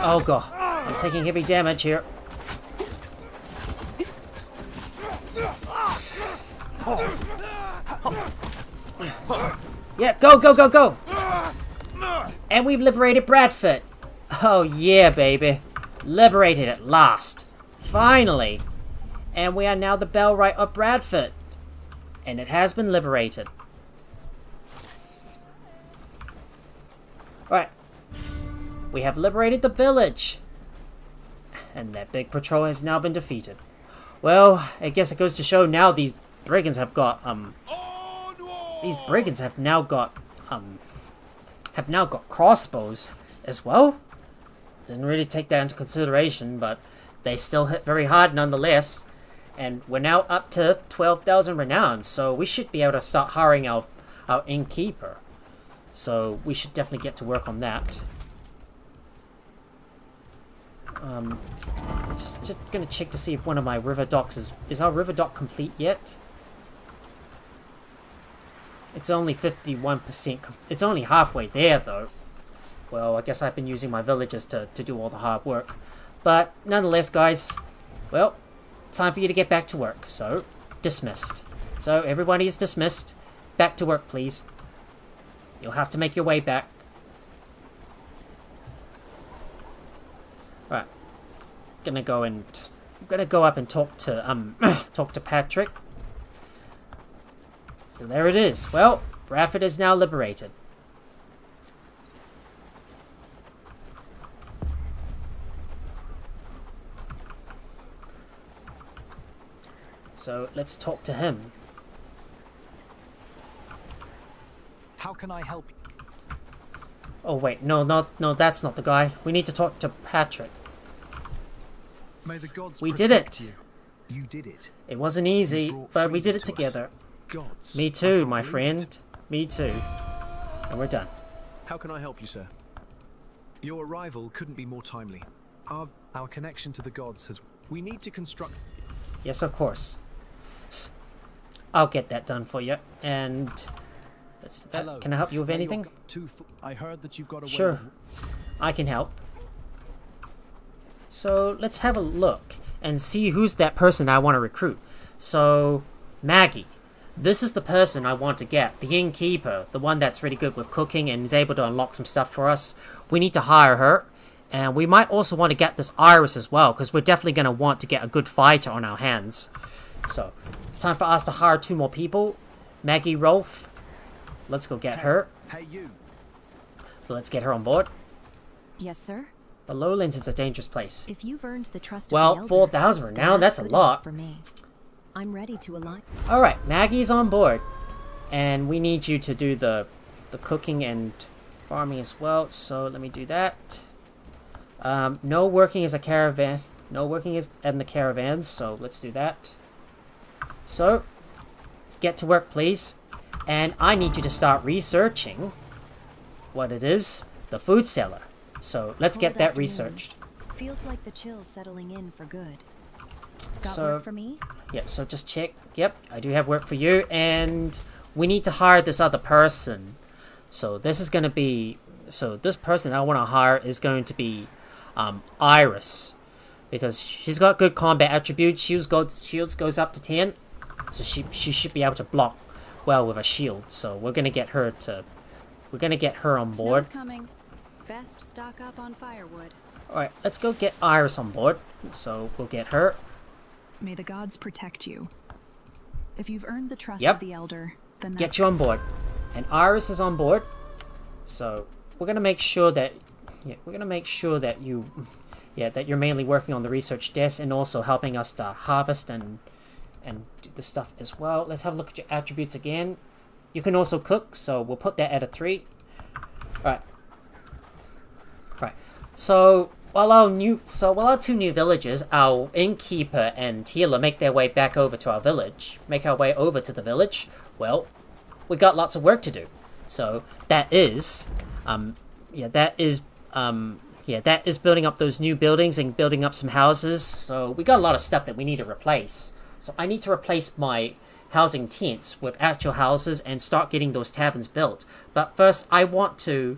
Oh god. I'm taking heavy damage here. Yeah, go, go, go, go! And we've liberated Bradford. Oh yeah, baby. Liberated at last. Finally. And we are now the Bellwright of Bradford. And it has been liberated. Alright. We have liberated the village. And that big patrol has now been defeated. Well, I guess it goes to show now these brigands have got, these brigands have now got crossbows as well. Didn't really take that into consideration, but they still hit very hard nonetheless. And we're now up to 12,000 renown, so we should be able to start hiring our innkeeper. So we should definitely get to work on that. Just gonna check to see if one of my river docks is our river dock complete yet? It's only 51%. It's only halfway there though. Well, I guess I've been using my villagers to do all the hard work. But nonetheless, guys, well, time for you to get back to work. So, dismissed. So, everybody is dismissed. Back to work, please. You'll have to make your way back. Right. I'm gonna go up and talk to talk to Patrick. So there it is. Well, Bradford is now liberated. So let's talk to him. How can I help you? Oh wait, no, that's not the guy. We need to talk to Patrick. May the gods We did protect it. You did it. It wasn't easy, You brought but we did freedom it to us. together. Gods. Me I too, can't my believe friend. it. Me too. And we're done. How can I help you, sir? Your arrival couldn't be more timely. Our connection to the gods has... We need to construct... Yes, of course. I'll get that done for you. And Hello. can I help you with anything? I heard that you've got a Sure. I can help. So let's have a look and see who's that person I want to recruit. So Maggie. This is the person I want to get. The innkeeper. The one that's really good with cooking and is able to unlock some stuff for us. We need to hire her. And we might also want to get this Iris as well, because we're definitely going to want to get a good fighter on our hands. So, it's time for us to hire 2 more people. Maggie Rolfe. Let's go get her. Hey, you. So let's get her on board. Yes, sir. The Lowlands is a dangerous place. If you've earned the trust Well, of the elder, 4,000 then renown, that's a good lot. enough for me. I'm ready to align. Alright, Maggie's on board. And we need you to do the cooking and farming as well. So let me do that. No working as a caravan. No working in the caravans, so let's do that. So, get to work, please. And I need you to start researching what it is, the food cellar. So, let's get Cold that afternoon. researched. Feels like the chill's settling in for good. Got So- work for me? Yep, so just check. Yep, I do have work for you. And we need to hire this other person. So, this is going to be... So, this person I want to hire is going to be... Iris, because she's got good combat attributes. Shields goes up to 10, so she should be able to block well with a shield. So we're gonna get her on board. Snow's coming. Best stock up on firewood. All right, let's go get Iris on board. So we'll get her. May the gods protect you. If you've earned the trust Yep. of the elder, then Get you on board, and Iris is on board. So we're gonna make sure that. Yeah, we're gonna make sure that that you're mainly working on the research desk and also helping us to harvest and do the stuff as well. Let's have a look at your attributes again. You can also cook, so we'll put that at a 3. Right. So while our 2 new villagers, our innkeeper and healer, make their way back over to our village, make our way over to the village, well, we got lots of work to do. So that is yeah, that is building up those new buildings and building up some houses. So we got a lot of stuff that we need to replace. So I need to replace my housing tents with actual houses and start getting those taverns built. But first, I want to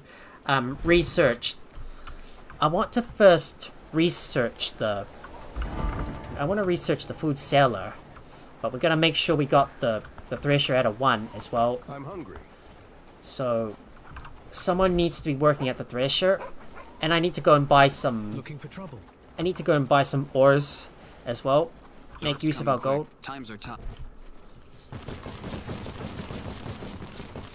research. I want to first research the. I want to research the food cellar, but we're gonna make sure we got the thresher at a 1 as well. I'm hungry. So someone needs to be working at the thresher, and I need to go and buy some. Looking for trouble. I need to go and buy some ores as well. Make It's use of our coming gold. quick. Times are tough.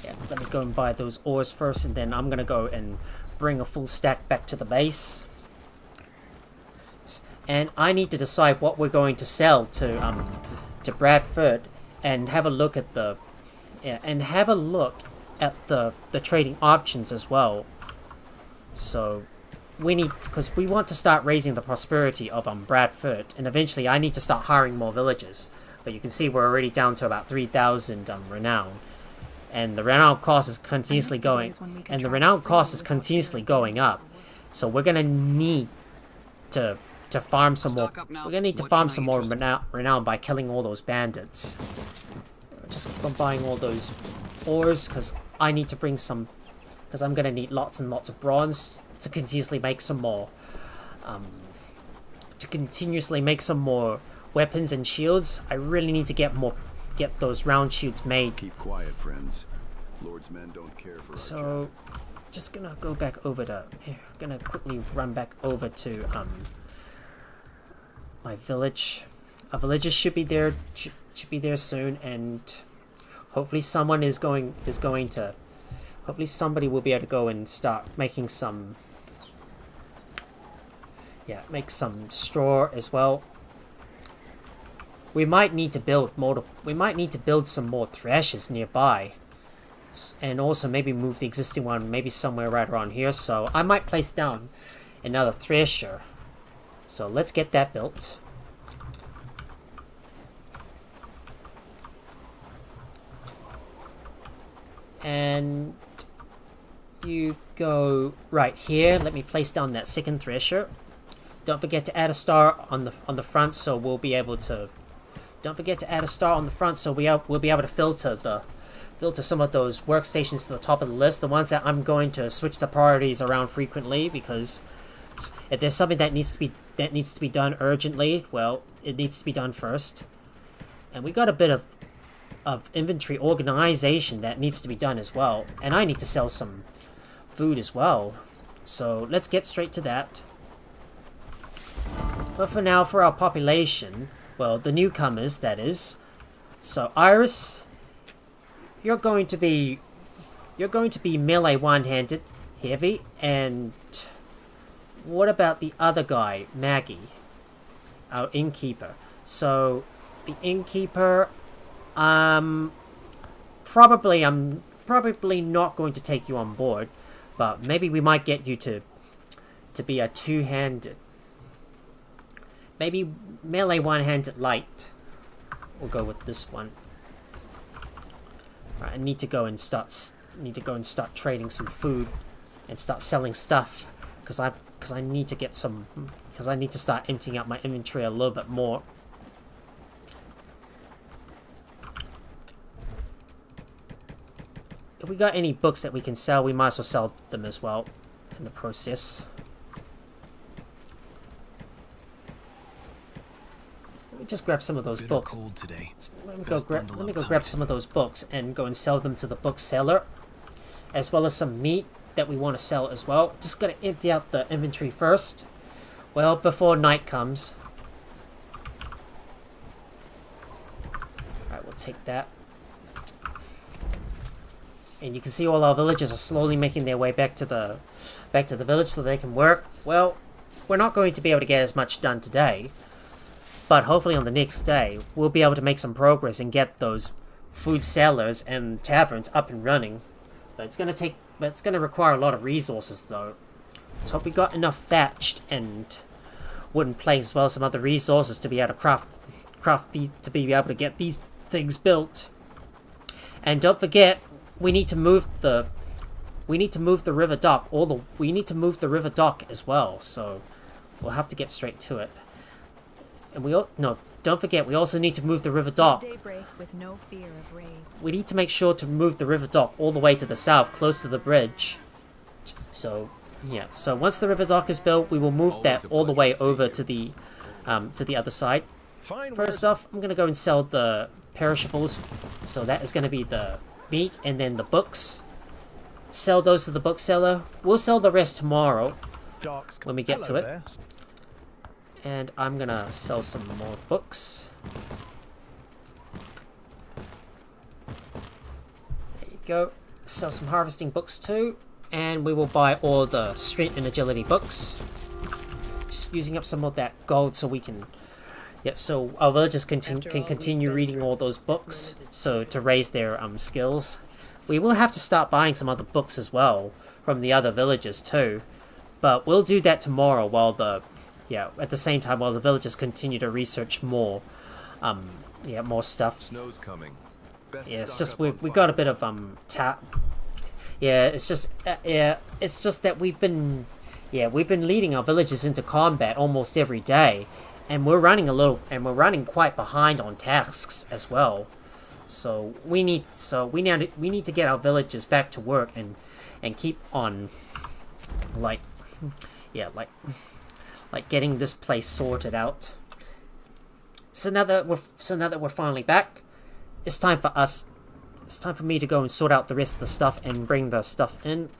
Yeah, let me go and buy those ores first, and then I'm gonna go and bring a full stack back to the base. And I need to decide what we're going to sell to Bradford, and have a look at the the trading options as well. So we need, because we want to start raising the prosperity of Bradford, and eventually I need to start hiring more villagers. But you can see we're already down to about 3,000 renown, and the renown cost is continuously going, up. So we're gonna need to farm some more. We're gonna need to farm some more renown by killing all those bandits. Just keep on buying all those ores, because I need to bring some, because I'm gonna need lots and lots of bronze to continuously make some more. Weapons and shields. I really need to get those round shields made. Keep quiet, friends. Lord's men don't care for So, just gonna go back over to. Gonna quickly run back over to my village. Our villagers should be there. Should be there soon, and hopefully someone is going to. Hopefully somebody will be able to go and start making some. Yeah, make some straw as well. We might need to build more. We might need to build some more threshers nearby, and also maybe move the existing one maybe somewhere right around here. So I might place down another thresher. So let's get that built. And you go right here. Let me place down that second thresher. Don't forget to add a star on the front, so we'll be able to. Don't forget to add a star on the front, so we'll be able to filter some of those workstations to the top of the list. The ones that I'm going to switch the priorities around frequently, because if there's something that needs to be done urgently, well, it needs to be done first. And we got a bit of inventory organization that needs to be done as well, and I need to sell some food as well. So let's get straight to that. But for now, for our population, well, the newcomers, that is. So Iris, you're going to be melee one-handed, heavy, and what about the other guy, Maggie, our innkeeper? So the innkeeper, I'm probably not going to take you on board, but maybe we might get you to be a two-handed. Maybe melee one-handed light. We'll go with this one. Right, I need to go and start trading some food and start selling stuff, because I need to get some, because I need to start emptying out my inventory a little bit more. If we got any books that we can sell, we might as well sell them as well in the process. Let me just grab some of those books. Let me go grab some of those books and go and sell them to the bookseller, as well as some meat that we want to sell as well. Just gotta empty out the inventory first. Well, before night comes. Alright, we'll take that. And you can see all our villagers are slowly making their way back to the village so they can work. Well, we're not going to be able to get as much done today, but hopefully on the next day we'll be able to make some progress and get those food cellars and taverns up and running. But it's gonna require a lot of resources though. So hope we got enough thatched and wooden planks as well as some other resources to be able to to be able to get these things built. And don't forget, we need to move the we need to move the river dock. We need to move the river dock as well. So we'll have to get straight to it. And don't forget, we also need to move the river dock. Daybreak with no fear of raids. We need to make sure to move the river dock all the way to the south, close to the bridge. So, yeah. So once the river dock is built, we will move that all the way over to the other side. First off, I'm gonna go and sell the perishables. So that is gonna be the meat and then the books. Sell those to the bookseller. We'll sell the rest tomorrow when we get to it. And I'm gonna sell some more books. There you go. Sell some harvesting books too. And we will buy all the strength and agility books. Just using up some of that gold so we can... Yeah, so our villagers can continue reading all those books. So to raise their skills. We will have to start buying some other books as well from the other villagers too. But we'll do that tomorrow while the... Yeah, at the same time while the villagers continue to research more, more stuff. Snow's coming. Best Yeah, it's stock just up we on got a bit of it's just that we've been leading our villagers into combat almost every day, and we're running quite behind on tasks as well. So we need to get our villagers back to work and keep on like getting this place sorted out. So now that we're finally back, it's time for me to go and sort out the rest of the stuff and bring the stuff in.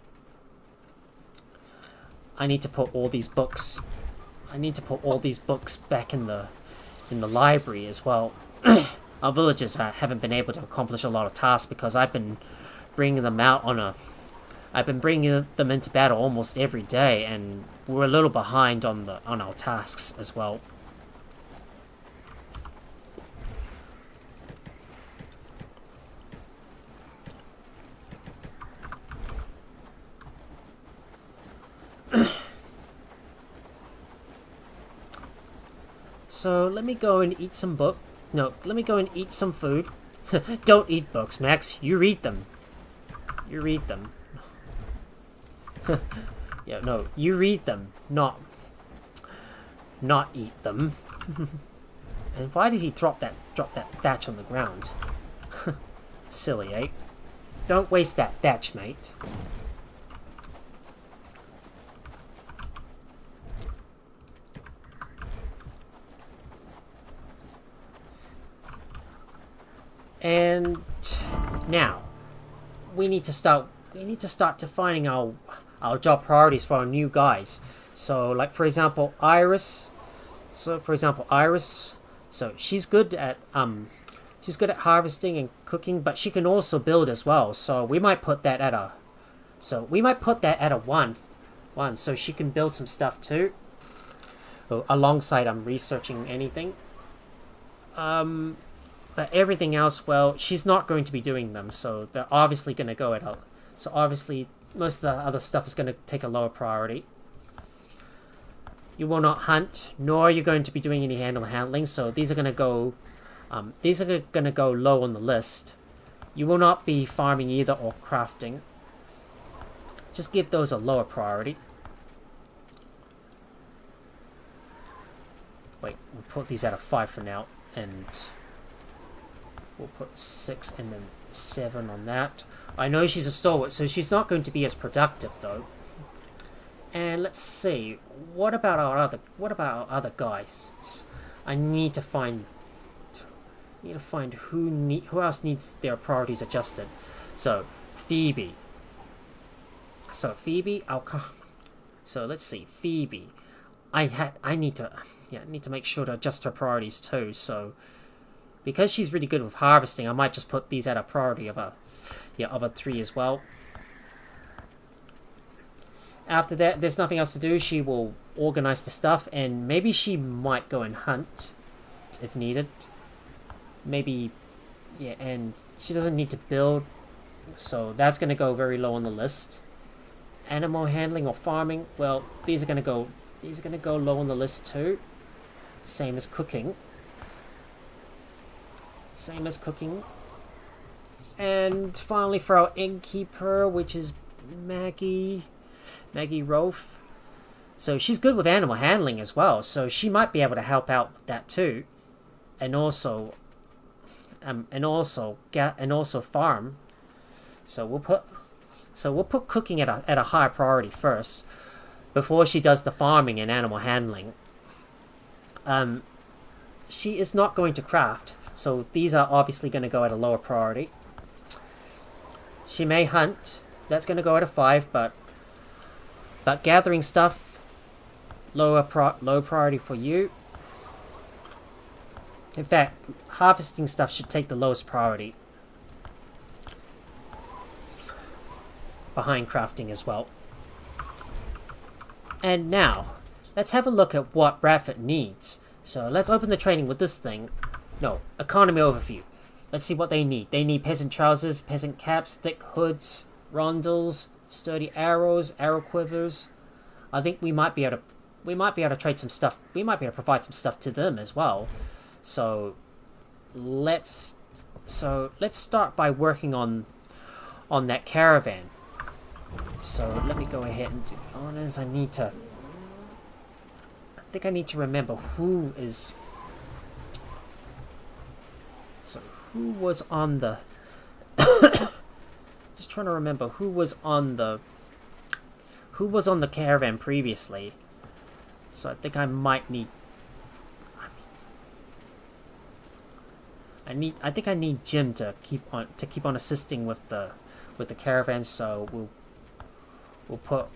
I need to put all these books back in the library as well. Our villagers haven't been able to accomplish a lot of tasks because I've been bringing them into battle almost every day, and we're a little behind on our tasks as well. So let me go and eat some let me go and eat some food. Don't eat books, Max. You read them. You read them. Yeah, no, you read them, not eat them. And why did he drop that thatch on the ground? Silly, eh? Don't waste that thatch, mate. And now we need to start defining our job priorities for our new guys. So like for example Iris, so she's good at harvesting and cooking, but she can also build as well. So we might put that at a 1 so she can build some stuff too. Alongside researching anything. But everything else, well, she's not going to be doing them, so they're obviously going to go at a... So obviously, most of the other stuff is going to take a lower priority. You will not hunt, nor are you going to be doing any handling, so these are going to go... low on the list. You will not be farming either or crafting. Just give those a lower priority. Wait, we'll put these at a 5 for now, and... We'll put 6 and then 7 on that. I know she's a stalwart, so she's not going to be as productive though. And let's see, what about our other guys? I need to find who else needs their priorities adjusted. So Phoebe. So let's see, Phoebe. I need to make sure to adjust her priorities too. So. Because she's really good with harvesting, I might just put these at a priority of a 3 as well. After that, there's nothing else to do. She will organize the stuff, and maybe she might go and hunt if needed. Maybe, yeah, and she doesn't need to build, so that's going to go very low on the list. Animal handling or farming, well, these are going to go low on the list too. Same as cooking. And finally for our innkeeper, which is Maggie Rolfe. So she's good with animal handling as well, so she might be able to help out with that too. And also farm. So we'll put cooking at a high priority first, before she does the farming and animal handling. She is not going to craft, so these are obviously going to go at a lower priority. She may hunt, that's going to go at a 5, but gathering stuff, low priority for you. In fact, harvesting stuff should take the lowest priority, behind crafting as well. And now, let's have a look at what Bradford needs. So let's open the trading with this thing. No, economy overview. Let's see what they need. They need peasant trousers, peasant caps, thick hoods, rondels, sturdy arrows, arrow quivers. I think we might be able to trade some stuff. We might be able to provide some stuff to them as well. So let's start by working on that caravan. So let me go ahead and do the honors. I think I need to remember who is. So who was on the? Just trying to remember who was on the caravan previously. So I think I might need. I think I need Jim to keep on assisting with the caravan. So we'll put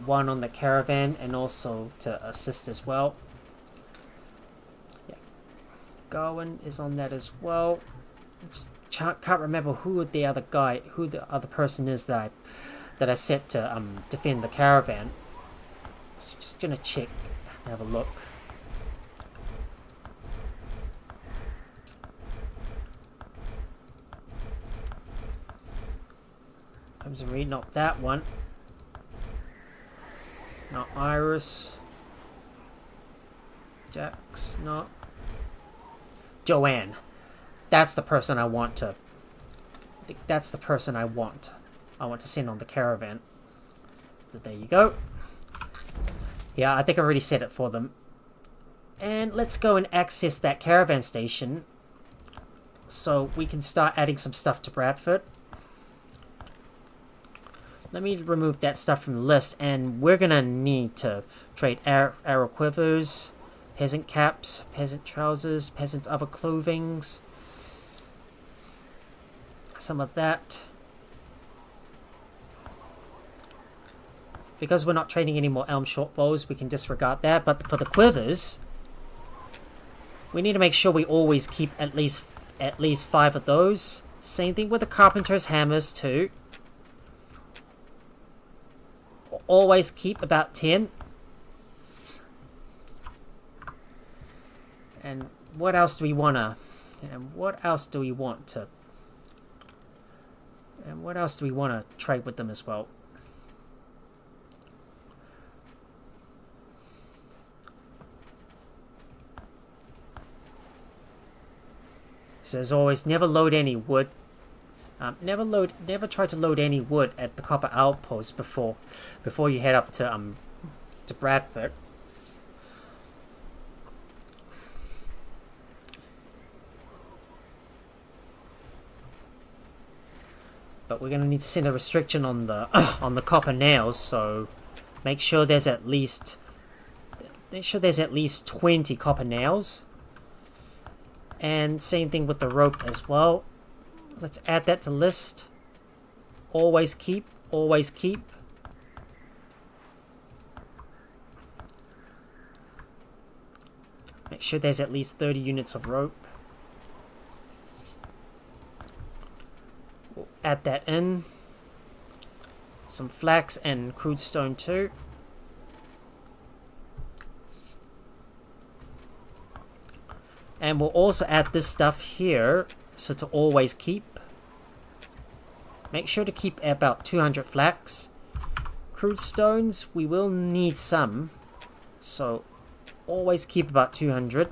one on the caravan and also to assist as well. Yeah, Garwin is on that as well. Just can't remember who the other person is that I set to defend the caravan. So just gonna check and have a look. Comes and read, not that one. Not Iris. Jax, not. Joanne. That's the person I want to. I think that's the person I want to send on the caravan. So there you go. Yeah, I think I already set it for them. And let's go and access that caravan station, so we can start adding some stuff to Bradford. Let me remove that stuff from the list, and we're gonna need to trade arrow quivers, peasant caps, peasant trousers, peasants' other clothings. Some of that. Because we're not trading any more elm short bows, we can disregard that. But for the quivers, we need to make sure we always keep at least 5 of those. Same thing with the carpenter's hammers too. Always keep about 10. And what else do we want to trade with them as well? So as always, never load any wood. Never try to load any wood at the copper outpost before you head up to Bradford. But we're gonna need to send a restriction on the on the copper nails. So make sure there's at least 20 copper nails. And same thing with the rope as well. Let's add that to list. Always keep. Always keep. Make sure there's at least 30 units of rope. We'll add that in. Some flax and crude stone too. And we'll also add this stuff here. So to always keep. Make sure to keep about 200 flax. Crude stones, we will need some. So always keep about 200.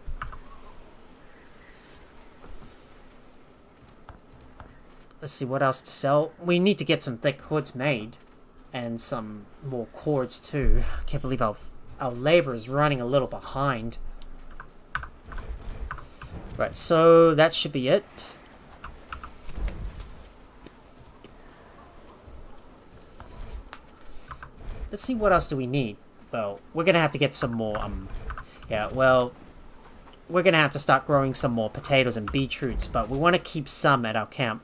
let's see what else to sell. We need to get some thick hoods made. And some more cords too. I can't believe our labor is running a little behind. Right, so that should be it. Let's see, what else do we need? Well, we're gonna have to get some more, yeah, well, we're gonna have to start growing some more potatoes and beetroots, but we want to keep some at our camp.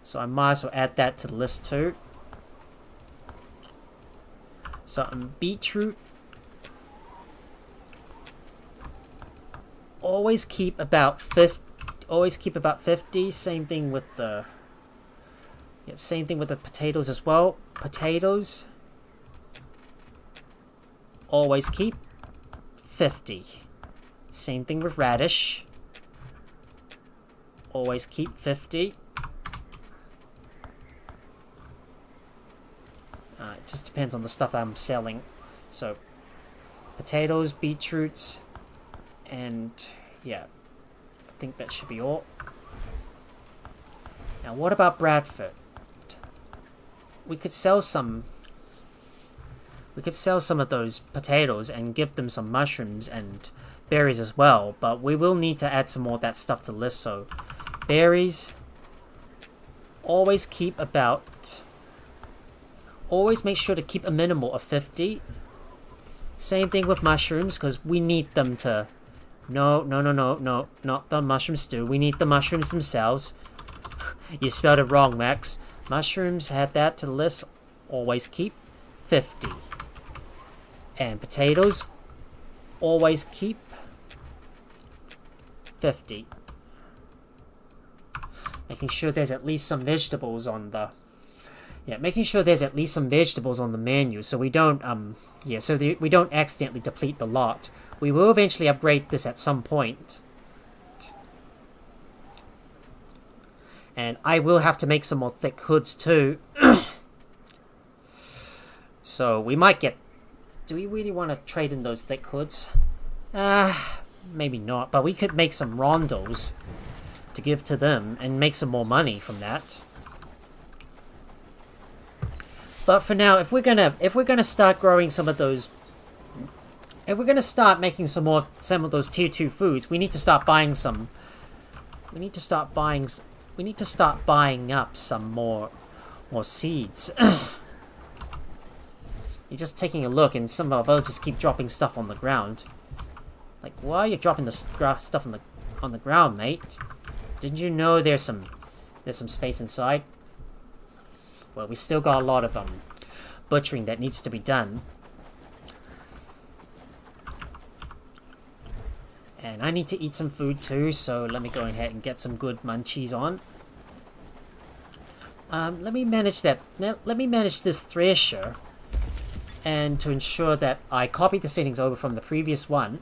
So I might as well add that to the list too. So, beetroot. Always keep about 50. Always keep about 50. Same thing with the. Yeah, same thing with the potatoes as well. Potatoes. Always keep 50. Same thing with radish. Always keep 50. It just depends on the stuff that I'm selling. So, potatoes, beetroots, and yeah, I think that should be all. Now, what about Bradford? We could sell some. We could sell some of those potatoes and give them some mushrooms and berries as well. But we will need to add some more of that stuff to the list. So, berries. Always keep about. Always make sure to keep a minimal of 50. Same thing with mushrooms, because we need them to... No, not the mushroom stew. We need the mushrooms themselves. You spelled it wrong, Max. Mushrooms, add that to the list. Always keep 50. And potatoes, always keep 50. Making sure there's at least some vegetables on the... Yeah, making sure there's at least some vegetables on the menu, so we don't, we don't accidentally deplete the lot. We will eventually upgrade this at some point. And I will have to make some more thick hoods too. So we might get... Do we really want to trade in those thick hoods? Maybe not, but we could make some rondos to give to them and make some more money from that. But for now, if we're gonna start growing some of those, if we're gonna start making some of those tier 2 foods, we need to start buying some. We need to start buying up some more seeds. You're just taking a look, and some of our villagers keep dropping stuff on the ground. Like, why are you dropping the stuff on the ground, mate? Didn't you know there's some space inside? Well, we still got a lot of butchering that needs to be done. And I need to eat some food too, so let me go ahead and get some good munchies on. Let me manage that. Let me manage this thresher, and to ensure that I copy the settings over from the previous one.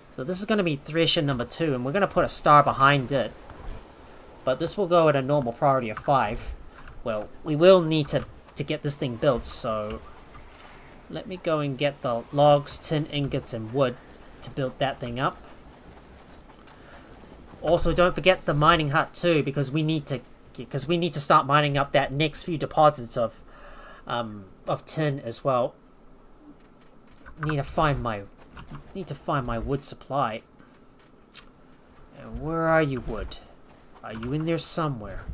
So this is going to be thresher number 2, and we're going to put a star behind it. But this will go at a normal priority of 5. Well, we will need to get this thing built, so let me go and get the logs, tin ingots, and wood to build that thing up. Also, don't forget the mining hut too, because we need to start mining up that next few deposits of tin as well. Need to find my wood supply. And where are you, wood? Are you in there somewhere?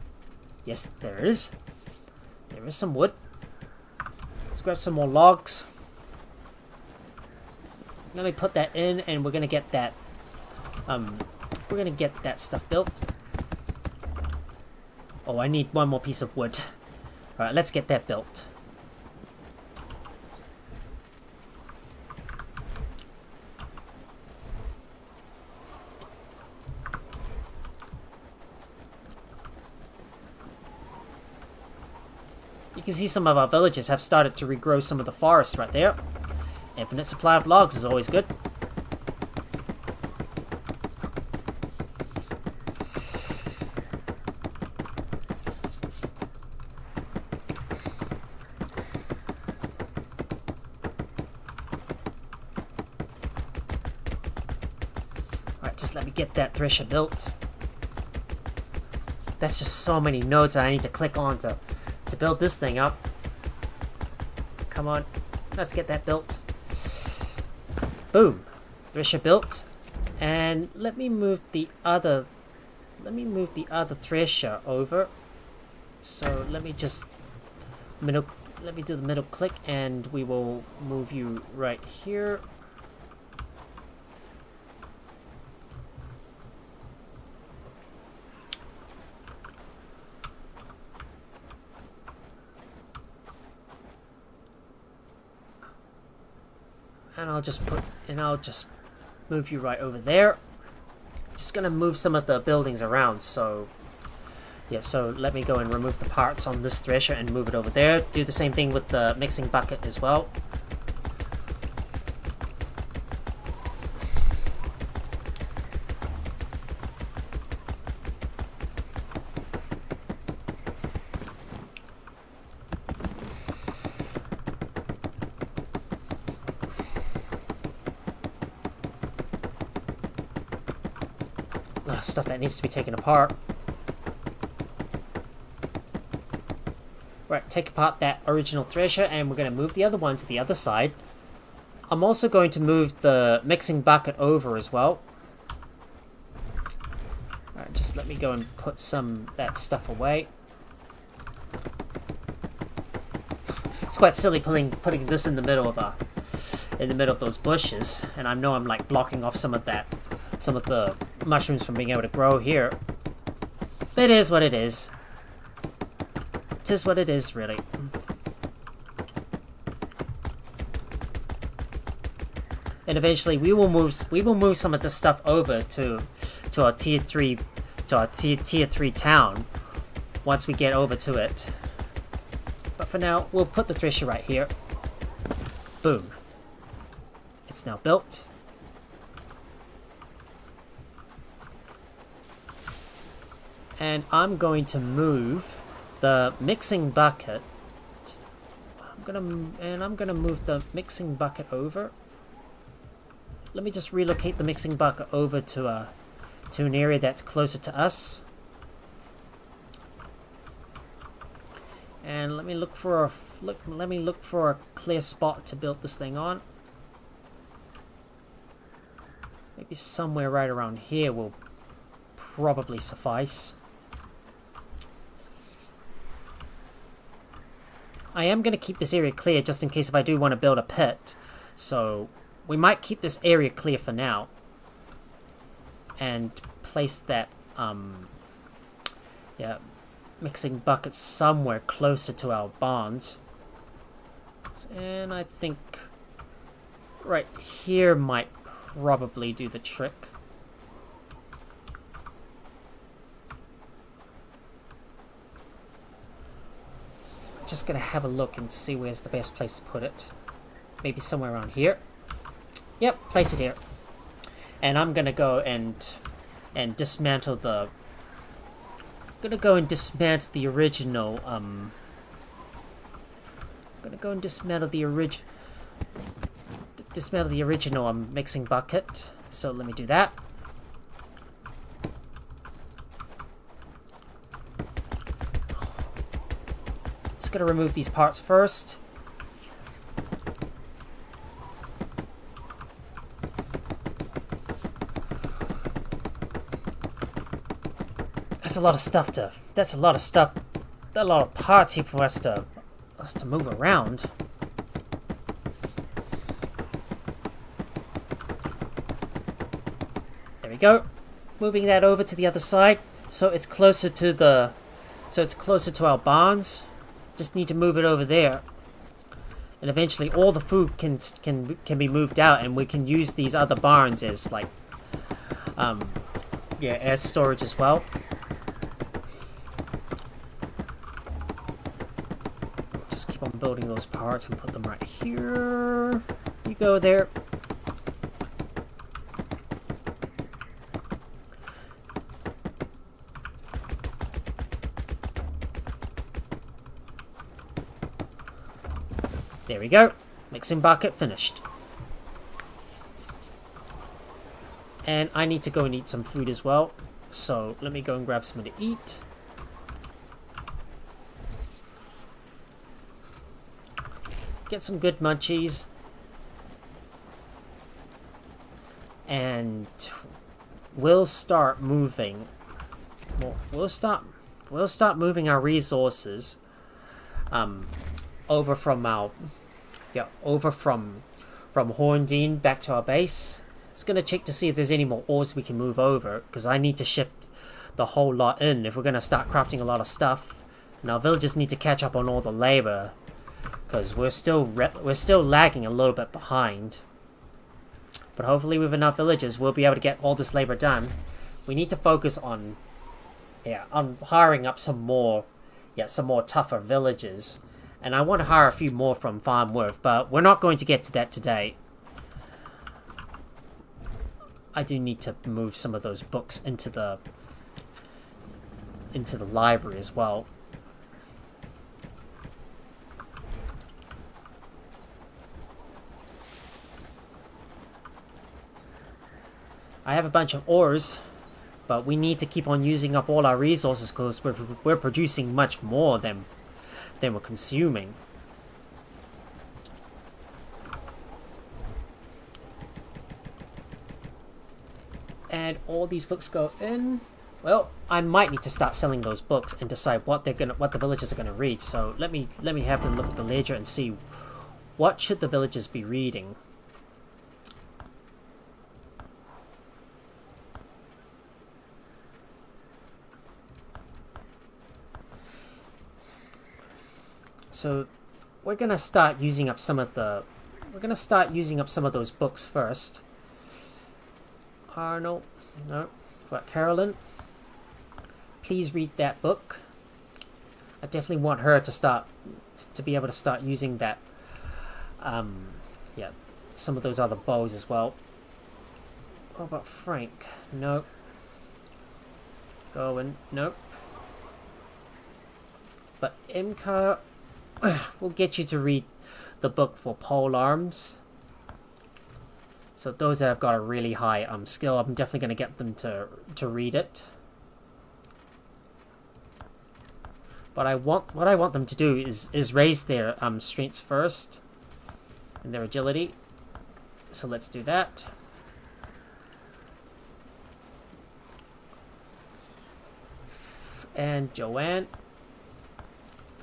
Yes, there is. There is some wood. Let's grab some more logs. Let me put that in, and we're gonna get that. We're gonna get that stuff built. Oh, I need one more piece of wood. All right, let's get that built. You can see some of our villages have started to regrow some of the forests right there. Infinite supply of logs is always good. Alright, just let me get that thresher built. That's just so many nodes that I need to click on to build this thing up. Come on, let's get that built. Boom, thresher built. And let me move the other thresher over. So let me just let me do the middle click, and we will move you right here. And I'll just move you right over there. Just gonna move some of the buildings around, so yeah, so let me go and remove the parts on this thresher and move it over there. Do the same thing with the mixing bucket as well. A lot of stuff that needs to be taken apart. Right, take apart that original thresher, and we're going to move the other one to the other side. I'm also going to move the mixing bucket over as well. Alright, just let me go and put some of that stuff away. It's quite silly putting this in the middle of those bushes, and I know I'm like blocking off some of the mushrooms from being able to grow here. But it is what it is. It is what it is, really. And eventually, we will move some of this stuff over to our tier 3 town once we get over to it. But for now, we'll put the thresher right here. Boom. It's now built. And I'm going to move the mixing bucket. I'm gonna move the mixing bucket over. Let me just relocate the mixing bucket over to an area that's closer to us. And let me look for a clear spot to build this thing on. Maybe somewhere right around here will probably suffice. I am going to keep this area clear just in case if I do want to build a pit. So we might keep this area clear for now. And place that mixing bucket somewhere closer to our barns. And I think right here might probably do the trick. Just gonna have a look and see where's the best place to put it. Maybe somewhere around here. Yep, place it here. And I'm gonna go and dismantle the. Dismantle the original mixing bucket. So let me do that. Just gonna remove these parts first. That's a lot of stuff to. That's a lot of stuff. A lot of parts here for us to move around. There we go. Moving that over to the other side, so it's closer to the. So it's closer to our barns. Just need to move it over there, and eventually all the food can be moved out, and we can use these other barns as like as storage as well. Just keep on building those parts and put them right here. You go there. There we go. Mixing bucket finished. And I need to go and eat some food as well. So let me go and grab something to eat. get some good munchies, and we'll start moving. We'll start moving our resources over from Horndine back to our base. It's gonna check to see if there's any more ores we can move over, because I need to shift the whole lot in if we're gonna start crafting a lot of stuff. And our villagers need to catch up on all the labor, because we're still lagging a little bit behind. But hopefully with enough villagers we'll be able to get all this labor done. We need to focus on hiring up some more tougher villagers. And I want to hire a few more from Farmworth, but we're not going to get to that today. I do need to move some of those books into the library as well. I have a bunch of ores, but we need to keep on using up all our resources because we're producing much more than we're consuming. And all these books go in. Well, I might need to start selling those books and decide what the villagers are gonna read. So let me have a look at the ledger and see what should the villagers be reading. So we're gonna start using up some of those books first. No. But Carolyn, please read that book. I definitely want her to be able to start using that. Some of those other bows as well. What about Frank? Nope. Nope. But Imka, we'll get you to read the book for pole arms. So those that have got a really high skill, I'm definitely going to get them to read it. But what I want them to do is raise their strengths first and their agility. So let's do that. And Joanne,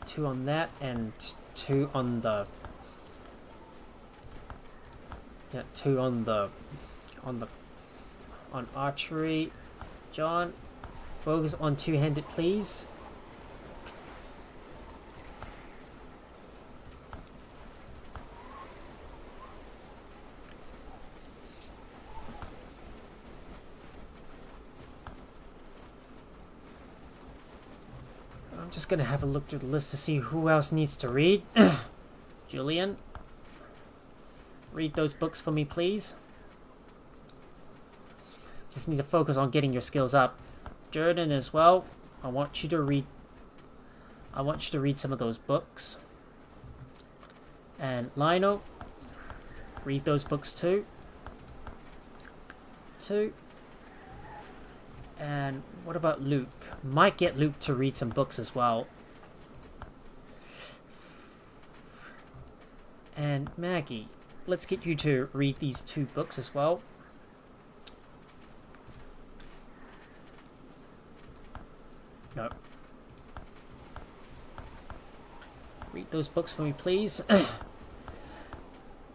2 on that and 2 on the 2 on archery. John, focus on two-handed, please. I'm just gonna have a look through the list to see who else needs to read. Julian, read those books for me, please. Just need to focus on getting your skills up. Jordan as well. I want you to read some of those books. And Lionel, read those books too. 2. And what about Luke? Might get Luke to read some books as well. And Maggie, let's get you to read these 2 books as well. No. Read those books for me, please.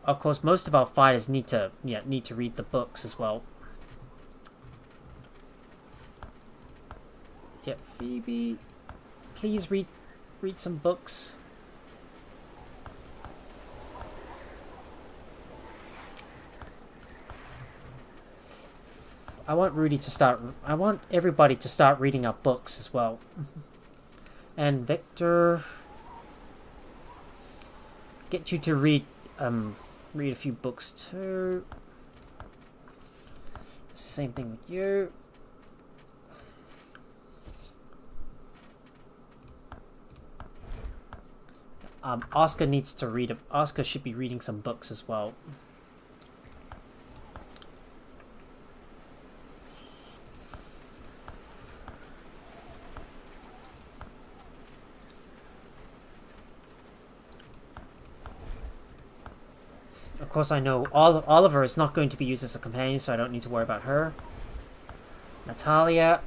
Of course, most of our fighters need to read the books as well. Yeah, Phoebe, please read some books. I want everybody to start reading up books as well. And Victor, get you to read a few books too. Same thing with you. Oscar needs to read. Oscar should be reading some books as well. Of course, I know Oliver is not going to be used as a companion, so I don't need to worry about her. Natalia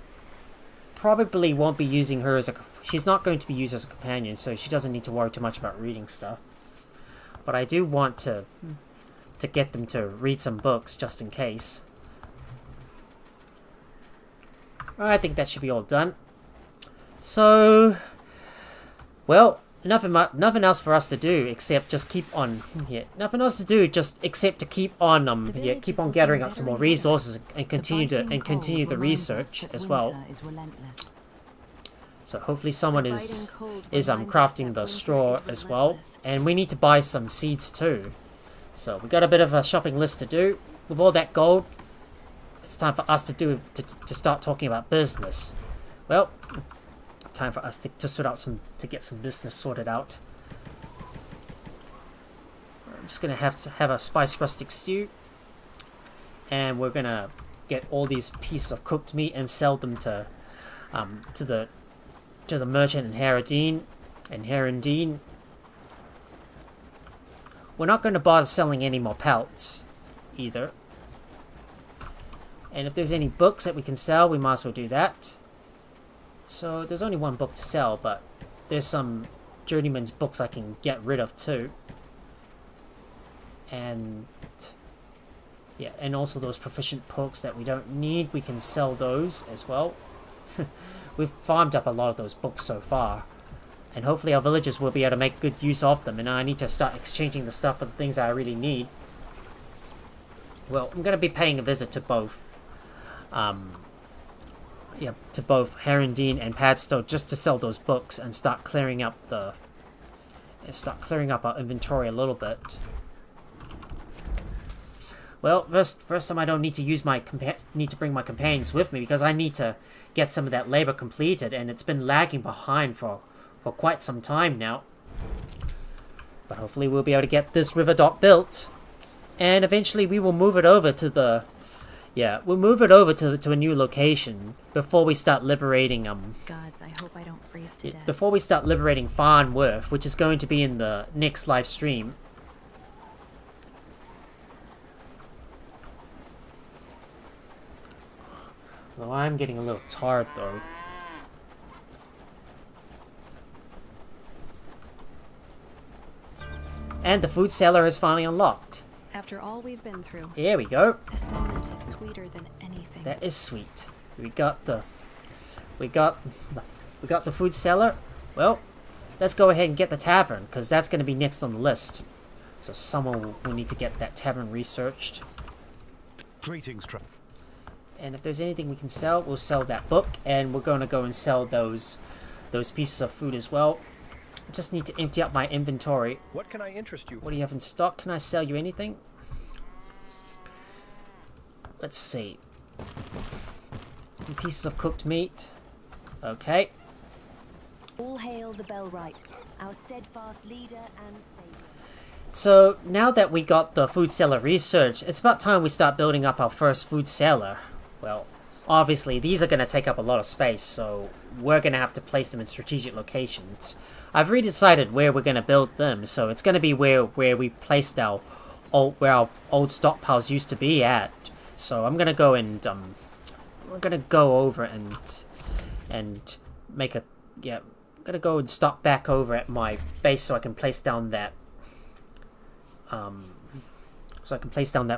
probably won't be using her as a... She's not going to be used as a companion, so she doesn't need to worry too much about reading stuff. But I do want to get them to read some books, just in case. I think that should be all done. So... Well... Nothing else for us to do except just keep on. Yeah, nothing else to do except to keep on. Keep on gathering up some more resources and continue the research as well. So hopefully someone is crafting the straw as well, and we need to buy some seeds too. So we got a bit of a shopping list to do. With all that gold, it's time for us to start talking about business. Well. Time for us to sort out to get some business sorted out. I'm just gonna have a spiced rustic stew, and we're gonna get all these pieces of cooked meat and sell them to the merchant in Herondine. We're not going to bother selling any more pelts either. And if there's any books that we can sell, we might as well do that. So there's only one book to sell, but there's some journeyman's books I can get rid of too. And yeah, and also those proficient books that we don't need, we can sell those as well. We've farmed up a lot of those books so far, and hopefully our villagers will be able to make good use of them, and I need to start exchanging the stuff for the things that I really need. Well, I'm going to be paying a visit to both Herondine and Padstow just to sell those books and start clearing up our inventory a little bit. Well, first time I don't need to use to bring my companions with me because I need to get some of that labor completed, and it's been lagging behind for quite some time now. But hopefully we'll be able to get this river dock built, and eventually we will move it over to a new location before we start liberating Gods, I hope I don't freeze to death. before we start liberating Farnworth, which is going to be in the next live stream. Well, I'm getting a little tired though. And the food cellar is finally unlocked. After all we've been through, Here we go. this moment is sweeter than anything. That is sweet. We got the food cellar. Well, let's go ahead and get the tavern, because that's going to be next on the list. So someone will need to get that tavern researched. Greetings, And if there's anything we can sell, we'll sell that book, and we're going to go and sell those pieces of food as well. I just need to empty up my inventory. What can I interest you? What do you have in stock? Can I sell you anything? Let's see. Pieces of cooked meat. Okay. All hail the Bellwright, our steadfast leader and savior. So now that we got the food cellar research, it's about time we start building up our first food cellar. Well, obviously these are going to take up a lot of space, so we're going to have to place them in strategic locations. I've already decided where we're going to build them, so it's going to be where we placed our old stockpiles used to be at. So I'm going to go and we're going to go over and make a I'm going to go and stop back over at my base so I can place down that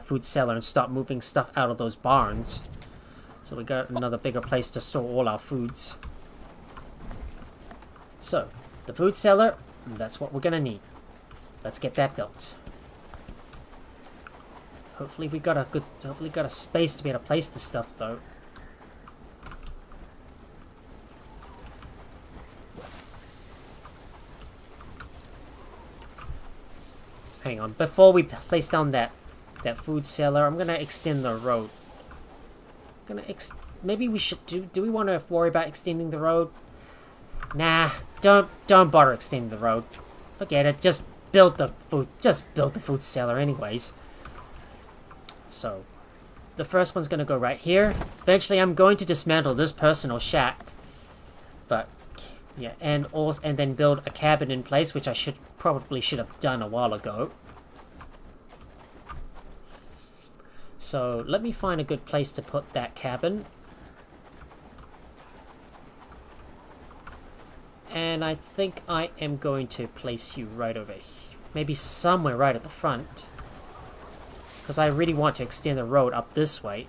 food cellar and start moving stuff out of those barns. So we got another bigger place to store all our foods. So, the food cellar, that's what we're gonna need. Let's get that built. Hopefully we got a space to be able to place the stuff though. Hang on, before we place down that food cellar, I'm gonna extend the road. Maybe we should do we want to worry about extending the road? Nah, don't bother extending the road. Forget it. Just build the food cellar anyways. So, the first one's gonna go right here. Eventually, I'm going to dismantle this personal shack, but yeah, and then build a cabin in place, which I probably should have done a while ago. So let me find a good place to put that cabin. And I think I am going to place you right over here. Maybe somewhere right at the front. Because I really want to extend the road up this way.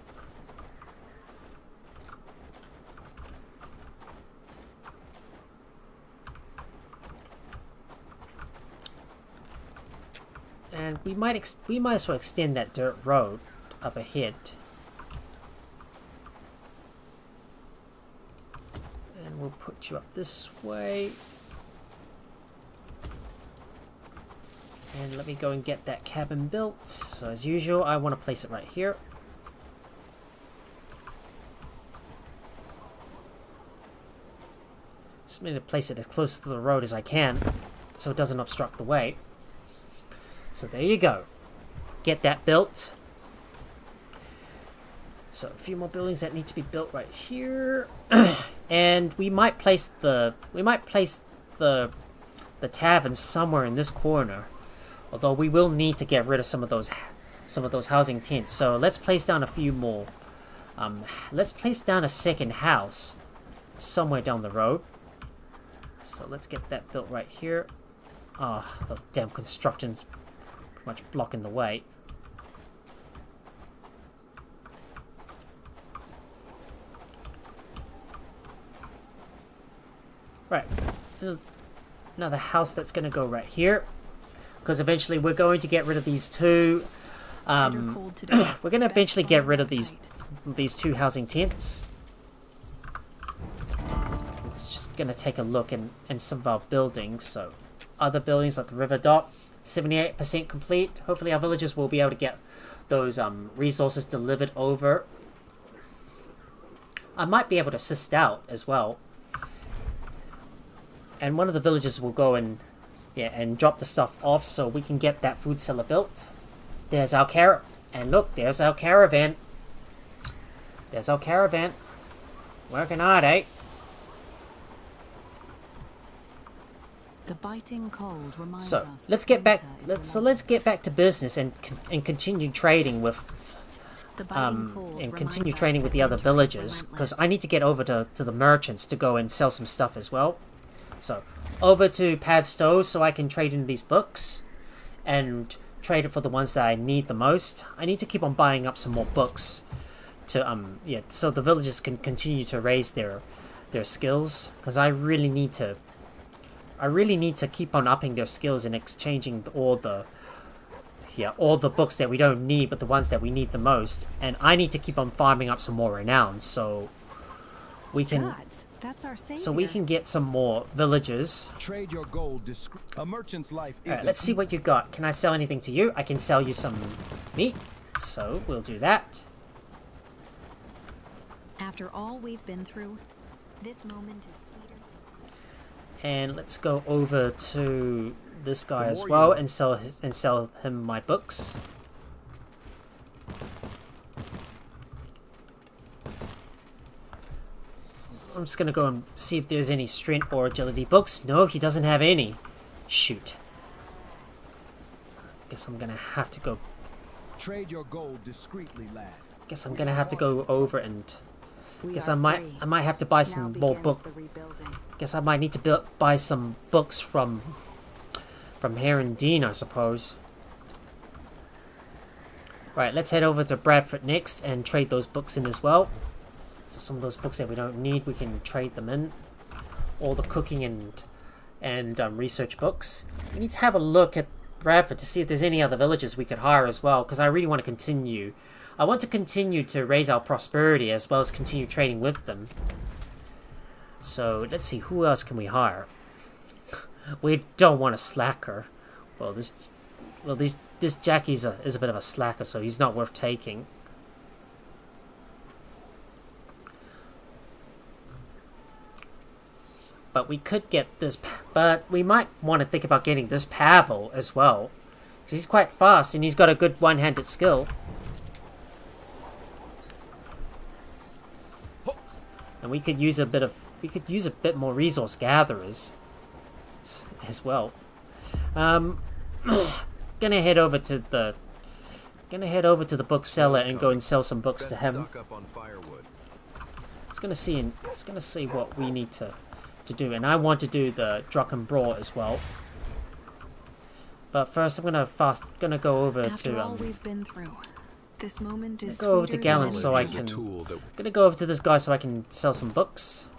And we might as well extend that dirt road up ahead. And we'll put you up this way. And let me go and get that cabin built. So as usual, I want to place it right here. Just need to place it as close to the road as I can, so it doesn't obstruct the way. So there you go. Get that built. So a few more buildings that need to be built right here. And we might place the tavern somewhere in this corner. Although we will need to get rid of some of those housing tents. So let's place down a few more. Let's place down a second house somewhere down the road. So let's get that built right here. Ah, oh, those damn constructions much blocking the way. Right, another house that's going to go right here, because eventually we're going to get rid of these two. We're going to eventually get rid of these two housing tents. It's just going to take a look in some of our buildings. So other buildings like the river dock, 78% complete. Hopefully our villagers will be able to get those resources delivered over. I might be able to assist out as well. And one of the villagers will go and drop the stuff off so we can get that food cellar built. There's our caravan. And look, there's our caravan. There's our caravan. Working hard, eh? The biting cold reminds So us let's that get back. winter is Let's get back to business and continue trading with The biting cold and reminds continue us trading that with the other winter is villagers, because relentless. I need to get over to the merchants to go and sell some stuff as well. So over to Padstow so I can trade in these books and trade it for the ones that I need the most. I need to keep on buying up some more books to so the villagers can continue to raise their skills, because I really need to keep on upping their skills and exchanging all the books that we don't need but the ones that we need the most. And I need to keep on farming up some more renown so we can Gods, that's our savior. so we can get some more villagers. Trade your gold. A merchant's life is. Alright, let's see what you got. Can I sell anything to you? I can sell you some meat, so we'll do that. After all we've been through, This moment is sweeter. And let's go over to this guy as well and sell him my books. I'm just gonna go and see if there's any strength or agility books. No, he doesn't have any. Shoot. Guess I'm gonna have to go. Trade your gold discreetly, lad. Guess I'm gonna have to go over and. We Guess are I might free. have to buy Now some more begins book. the rebuilding. Guess I might need to buy some books from Heron Dean, I suppose. Right, let's head over to Bradford next and trade those books in as well. So some of those books that we don't need, we can trade them in. All the cooking and research books. We need to have a look at Bradford to see if there's any other villagers we could hire as well, because I really want to continue. I want to continue to raise our prosperity as well as continue trading with them. So let's see, who else can we hire? We don't want a slacker. Well, this Jackie's is a bit of a slacker, so he's not worth taking. But we could get this, but we might want to think about getting this Pavel as well, because he's quite fast and he's got a good one-handed skill. And we could use a bit more resource gatherers as well. Gonna head over to gonna head over to the book seller and go and sell some books Best to him. stock up on firewood. It's gonna see what we need to do, and I want to do the drunken brawl as well. But first, I'm gonna go over After to all we've been through, this moment is go over to sweeter Gallon than so I any can. Tool that Gonna go over to this guy so I can sell some books.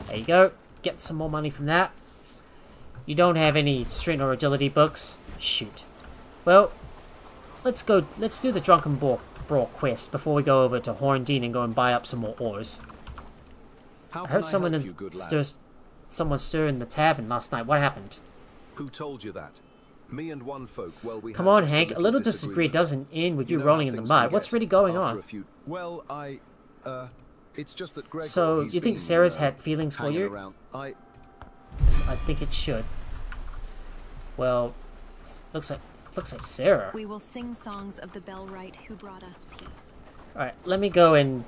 There you go. Get some more money from that. You don't have any strength or agility books? Shoot. Well, let's do the Drunken Brawl quest before we go over to Horndine and go and buy up some more ores. How I can heard someone help you, good lad? someone stir in the tavern last night. What happened? Who told you that? Me and one folk, well, we Come had on, just Hank. A little disagreement doesn't end with you know rolling how in the things mud. can What's get really going after on? a few... Well, it's just that Gregor, So, he's you think been, Sarah's had feelings for hanging you? around. I think it should. Well, looks like Sarah. We will sing songs of the Bellwright who brought us peace. Alright, let me go and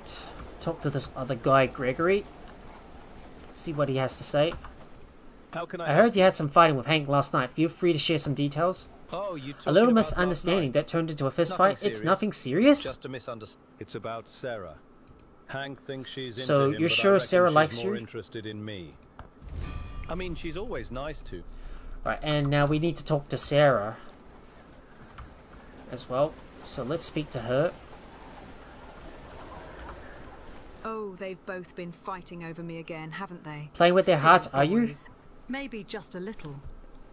talk to this other guy, Gregory. See what he has to say. How can I heard you had some fighting with Hank last night. Feel free to share some details. Oh, you A little misunderstanding that turned into a fist fight. It's nothing serious? Just a misunderstanding. It's about Sarah. Hank thinks she's into So, him, you're but I sure reckon Sarah she's likes more you? interested in me. I mean, she's always nice to. Right, and now we need to talk to Sarah as well. So let's speak to her. Oh, they've both been fighting over me again, haven't they? Playing with their Silly hearts, are you? boys. Maybe just a little.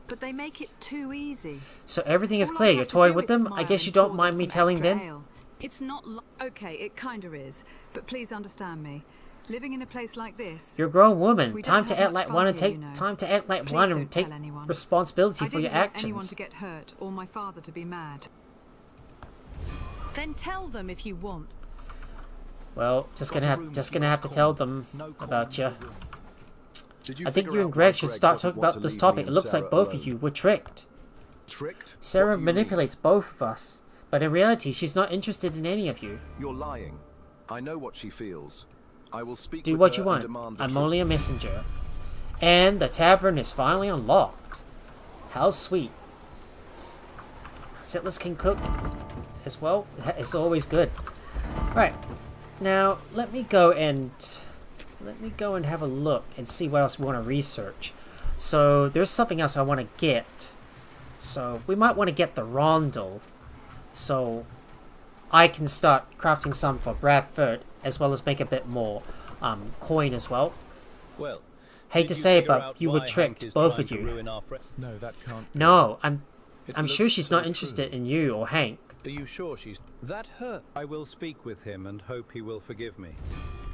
But they make it too easy. So everything is All I clear. have You're to toying do with is them? I smile guess you and don't pour mind them me some telling extra them? ale. It's not okay, it kinda is. But please understand me. Living in a place like this, You're a grown woman. We Time don't to have act much like one fun and here, take you know. time to act like Please one don't and take tell anyone. responsibility I for your didn't want anyone actions. to get hurt or my father to be mad. Then tell them if you want. Well, just gonna have to tell them about you. I think you and Greg should start talking about this topic. It looks like both of you were tricked. Tricked? Sarah What do you mean? manipulates both of us, but in reality, she's not interested in any of you. You're lying. I know what she feels. I will speak Do with what her you and want. demand the I'm truth. only a messenger. And the tavern is finally unlocked. How sweet. Settlers can cook as well. It's always good. Right. Now, let me go and have a look and see what else we want to research. So, there's something else I want to get. So, we might want to get the rondel. So, I can start crafting some for Bradford, as well as make a bit more coin as well. Well, Hate did to you say it, figure but out you why were Hank tricked, is both trying of to you. ruin our No, that can't. No, I'm It sure looks she's so not interested in you or Hank. Are you sure she's... That hurt. I will speak with him and hope he will forgive me.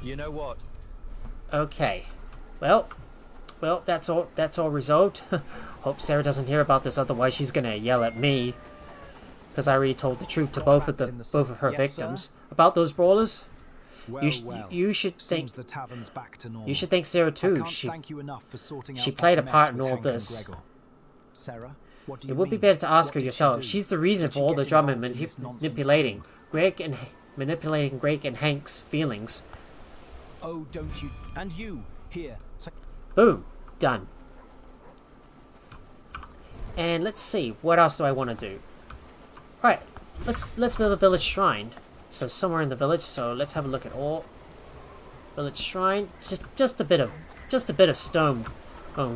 You know what? Okay. Well, that's all resolved. Hope Sarah doesn't hear about this, otherwise she's gonna yell at me. Because I already told the truth to both of her victims about those brawlers. Well, You should think Seems the tavern's back to normal. you should thank Sarah I too. can't She thank you enough for sorting she out played that a part mess in with all of Hank and this. Gregor. Sarah, what do It you would be mean? better to ask What her did you yourself. do? She's the reason Did for you all the get drama involved in this nonsense manipulating too? manipulating Greg and Hank's feelings. Oh, don't you? And you here? Boom, done. And let's see, what else do I want to do? Alright, let's build a village shrine. So somewhere in the village, so let's have a look at all. Village shrine, just a bit of stone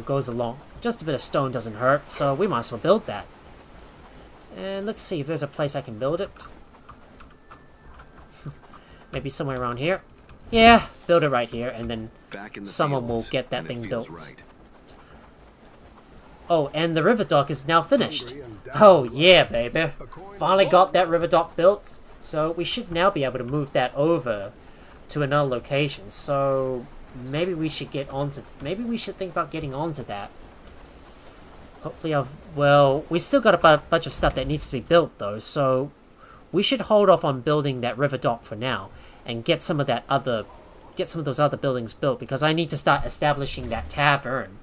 goes along. Just a bit of stone doesn't hurt, so we might as well build that. And let's see if there's a place I can build it. Maybe somewhere around here. Yeah, build it right here, and then Back in the someone will fields, get that and it thing feels built. right. Oh, and the river dock is now finished. Oh yeah, baby. Finally got that river dock built. So we should now be able to move that over to another location. So maybe we should think about getting onto that. Hopefully well, we still got a bunch of stuff that needs to be built though, so we should hold off on building that river dock for now and get some of those other buildings built, because I need to start establishing that tavern.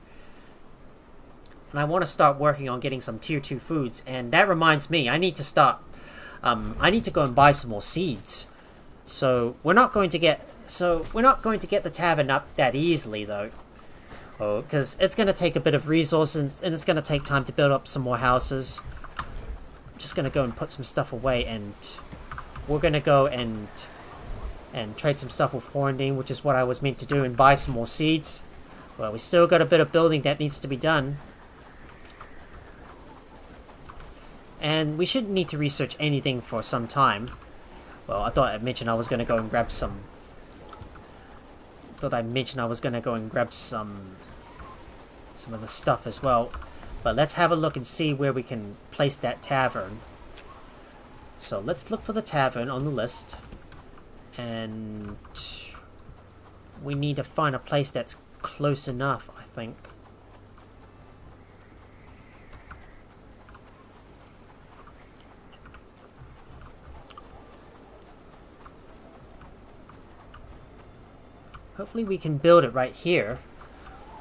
And I want to start working on getting some tier 2 foods, and that reminds me, I need to go and buy some more seeds. So we're not going to get the tavern up that easily though. Oh, because it's going to take a bit of resources, and it's going to take time to build up some more houses. I'm just going to go and put some stuff away and we're gonna go and trade some stuff with Horndine, which is what I was meant to do, and buy some more seeds. Well, we still got a bit of building that needs to be done. And we shouldn't need to research anything for some time. Well, I thought I mentioned I was gonna go and grab some... of the stuff as well. But let's have a look and see where we can place that tavern. So let's look for the tavern on the list. And we need to find a place that's close enough, I think. Hopefully we can build it right here.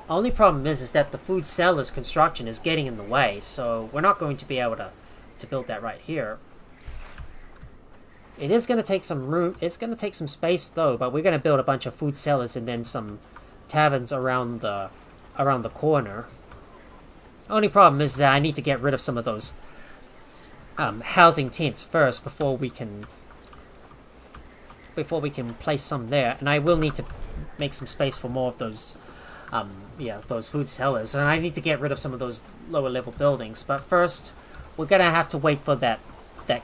Only problem is that the food cellar's construction is getting in the way, so we're not going to be able to build that right here. It is going to take some room. It's going to take some space though, but we're going to build a bunch of food cellars and then some taverns around the corner. Only problem is that I need to get rid of some of those housing tents first before we can place some there, and I will need to make some space for more of those those food cellars, and I need to get rid of some of those lower level buildings. But first, we're going to have to wait for that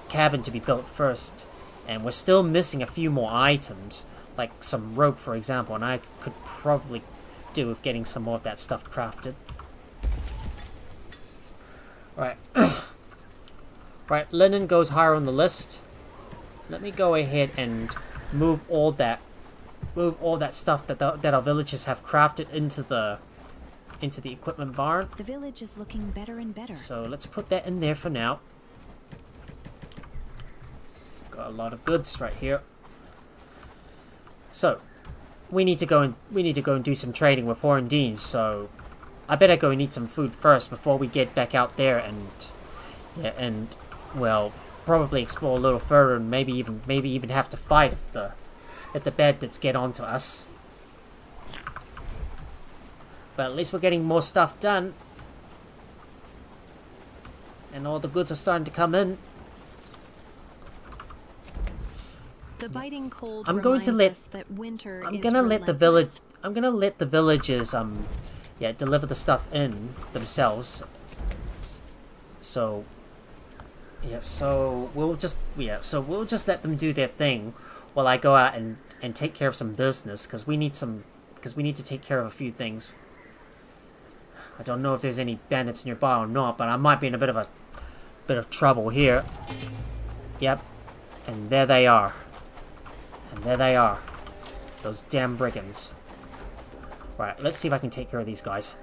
cabin to be built first. And we're still missing a few more items, like some rope, for example, and I could probably do with getting some more of that stuff crafted. Right. Right, linen goes higher on the list. Let me go ahead and move all that stuff that our villagers have crafted into the equipment barn. The village is looking better and better. So let's put that in there for now. Got a lot of goods right here. So we need to go and do some trading with Horndine. So I better go and eat some food first before we get back out there and well, probably explore a little further and maybe even have to fight if the bandits get onto us. But at least we're getting more stuff done, and all the goods are starting to come in. The biting cold I'm going to reminds let us that winter I'm is gonna let the village relentless. I'm gonna let the villagers deliver the stuff in themselves. So we'll just let them do their thing while I go out and take care of some business, because we need to take care of a few things. I don't know if there's any bandits nearby or not, but I might be in a bit of trouble here. Yep, and there they are. And there they are. Those damn brigands. Right, let's see if I can take care of these guys.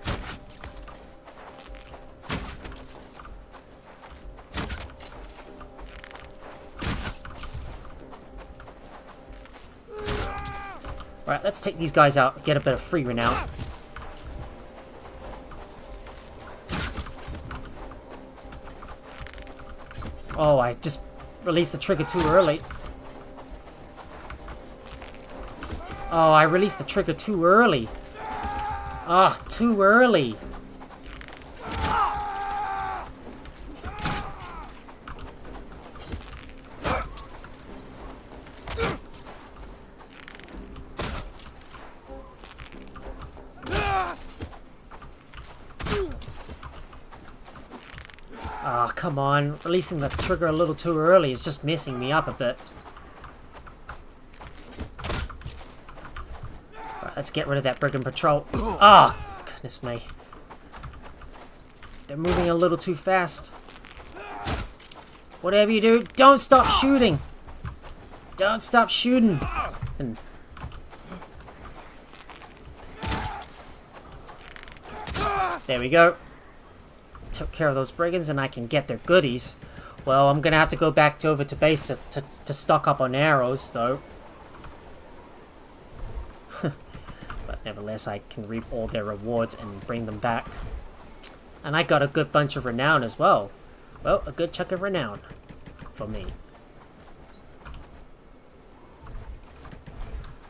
Right, let's take these guys out, get a bit of free renown. Oh, I just released the trigger too early. Oh, I released the trigger too early. Ah, too early. Ah, come on. Releasing the trigger a little too early is just messing me up a bit. Right, let's get rid of that brigand patrol. Ah, goodness me. They're moving a little too fast. Whatever you do, don't stop shooting. Don't stop shooting. And there we go. Took care of those brigands and I can get their goodies. Well, I'm gonna have to go back over to base to stock up on arrows, though. But nevertheless, I can reap all their rewards and bring them back. And I got a good bunch of renown as well. Well, a good chunk of renown for me.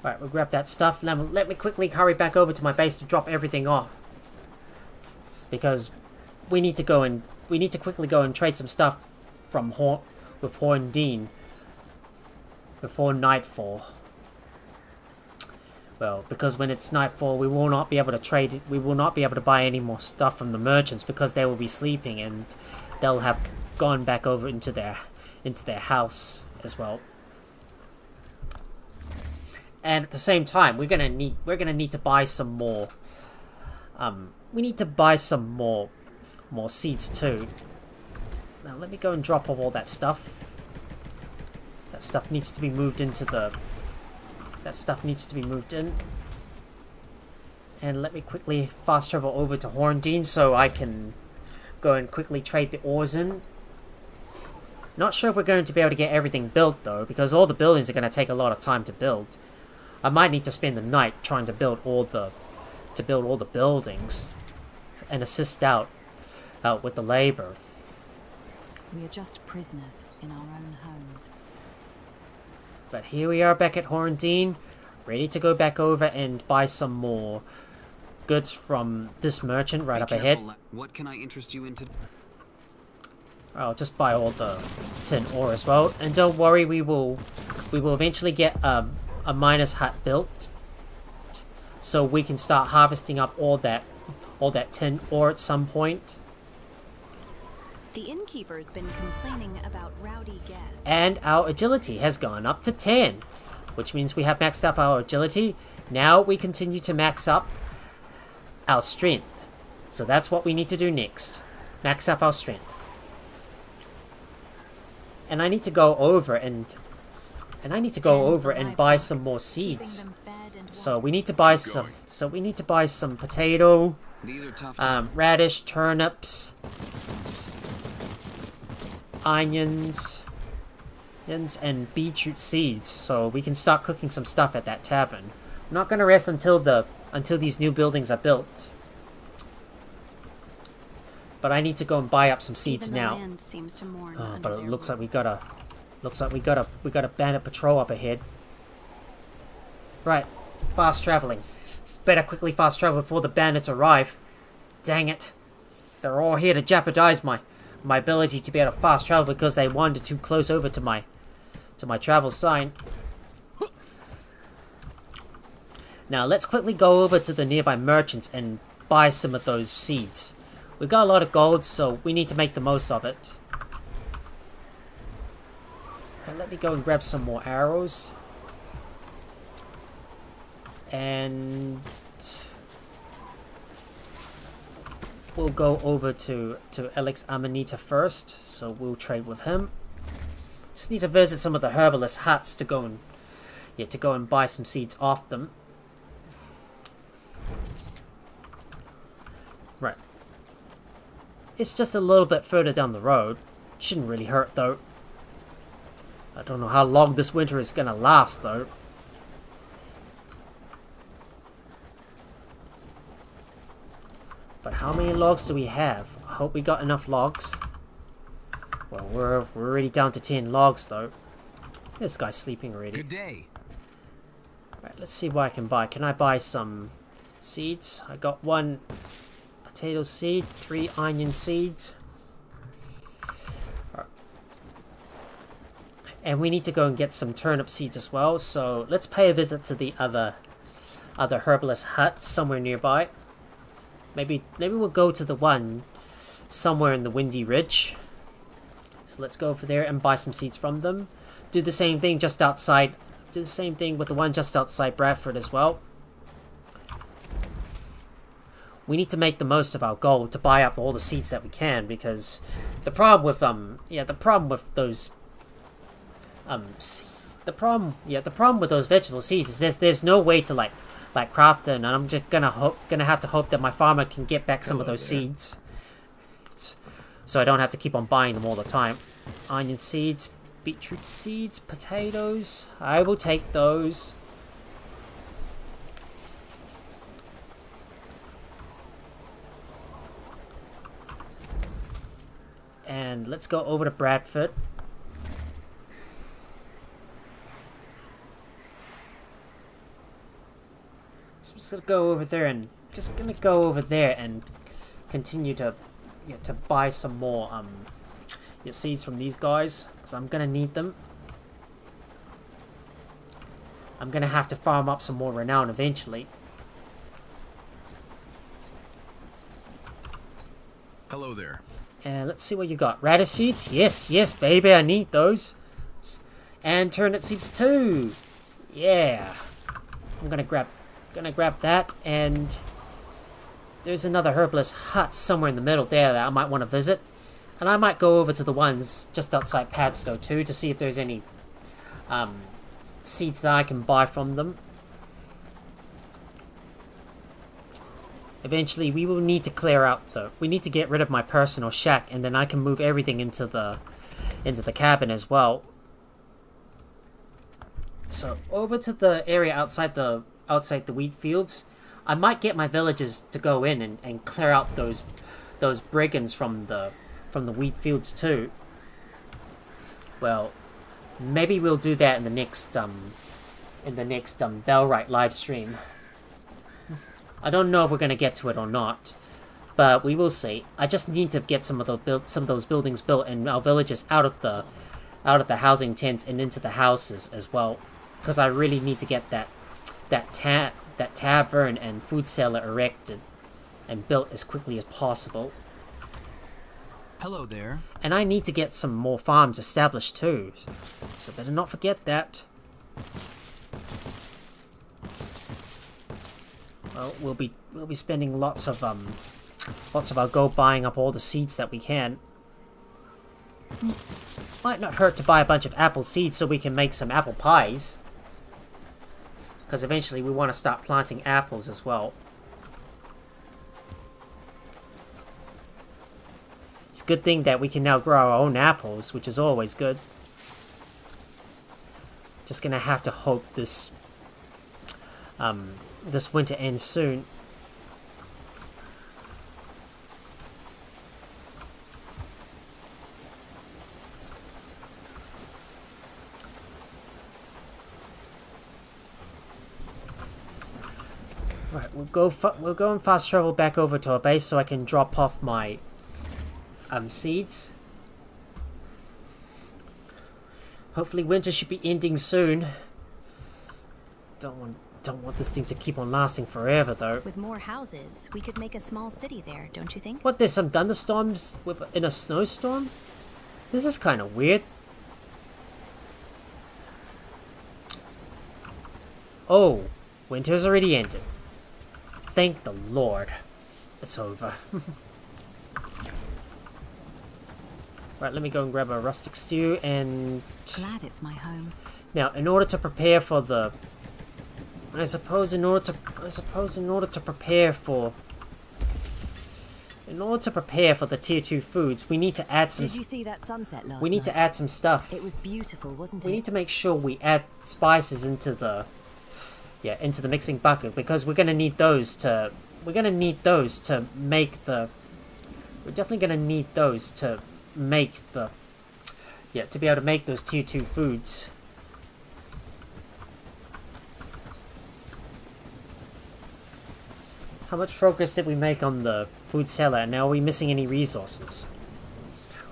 Right, we'll grab that stuff. Let me quickly hurry back over to my base to drop everything off. Because we need to quickly go and trade some stuff with Horndine. before nightfall. Well, because when it's nightfall, we will not be able to trade it. We will not be able to buy any more stuff from the merchants because they will be sleeping and they'll have gone back over into their house as well. And at the same time, we're gonna need to buy some more. We need to buy some more seeds too. Now let me go and drop off all that stuff. That stuff needs to be moved into the. That stuff needs to be moved in. And let me quickly fast travel over to Horndine so I can go and quickly trade the ores in. Not sure if we're going to be able to get everything built though, because all the buildings are going to take a lot of time to build. I might need to spend the night trying to build all the buildings and assist out with the labor. We are just prisoners in our own homes. But here we are back at Horndine, ready to go back over and buy some more goods from this merchant right up ahead. What can I interest you in today? I'll just buy all the tin ore as well, and don't worry, we will eventually get a miner's hut built, so we can start harvesting up all that tin ore at some point. The innkeeper's been complaining about rowdy guests. And our agility has gone up to 10, which means we have maxed up our agility. Now we continue to max up our strength. So that's what we need to do next. Max up our strength. And I need to go over and buy some more seeds. So we need to buy some potato, These are tough radish, turnips, onions, and beetroot seeds, so we can start cooking some stuff at that tavern. I'm not gonna rest until these new buildings are built. But I need to go and buy up some seeds now. But it looks like we got a bandit patrol up ahead. Right, fast traveling. Better quickly fast travel before the bandits arrive. Dang it. They're all here to jeopardize my ability to be able to fast travel because they wandered too close over to my travel sign. Now let's quickly go over to the nearby merchants and buy some of those seeds. We've got a lot of gold, so we need to make the most of it. And let me go and grab some more arrows. And we'll go over to Alex Amanita first, so we'll trade with him. Just need to visit some of the herbalist huts to go and buy some seeds off them. Right. It's just a little bit further down the road. Shouldn't really hurt though. I don't know how long this winter is gonna last though. But how many logs do we have? I hope we got enough logs. Well, we're already down to 10 logs though. This guy's sleeping already. Good day. Right, let's see what I can buy. Can I buy some seeds? I got 1 potato seed, 3 onion seeds. Right. And we need to go and get some turnip seeds as well. So let's pay a visit to the other herbalist hut somewhere nearby. Maybe we'll go to the one somewhere in the Windy Ridge. So let's go over there and buy some seeds from them. Do the same thing just outside. Do the same thing with the one just outside Bradford as well. We need to make the most of our gold to buy up all the seeds that we can, because the problem with those vegetable seeds is there's no way to like craft it, and I'm just gonna have to hope that my farmer can get back some of those seeds, so I don't have to keep on buying them all the time. Onion seeds, beetroot seeds, potatoes. I will take those. And let's go over to Bradford. So I'm just gonna go over there and continue to buy some more seeds from these guys, because I'm gonna need them. I'm gonna have to farm up some more renown eventually. Hello there. And let's see what you got. Radish seeds? Yes, yes, baby, I need those. And turnip seeds too. Yeah. I'm gonna grab that, and there's another herbalist hut somewhere in the middle there that I might want to visit. And I might go over to the ones just outside Padstow too to see if there's any seeds that I can buy from them. Eventually, we will need to clear out we need to get rid of my personal shack, and then I can move everything into the cabin as well. So over to the area outside the wheat fields, I might get my villagers to go in and clear out those brigands from the wheat fields too. Well, maybe we'll do that in the next Bellwright live stream. I don't know if we're gonna get to it or not, but we will see. I just need to get some of those buildings built and our villagers out of the housing tents and into the houses as well, because I really need to get that tavern and food cellar erected and built as quickly as possible. Hello there. And I need to get some more farms established too, so better not forget that. Well, we'll be spending lots of our gold buying up all the seeds that we can. Might not hurt to buy a bunch of apple seeds so we can make some apple pies, because eventually we want to start planting apples as well. It's a good thing that we can now grow our own apples, which is always good. Just gonna have to hope this winter ends soon. Right, we'll go and fast travel back over to our base so I can drop off my seeds. Hopefully winter should be ending soon. Don't want this thing to keep on lasting forever though. With more houses, we could make a small city there, don't you think? What, there's some thunderstorms in a snowstorm? This is kind of weird. Oh, winter's already ended. Thank the Lord. It's over. Right, let me go and grab a rustic stew and... Glad it's my home. Now, in order to prepare for the... I suppose in order to prepare for the tier 2 foods, we need to add some... Did you see that sunset last We need night? to add some stuff. It was beautiful, wasn't it? We need to make sure we add spices into the mixing bucket, because we're gonna need those to make the to be able to make those tier 2 foods. How much progress did we make on the food cellar? Now, are we missing any resources?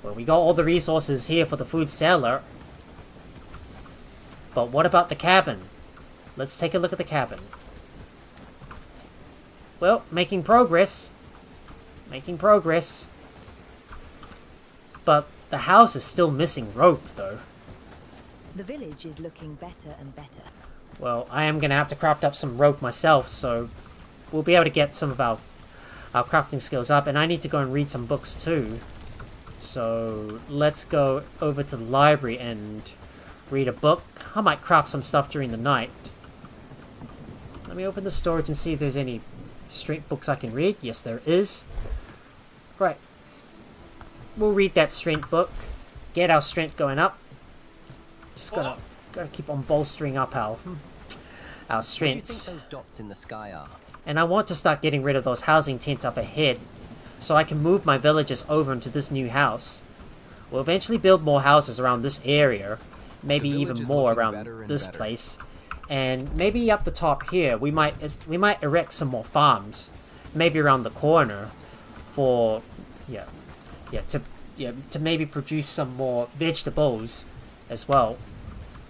Well, we got all the resources here for the food cellar. But what about the cabin? Let's take a look at the cabin. Well, making progress. Making progress. But the house is still missing rope, though. The village is looking better and better. Well, I am going to have to craft up some rope myself, so we'll be able to get some of our crafting skills up. And I need to go and read some books, too. So, let's go over to the library and read a book. I might craft some stuff during the night. Let me open the storage and see if there's any strength books I can read. Yes, there is. Right. We'll read that strength book. Get our strength going up. Just gotta keep on bolstering up our strengths. What do you think those dots in the sky are? And I want to start getting rid of those housing tents up ahead, so I can move my villagers over into this new house. We'll eventually build more houses around this area, maybe even more around this place. And maybe up the top here, we might erect some more farms, maybe around the corner, for to maybe produce some more vegetables as well.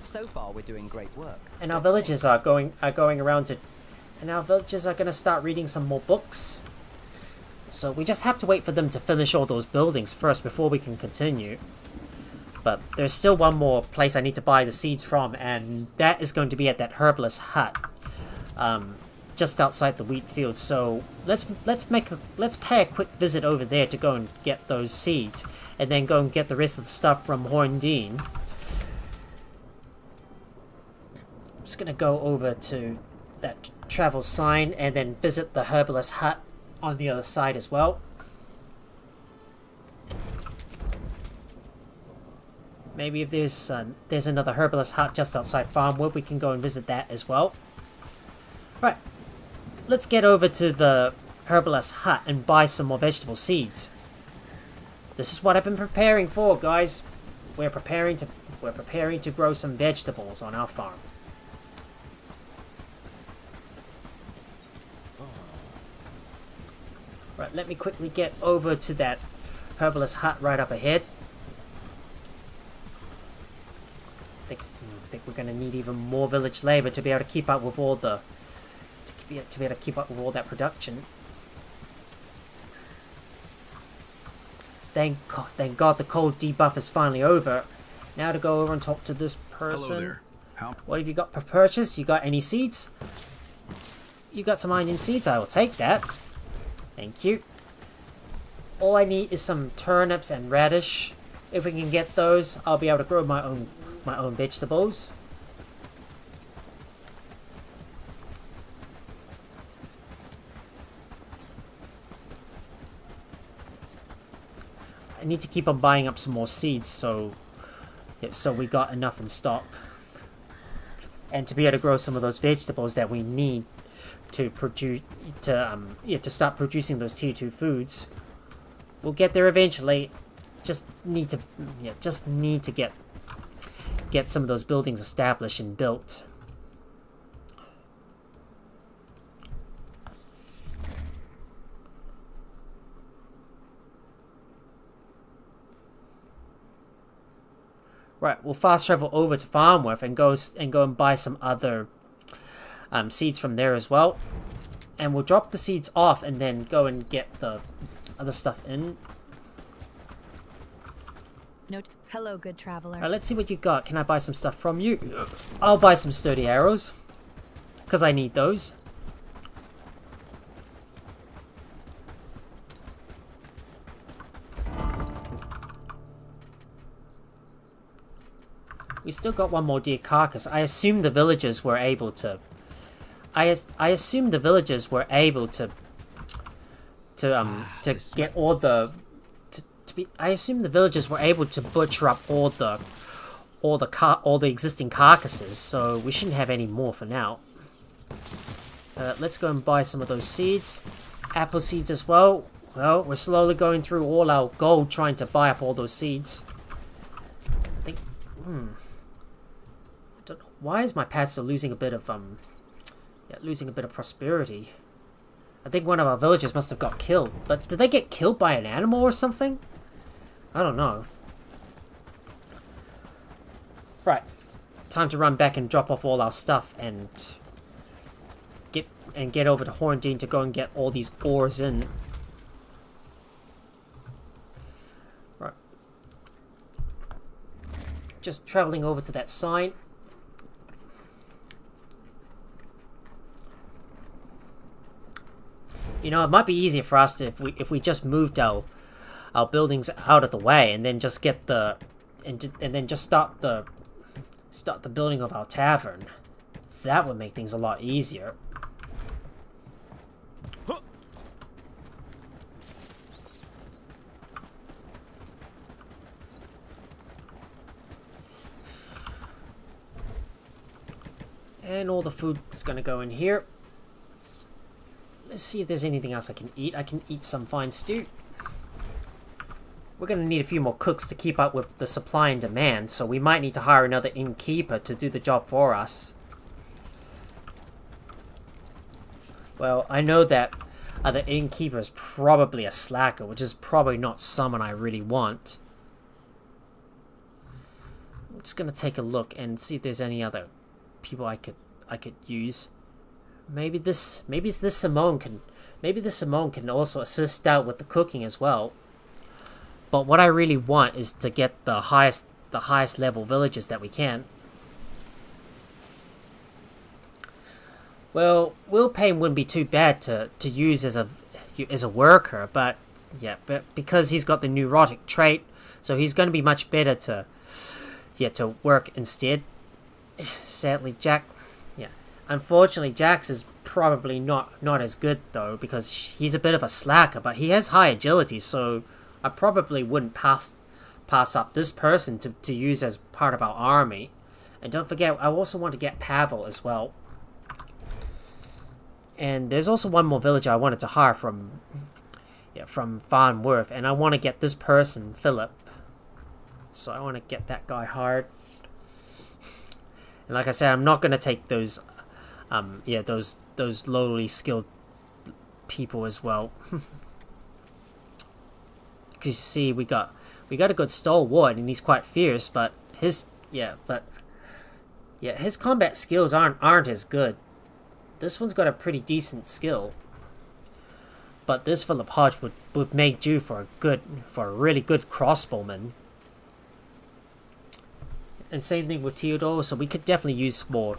So far, we're doing great work. And our villagers are going around to, and our villagers are gonna start reading some more books. So we just have to wait for them to finish all those buildings first before we can continue. But there's still one more place I need to buy the seeds from, and that is going to be at that herbalist hut, just outside the wheat field. So let's pay a quick visit over there to go and get those seeds, and then go and get the rest of the stuff from Horndine. I'm just gonna go over to that travel sign and then visit the herbalist hut on the other side as well. Maybe if there's another herbalist hut just outside Farmwood, we can go and visit that as well. Right, let's get over to the herbalist hut and buy some more vegetable seeds. This is what I've been preparing for, guys. We're preparing to grow some vegetables on our farm. Right, let me quickly get over to that herbalist hut right up ahead. I think we're gonna need even more village labor to be able to keep up with all the to be able to keep up with all that production. Thank God the cold debuff is finally over. Now to go over and talk to this person. Hello there. What have you got for purchase? You got any seeds? You got some onion seeds? I will take that. Thank you. All I need is some turnips and radish. If we can get those, I'll be able to grow my own vegetables. I need to keep on buying up some more seeds, so we got enough in stock, and to be able to grow some of those vegetables that we need to produce to start producing those tier 2 foods. We'll get there eventually. Just need to get some of those buildings established and built. Right, we'll fast travel over to Farmworth and go and buy some other seeds from there as well, and we'll drop the seeds off and then go and get the other stuff in. Hello, good traveler. Alright, let's see what you got. Can I buy some stuff from you? I'll buy some sturdy arrows, because I need those. We still got one more deer carcass. I assume the villagers were able to I assume the villagers were able to get all the I assume the villagers were able to butcher up all the existing carcasses, so we shouldn't have any more for now. Let's go and buy some of those seeds, apple seeds as well. Well, we're slowly going through all our gold trying to buy up all those seeds. I think I don't know, why is my pad still losing a bit of prosperity? I think one of our villagers must have got killed. But did they get killed by an animal or something? I don't know. Right. Time to run back and drop off all our stuff and get over to Horndine to go and get all these ores in. Right. Just traveling over to that sign. You know, it might be easier for us to, if we just moved our buildings out of the way and then just get and then just start the building of our tavern. That would make things a lot easier. And all the food is going to go in here. Let's see if there's anything else I can eat. I can eat some fine stew. We're going to need a few more cooks to keep up with the supply and demand, so we might need to hire another innkeeper to do the job for us. Well, I know that the innkeeper is probably a slacker, which is probably not someone I really want. I'm just gonna take a look and see if there's any other people I could use. Maybe this Simone can also assist out with the cooking as well. But what I really want is to get the highest level villagers that we can. Well, Will Payne wouldn't be too bad to use as a worker, but because he's got the neurotic trait, so he's going to be much better to work instead. Sadly, unfortunately, Jax is probably not as good though, because he's a bit of a slacker, but he has high agility, so I probably wouldn't pass up this person to use as part of our army. And don't forget, I also want to get Pavel as well. And there's also one more villager I wanted to hire from Farnworth, and I want to get this person, Philip. So I want to get that guy hired. And like I said, I'm not going to take those lowly skilled people as well. Because you see, we got a good stalwart, and he's quite fierce, but his combat skills aren't as good. This one's got a pretty decent skill, but this Philip Hodge would make do for a really good crossbowman. And same thing with Theodore, so we could definitely use more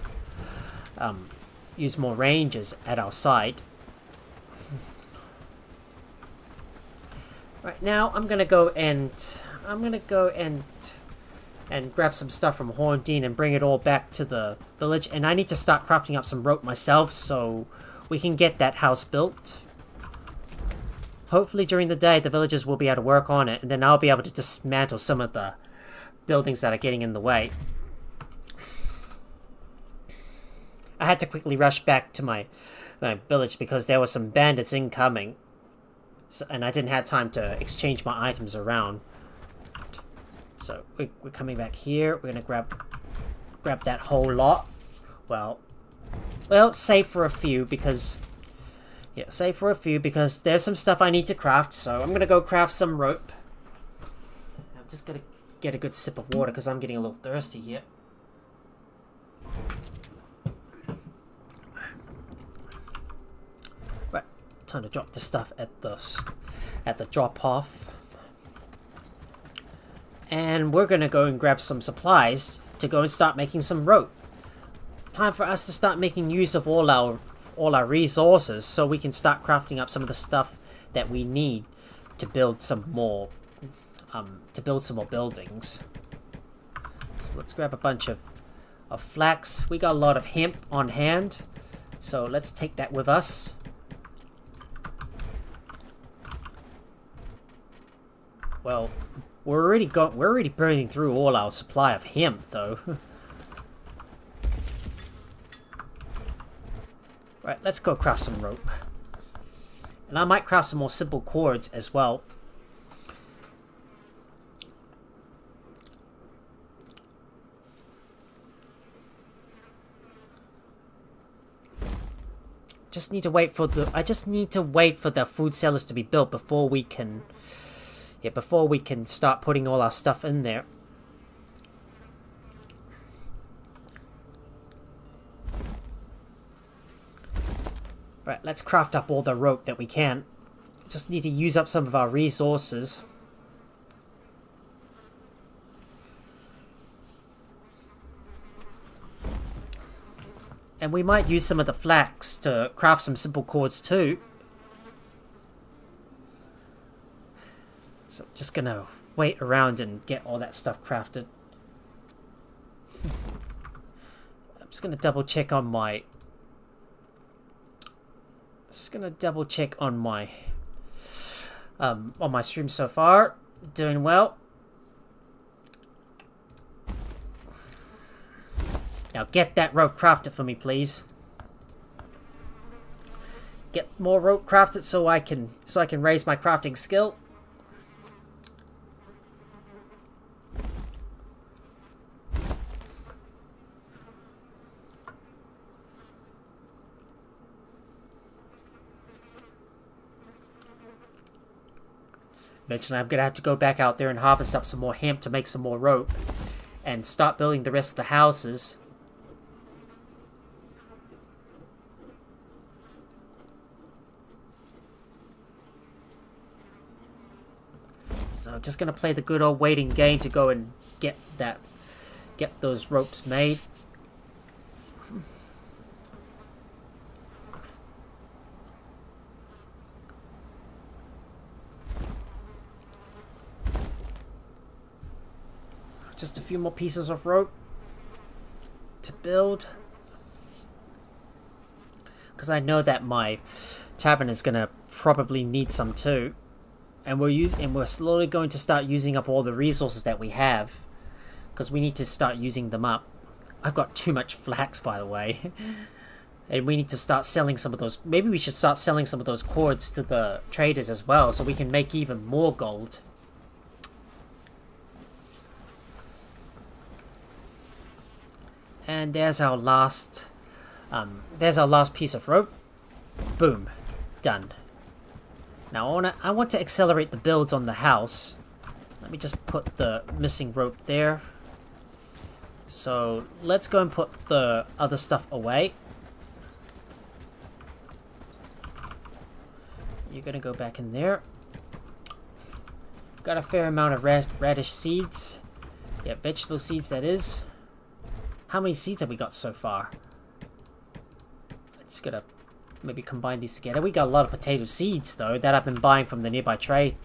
rangers at our side. Right now, I'm gonna go and grab some stuff from Horndine and bring it all back to the village. And I need to start crafting up some rope myself so we can get that house built. Hopefully during the day the villagers will be able to work on it, and then I'll be able to dismantle some of the buildings that are getting in the way. I had to quickly rush back to my village because there were some bandits incoming, and I didn't have time to exchange my items around. So we're coming back here. We're gonna grab that whole lot. Well, save for a few because there's some stuff I need to craft. So I'm gonna go craft some rope. I'm just gonna get a good sip of water because I'm getting a little thirsty here. Right, time to drop the stuff at the drop off. And we're gonna go and grab some supplies to go and start making some rope. Time for us to start making use of all our resources so we can start crafting up some of the stuff that we need to build some more buildings. So let's grab a bunch of flax. We got a lot of hemp on hand, so let's take that with us. Well, we're already burning through all our supply of hemp, though. Right, let's go craft some rope. And I might craft some more simple cords as well. I just need to wait for the food cellars to be built before we can start putting all our stuff in there. Right, let's craft up all the rope that we can. Just need to use up some of our resources. And we might use some of the flax to craft some simple cords too. So just gonna wait around and get all that stuff crafted. I'm just gonna double check on my on my stream so far. Doing well. Now get that rope crafted for me, please. Get more rope crafted so I can raise my crafting skill. Eventually I'm going to have to go back out there and harvest up some more hemp to make some more rope. and start building the rest of the houses. So just gonna play the good old waiting game to go and get those ropes made. Just a few more pieces of rope to build, because I know that my tavern is gonna probably need some too. And we're slowly going to start using up all the resources that we have, because we need to start using them up. I've got too much flax, by the way. And we need to start selling some of those. Maybe we should start selling some of those cords to the traders as well, so we can make even more gold. And there's our last piece of rope. Boom, done. Now I want to accelerate the builds on the house. Let me just put the missing rope there. So let's go and put the other stuff away. You're gonna go back in there. Got a fair amount of radish seeds. Yeah, vegetable seeds that is. How many seeds have we got so far? Let's gonna maybe combine these together. We got a lot of potato seeds though that I've been buying from the nearby trade,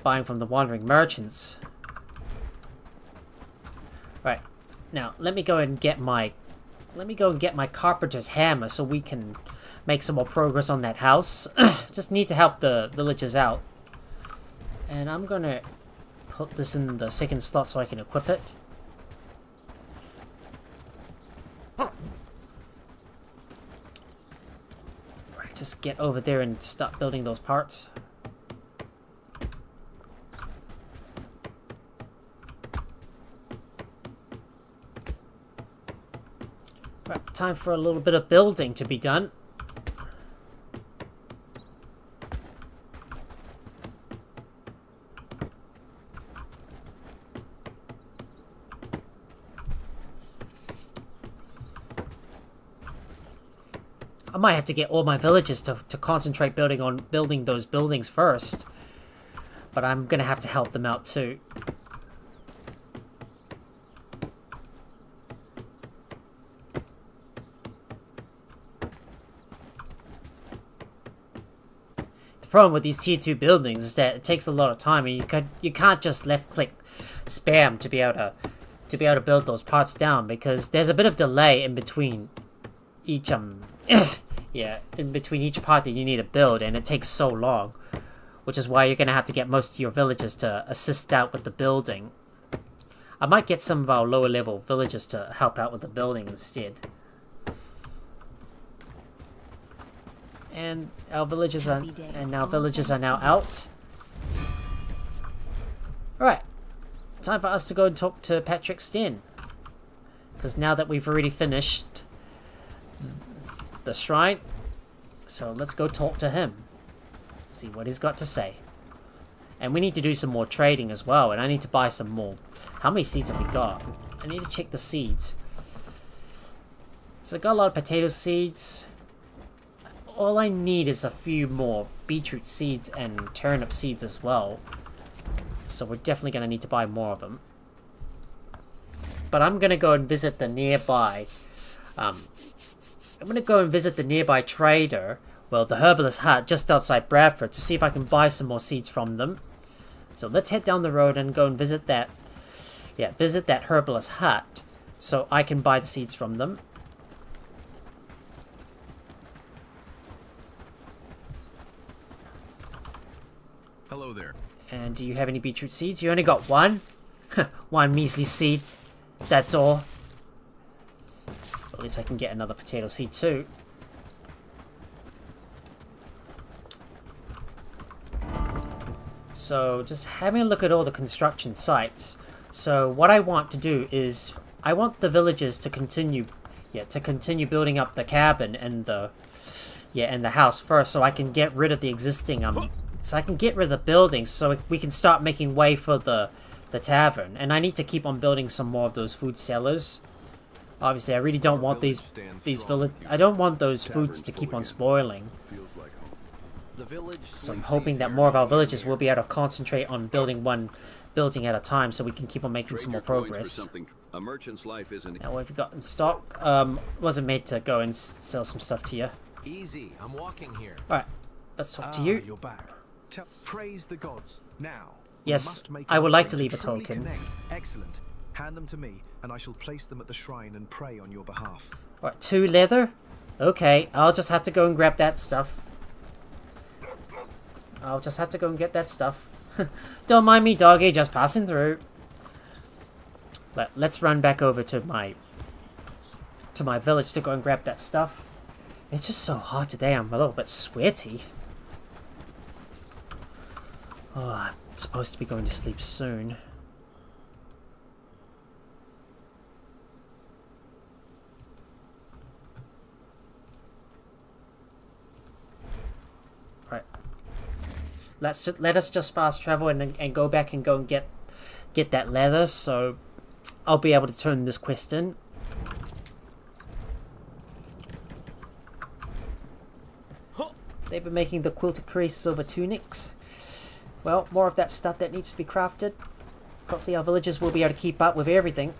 buying from the wandering merchants. Right, now let me go and get my carpenter's hammer so we can make some more progress on that house. Just need to help the villagers out. And I'm gonna put this in the second slot so I can equip it. Just get over there and start building those parts. Right, time for a little bit of building to be done. I might have to get all my villagers to concentrate building those buildings first. But I'm gonna have to help them out too. The problem with these tier 2 buildings is that it takes a lot of time, and you can't just left click spam to be able to build those parts down, because there's a bit of delay in between each yeah, in between each part that you need to build, and it takes so long, which is why you're gonna have to get most of your villagers to assist out with the building. I might get some of our lower level villagers to help out with the building instead. And our villagers are now out. Alright, time for us to go and talk to Patrick Sten, because now that we've already finished the shrine, so let's go talk to him, see what he's got to say. And we need to do some more trading as well, and I need to buy some more. How many seeds have we got? I need to check the seeds. So I got a lot of potato seeds. All I need is a few more beetroot seeds and turnip seeds as well, so we're definitely going to need to buy more of them. But I'm going to go and visit the nearby I'm going to go and visit the nearby trader, well, the herbalist hut just outside Bradford, to see if I can buy some more seeds from them. So let's head down the road and go and visit that herbalist hut, so I can buy the seeds from them. Hello there. And do you have any beetroot seeds? You only got one? One measly seed. That's all. At least I can get another potato seed too. So just having a look at all the construction sites. So what I want to do is I want the villagers to continue building up the cabin and the house first, so I can get rid of the existing so I can get rid of the buildings, so we can start making way for the the tavern, and I need to keep on building some more of those food cellars. Obviously, I really don't want these village. I don't want those foods to keep on spoiling. So I'm hoping that more of our villages will be able to concentrate on building one building at a time, so we can keep on making some more progress. A merchant's life isn't. Now, what have you got in stock? Wasn't made to go and sell some stuff to you. Easy, I'm walking here. All right, let's talk to you. You're back. Praise the gods now. Yes, I would like to leave a token. Connect. Excellent. Hand them to me, and I shall place them at the shrine and pray on your behalf. All right, 2 leather. Okay, I'll just have to go and grab that stuff. I'll just have to go and get that stuff. Don't mind me, doggy, just passing through. But let's run back over to my village to go and grab that stuff. It's just so hot today. I'm a little bit sweaty. Oh, I'm supposed to be going to sleep soon. Right. Let us just fast travel and go back and go and get that leather, so I'll be able to turn this quest in. They've been making the quilted crease silver tunics. Well, more of that stuff that needs to be crafted. Hopefully our villagers will be able to keep up with everything.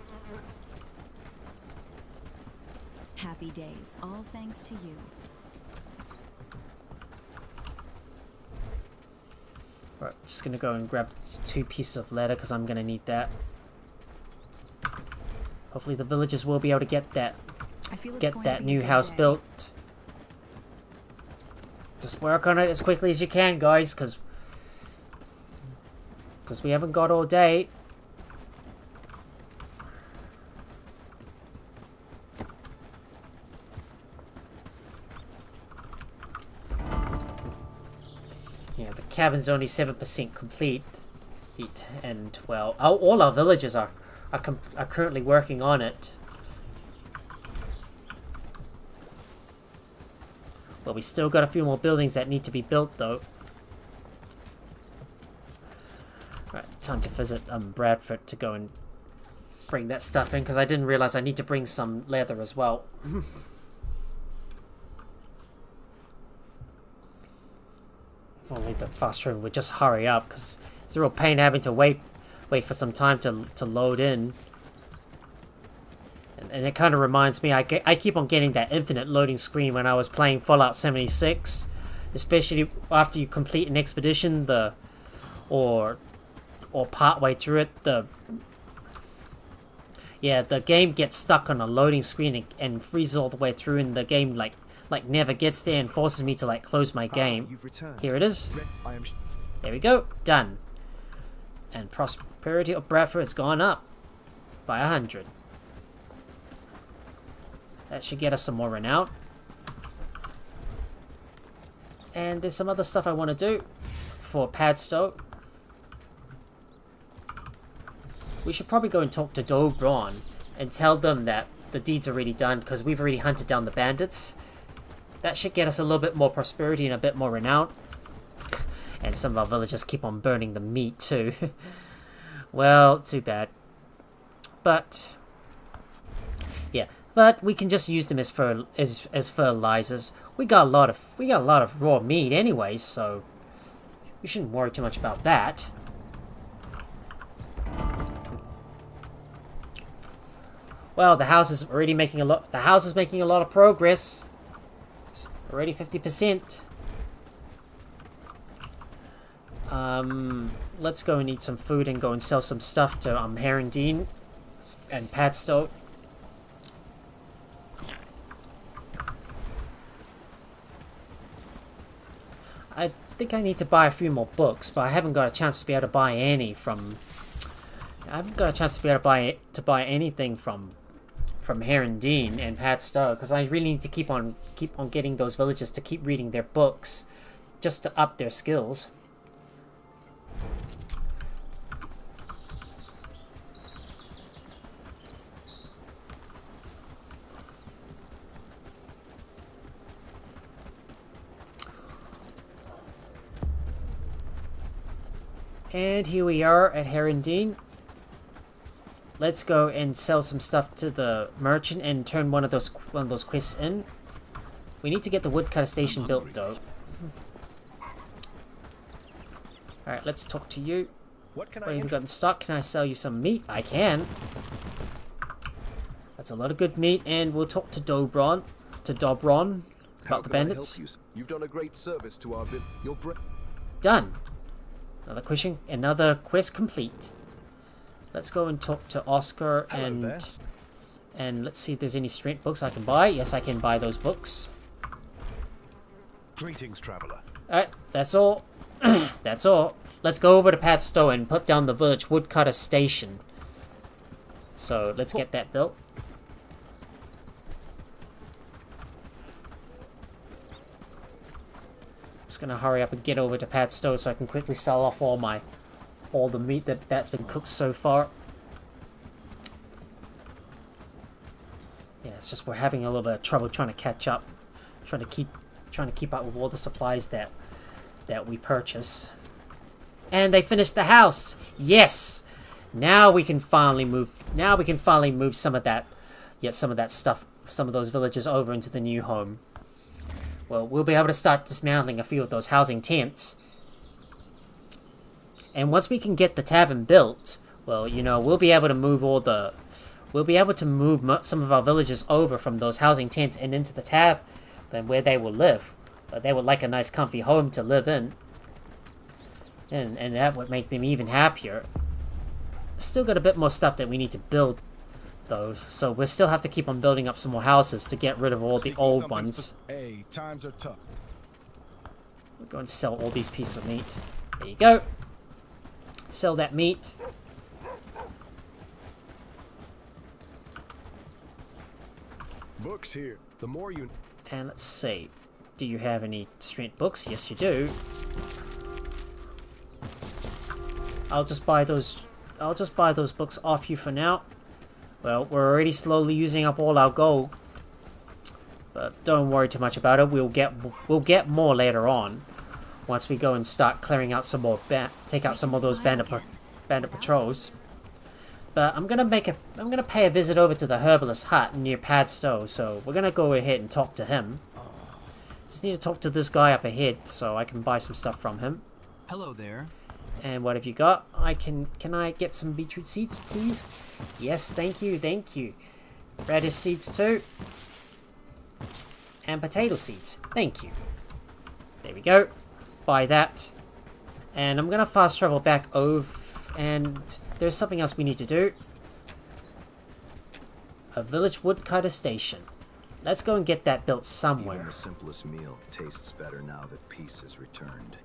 Happy days, all thanks to you. Right, just gonna go and grab 2 pieces of leather because I'm gonna need that. Hopefully the villagers will be able to get that new house built. Just work on it as quickly as you can, guys, because we haven't got all day. Yeah, the cabin's only 7% complete. And well, all our villagers are currently working on it. But we still got a few more buildings that need to be built, though. Right, time to visit Bradford to go and bring that stuff in, because I didn't realize I need to bring some leather as well. If only the fast travel would just hurry up, because it's a real pain having to wait for some time to load in. And it kind of reminds me, I keep on getting that infinite loading screen when I was playing Fallout 76, especially after you complete an expedition, or part way through it, the game gets stuck on a loading screen and freezes all the way through, and the game like never gets there and forces me to close my game. Here it is. There we go, done. And prosperity of Bradford has gone up by 100. That should get us some more renown. And there's some other stuff I want to do for Padstow. We should probably go and talk to Dobron and tell them that the deed's already done, because we've already hunted down the bandits. That should get us a little bit more prosperity and a bit more renown. And some of our villagers keep on burning the meat too. Well, too bad. But yeah, but we can just use them as fertilizers. We got a lot of raw meat anyway, so we shouldn't worry too much about that. Well, the house is already making a lot. The house is making a lot of progress. It's already 50%. Let's go and eat some food and go and sell some stuff to Herondine and Padstow. I think I need to buy a few more books, but I haven't got a chance to be able to buy any from. I haven't got a chance to be able to buy anything from Herondine and Padstow, because I really need to keep on getting those villagers to keep reading their books, just to up their skills. And here we are at Herondine. let's go and sell some stuff to the merchant and turn one of those quests in. We need to get the woodcutter station built though. Alright, let's talk to you. What can What have you got in stock? Can I sell you some meat? I can. That's a lot of good meat, and we'll talk to Dobron about the bandits. You've done a great service to our Done. Another quest complete. Let's go and talk to Oscar and let's see if there's any strength books I can buy. Yes, I can buy those books. Greetings, traveler. Alright, that's all. That's all. Let's go over to Padstow and put down the village woodcutter station. So let's get that built. Just gonna hurry up and get over to Padstow so I can quickly sell off all the meat that's been cooked so far. Yeah, it's just we're having a little bit of trouble trying to catch up, trying to keep up with all the supplies that we purchase. And they finished the house. Yes. Now we can finally move. Now we can finally move some of that stuff, some of those villages over into the new home. Well, we'll be able to start dismantling a few of those housing tents. And once we can get the tavern built, well, you know, we'll be able to move some of our villagers over from those housing tents and into the tavern where they will live. But they would like a nice comfy home to live in. And that would make them even happier. Still got a bit more stuff that we need to build, though. So we'll still have to keep on building up some more houses to get rid of all the old ones. Hey, times are tough. We're going to sell all these pieces of meat. There you go. Sell that meat. Books here. The more you... And let's see. Do you have any strength books? Yes, you do. I'll just buy those books off you for now. Well, we're already slowly using up all our gold. But don't worry too much about it. We'll get more later on. Once we go and start clearing out some more take out some of those bandit patrols. But I'm gonna pay a visit over to the herbalist hut near Padstow, so we're gonna go ahead and talk to him. Just need to talk to this guy up ahead so I can buy some stuff from him. Hello there. And what have you got? Can I get some beetroot seeds, please? Yes, thank you. Radish seeds too. And potato seeds. Thank you. There we go. Buy that. And I'm gonna fast travel back over, and there's something else we need to do. A village woodcutter station. Let's go and get that built somewhere. Even the simplest meal tastes better now that peace is returned.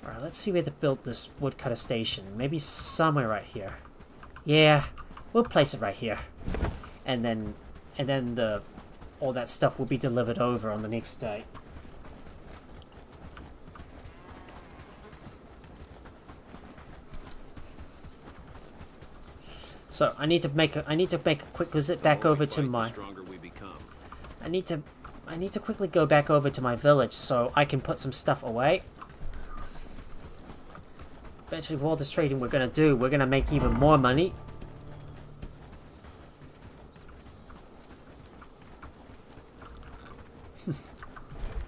Alright, let's see where to build this woodcutter station. Maybe somewhere right here. Yeah, we'll place it right here. And then all that stuff will be delivered over on the next day. So I need to make a quick visit back over to my. I need to quickly go back over to my village so I can put some stuff away. Eventually, with all this trading we're gonna do, we're gonna make even more money.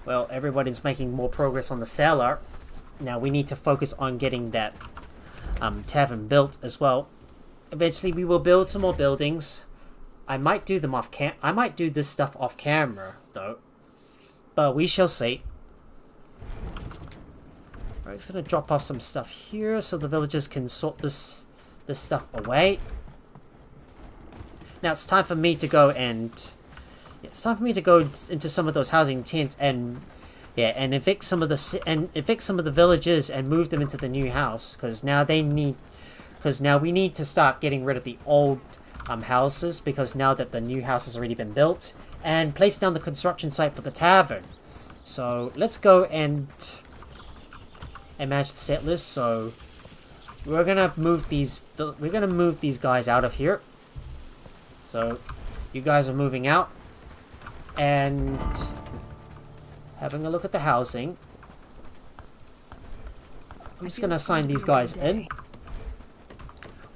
Well, everybody's making more progress on the cellar. Now we need to focus on getting that tavern built as well. Eventually, we will build some more buildings. I might do them off cam. I might do this stuff off camera, though. But we shall see. I'm just gonna drop off some stuff here so the villagers can sort this stuff away. Now it's time for me to go and into some of those housing tents and evict some of the villagers and move them into the new house because now we need to start getting rid of the old houses because now that the new house has already been built and place down the construction site for the tavern. So let's go and manage the settlers. So we're gonna move these guys out of here. So you guys are moving out and having a look at the housing. I'm just gonna assign these guys in.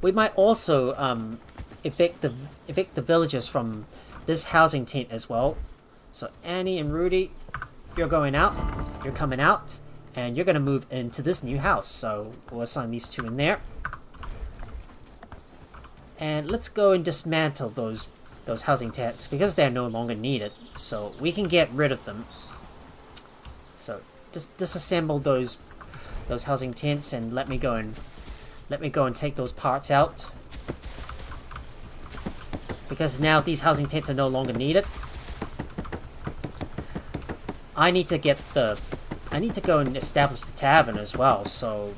we might also evict the villagers from this housing tent as well. So Annie and Rudy, you're going out, you're coming out, and you're going to move into this new house. So we'll assign these two in there. And let's go and dismantle those housing tents because they're no longer needed. So we can get rid of them. So just disassemble those housing tents and let me go and take those parts out. Because now these housing tents are no longer needed. I need to go and establish the tavern as well, so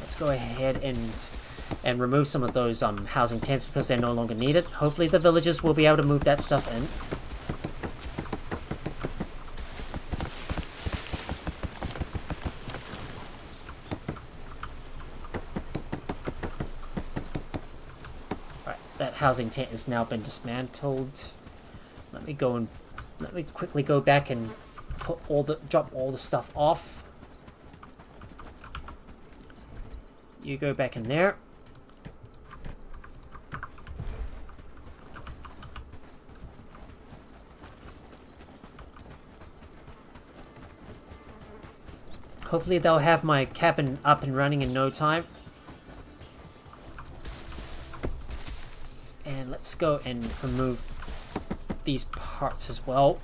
let's go ahead and remove some of those housing tents because they're no longer needed. Hopefully the villagers will be able to move that stuff in. Right, that housing tent has now been dismantled. Let me quickly go back and drop all the stuff off. You go back in there. Hopefully they'll have my cabin up and running in no time. And let's go and remove these parts as well.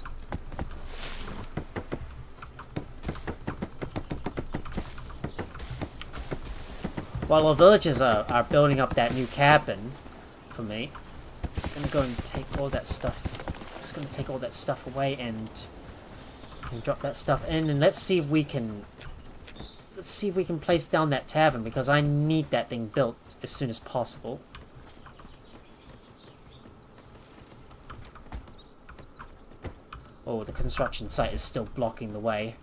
While our villagers are building up that new cabin for me, I'm gonna go and take all that stuff. I'm just gonna take all that stuff away and drop that stuff in, and let's see if we can place down that tavern because I need that thing built as soon as possible. Oh, the construction site is still blocking the way.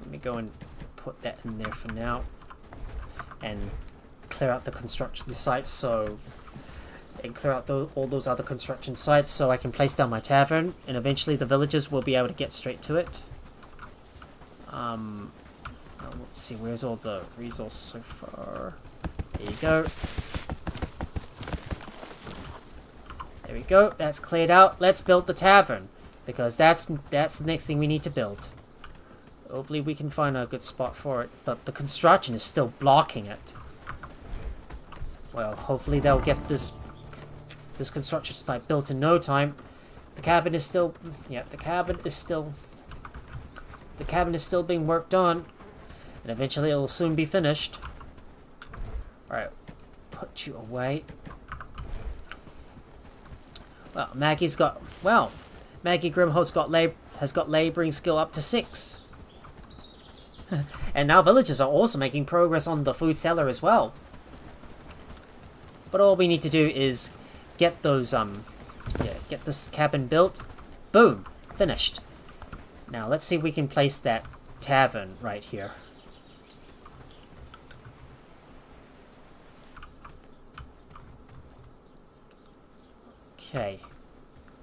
Let me go and put that in there for now. And clear out the construction sites so... And clear out all those other construction sites so I can place down my tavern. And eventually the villagers will be able to get straight to it. Let's see, where's all the resources so far? There you go. There we go. That's cleared out. Let's build the tavern because that's the next thing we need to build. Hopefully we can find a good spot for it, but the construction is still blocking it. Well, hopefully they'll get this construction site built in no time. The cabin is still, yeah, the cabin is still being worked on. And eventually it will soon be finished. Alright, put you away. Well, Maggie Grimholt's has got laboring skill up to 6. And now villagers are also making progress on the food cellar as well. But all we need to do is get those get this cabin built. Boom, finished. Now let's see if we can place that tavern right here. Okay,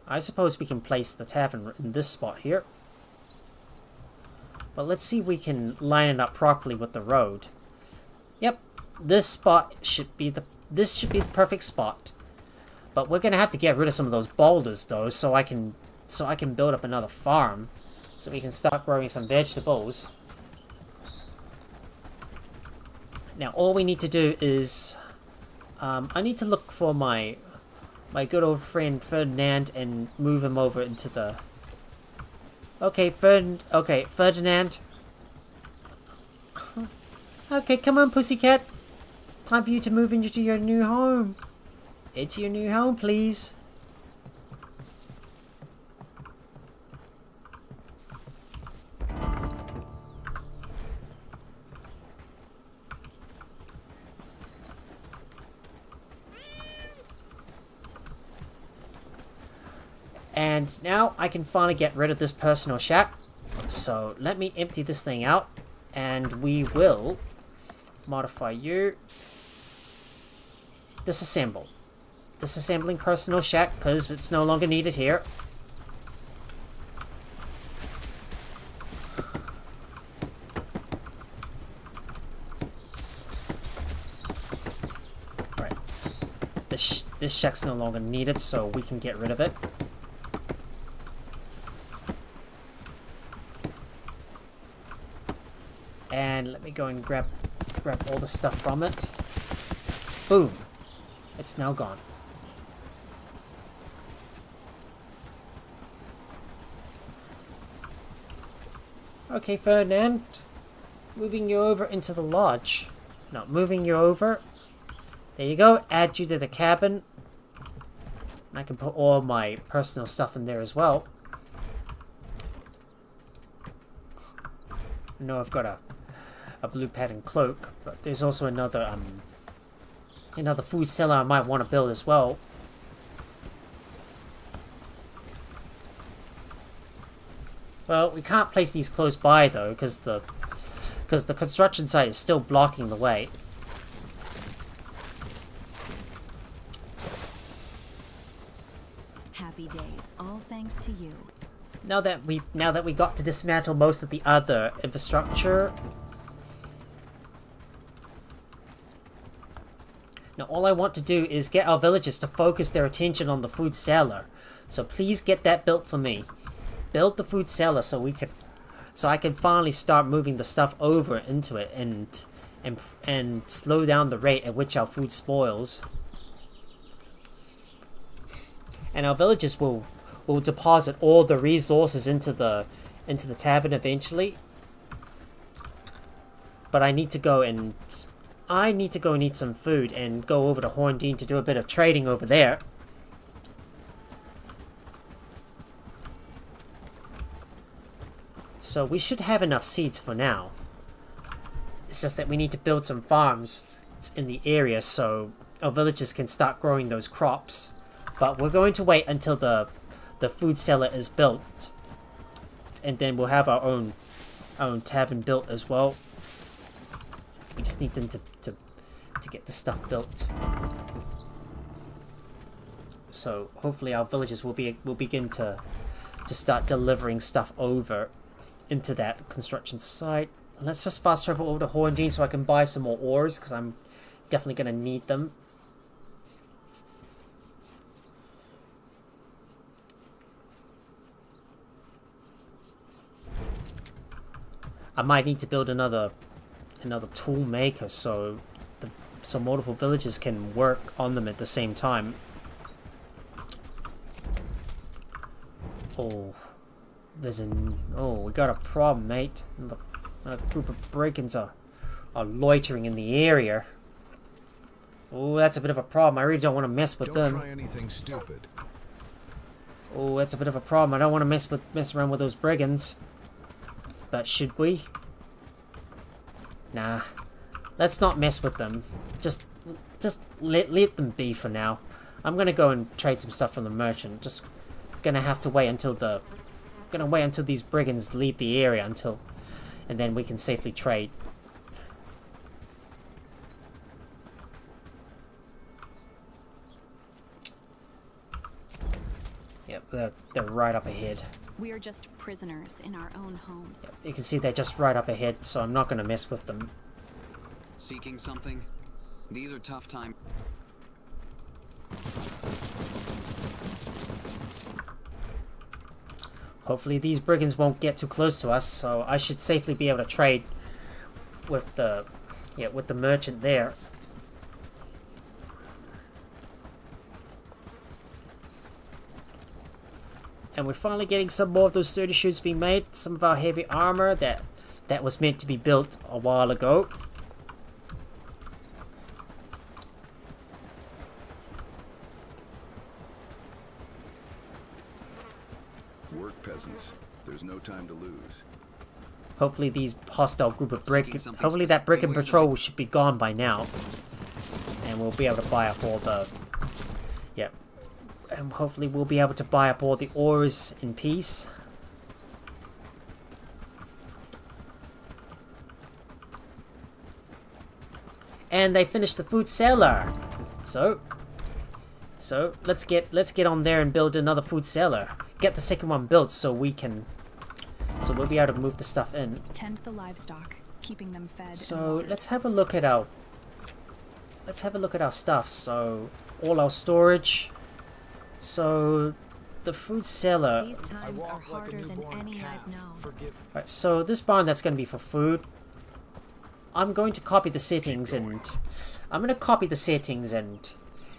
I suppose we can place the tavern in this spot here. But let's see if we can line it up properly with the road. Yep, this spot should be the perfect spot. But we're gonna have to get rid of some of those boulders though, so I can build up another farm, so we can start growing some vegetables. Now all we need to do is, I need to look for my good old friend Ferdinand and move him over into the... Okay, Ferdinand. Okay, come on, pussycat. Time for you to move into your new home. Into your new home, please. And now I can finally get rid of this personal shack. So let me empty this thing out and we will modify you. Disassemble. Disassembling personal shack because it's no longer needed here. This shack's no longer needed, so we can get rid of it. And let me go and grab all the stuff from it. Boom! It's now gone. Okay, Ferdinand. Moving you over into the lodge. No, moving you over. There you go. Add you to the cabin. And I can put all my personal stuff in there as well. I know I've got a blue pattern cloak, but there's also another food cellar I might want to build as well. Well, we can't place these close by though, because the construction site is still blocking the way. Happy days, all thanks to you. Now that we got to dismantle most of the other infrastructure. Now all I want to do is get our villagers to focus their attention on the food cellar. So please get that built for me. Build the food cellar so I can finally start moving the stuff over into it and slow down the rate at which our food spoils. And our villagers will deposit all the resources into the tavern eventually. But I need to go and eat some food and go over to Horndean to do a bit of trading over there. So we should have enough seeds for now. It's just that we need to build some farms in the area so our villagers can start growing those crops. But we're going to wait until the food cellar is built. And then we'll have our own tavern built as well. We just need them to get the stuff built. So hopefully our villagers will begin to start delivering stuff over into that construction site. Let's just fast travel over to Horndean so I can buy some more ores, because I'm definitely going to need them. I might need to build another tool maker so multiple villagers can work on them at the same time. Oh. We got a problem, mate. A group of brigands are loitering in the area. Oh, that's a bit of a problem. I really don't want to mess with them. Don't try anything stupid. Oh, that's a bit of a problem. I don't want to mess around with those brigands. But should we? Nah. Let's not mess with them. Just let them be for now. I'm gonna go and trade some stuff from the merchant. Just gonna have to wait until these brigands leave the area and then we can safely trade. Yep, they're right up ahead. We are just prisoners in our own homes. Yep, you can see they're just right up ahead, so I'm not gonna mess with them. Seeking something? These are tough times. Hopefully these brigands won't get too close to us, so I should safely be able to trade with the merchant there. And we're finally getting some more of those sturdy shoes being made. Some of our heavy armor that was meant to be built a while ago. Work, peasants. There's no time to lose. Hopefully these hostile group of hopefully that brigand patrol should be gone by now. And we'll be able to buy up all the... Yep. And hopefully we'll be able to buy up all the ores in peace. And they finished the food cellar. So let's get on there and build another food cellar. Get the second one built so we'll be able to move the stuff in. Tend the livestock, keeping them fed. So let's have a look at our stuff. So all our storage. So the food cellar. These times are harder than any I've known. Right, so this barn, that's going to be for food. I'm going to copy the settings and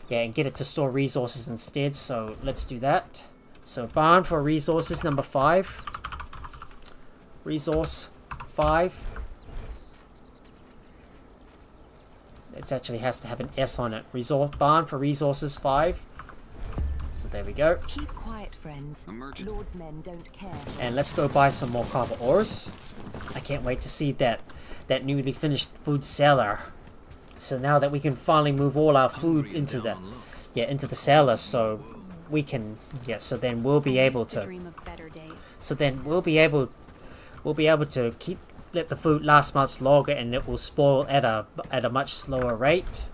yeah, and get it to store resources instead. So let's do that. So barn for resources number 5. Resource 5. It actually has to have an S on it. Barn for resources 5. So there we go. Keep quiet, friends. Lord's men don't care. And let's go buy some more copper ores. I can't wait to see that newly finished food cellar. So now that we can finally move all our food into the cellar, so we can so then we'll be able to let the food last much longer, and it will spoil at a much slower rate.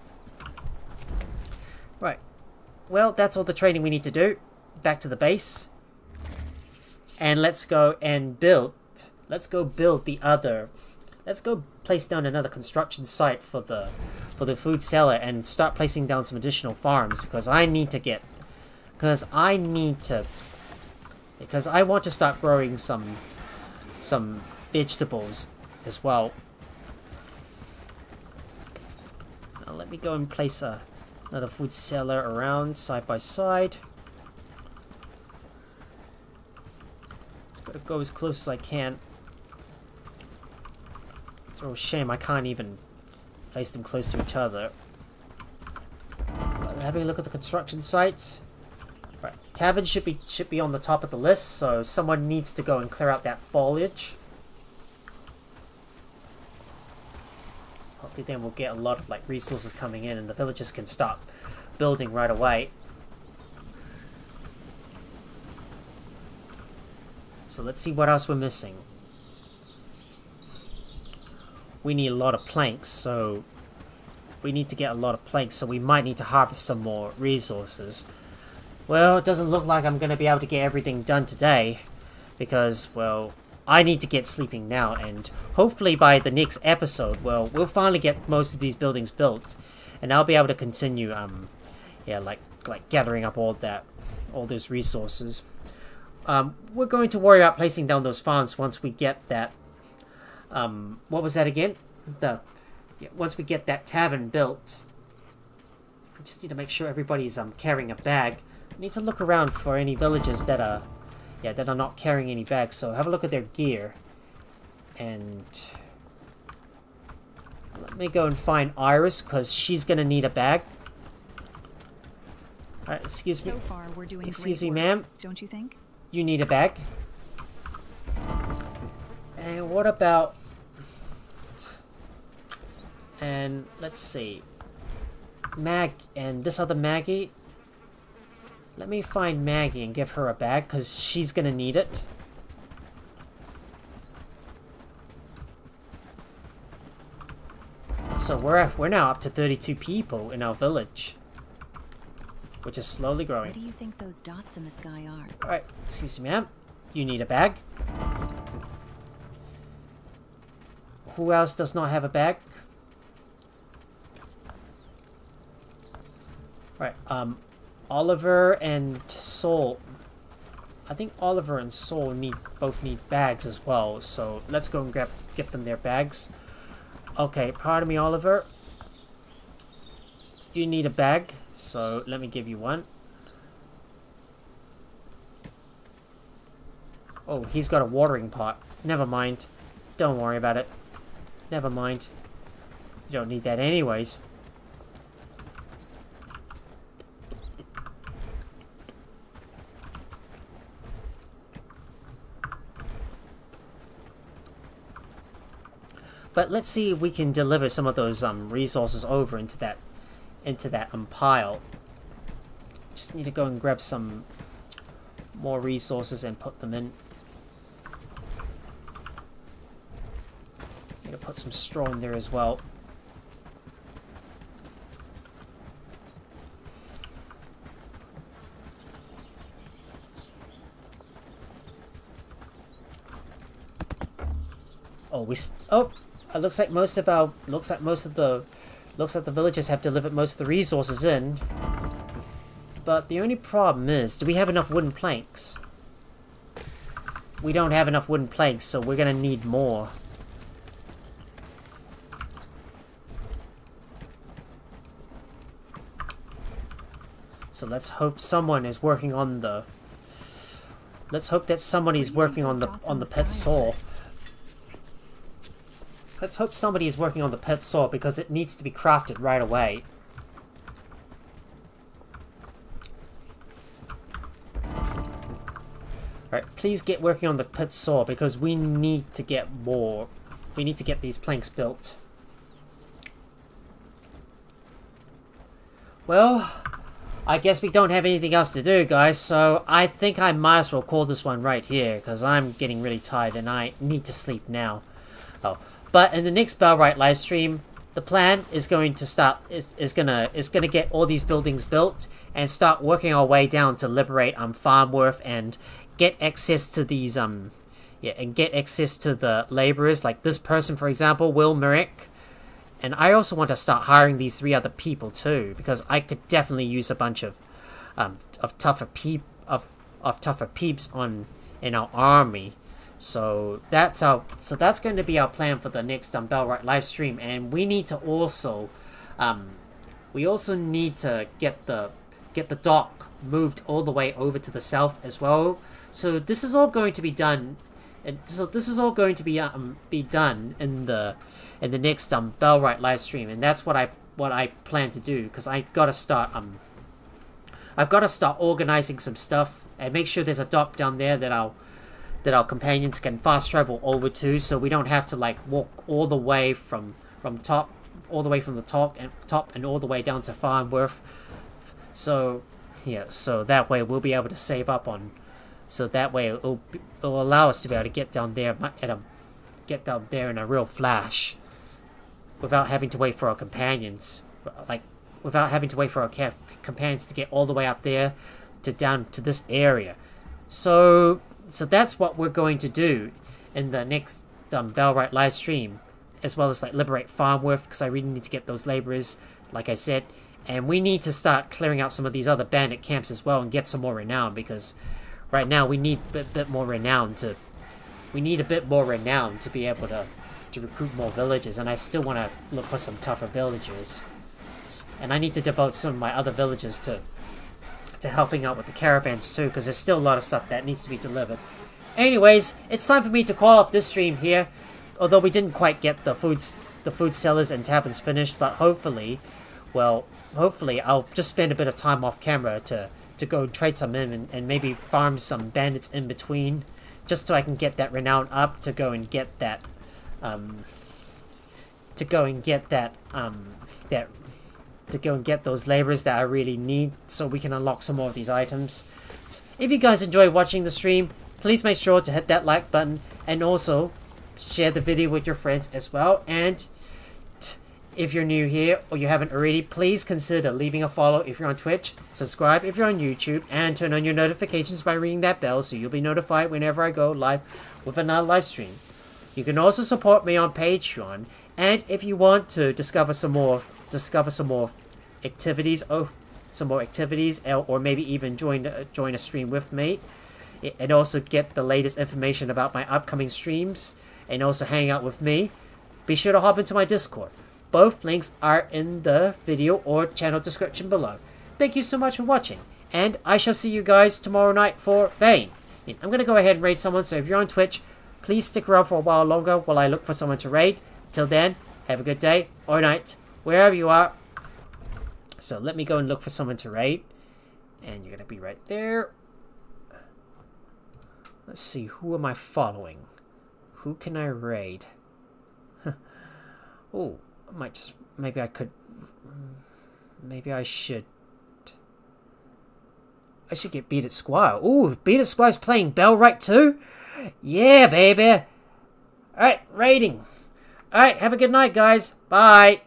Right. Well, that's all the training we need to do. Back to the base. And let's go build the other. Let's go place down another construction site for the food cellar and start placing down some additional farms, because I want to start growing some vegetables as well. Now let me go and place another food cellar around side by side. Just gotta go as close as I can. It's a real shame I can't even place them close to each other. Having a look at the construction sites. Right, tavern should be on the top of the list, so someone needs to go and clear out that foliage. Hopefully then we'll get a lot of resources coming in, and the villagers can start building right away. So let's see what else we're missing. We need a lot of planks, so we need to get a lot of planks, so we might need to harvest some more resources. Well, it doesn't look like I'm going to be able to get everything done today, because, well, I need to get sleeping now, and hopefully by the next episode, well, we'll finally get most of these buildings built, and I'll be able to continue, gathering up all those resources. We're going to worry about placing down those farms once we get that, what was that again? Once we get that tavern built. I just need to make sure everybody's carrying a bag. I need to look around for any villagers that are not carrying any bags. So have a look at their gear. And let me go and find Iris, because she's gonna need a bag. Alright, excuse me. So far, we're doing excuse great me, work, ma'am. don't you think? You need a bag. And what about... And let's see. And this other Maggie. Let me find Maggie and give her a bag, because she's gonna need it. So we're now up to 32 people in our village, which is slowly growing. What do you think those dots in the sky are? Alright, excuse me, ma'am. You need a bag. Who else does not have a bag? Right, Oliver and Soul. I think Oliver and Soul both need bags as well, so let's go and get them their bags. Okay, pardon me, Oliver. You need a bag, so let me give you one. Oh, he's got a watering pot. Never mind. Don't worry about it. Never mind. You don't need that anyways. But let's see if we can deliver some of those resources over into that pile. Just need to go and grab some more resources and put them in. Need to put some straw in there as well. Oh, it looks like most of the villagers have delivered most of the resources in. But the only problem is, do we have enough wooden planks? We don't have enough wooden planks, so we're gonna need more. So let's hope someone is working on the... Let's hope that somebody's working on the pet saw. Let's hope somebody is working on the pet saw because it needs to be crafted right away. Alright, please get working on the pit saw because we need to get more. We need to get these planks built. Well, I guess we don't have anything else to do, guys, so I think I might as well call this one right here because I'm getting really tired and I need to sleep now. Oh, but in the next Bellwright live stream, the plan is going to start is gonna get all these buildings built and start working our way down to liberate Farmworth and get access to these and get access to the laborers like this person, for example, Will Merrick. And I also want to start hiring these 3 other people too, because I could definitely use a bunch of tougher peeps in our army. So that's going to be our plan for the next Bellwright live stream, and we need to also need to get the dock moved all the way over to the south as well. So this is all going to be done, and so this is all going to be done in the next Bellwright live stream, and that's what I plan to do, because I've got to start organizing some stuff and make sure there's a dock down there that our companions can fast travel over to, so we don't have to like walk all the way from the top and all the way down to Farnworth. So yeah, so that way we'll be able to save up on. So that way it'll allow us to be able to get down there in a real flash, without having to wait for our companions, companions to get all the way up there to down to this area. So that's what we're going to do in the next Bellwright live stream, as well as like liberate Farmworth, because I really need to get those laborers, like I said, and we need to start clearing out some of these other bandit camps as well and get some more renown, because right now we need a bit more renown to be able to recruit more villagers, and I still want to look for some tougher villagers, and I need to devote some of my other villagers to helping out with the caravans too, because there's still a lot of stuff that needs to be delivered. Anyways, it's time for me to call up this stream here, although we didn't quite get the food cellars and taverns finished, but hopefully I'll just spend a bit of time off camera to go and trade some in and maybe farm some bandits in between, just so I can get that renown up to go and get that those laborers that I really need, so we can unlock some more of these items. If you guys enjoy watching the stream, please make sure to hit that like button and also share the video with your friends as well. And if you're new here or you haven't already, please consider leaving a follow if you're on Twitch, subscribe if you're on YouTube, and turn on your notifications by ringing that bell so you'll be notified whenever I go live with another live stream. You can also support me on Patreon, and if you want to discover some more activities, or maybe even join a stream with me, and also get the latest information about my upcoming streams, and also hang out with me, be sure to hop into my Discord. Both links are in the video or channel description below. Thank you so much for watching, and I shall see you guys tomorrow night for Vane. I'm going to go ahead and raid someone, so if you're on Twitch, please stick around for a while longer while I look for someone to raid. Till then, have a good day or night, wherever you are. So let me go and look for someone to raid. And you're going to be right there. Let's see, who am I following? Who can I raid? Oh, I might just... Maybe I should get Bearded Squire. Ooh, Bearded Squire's playing Bellwright too? Yeah, baby! Alright, raiding. Alright, have a good night, guys. Bye!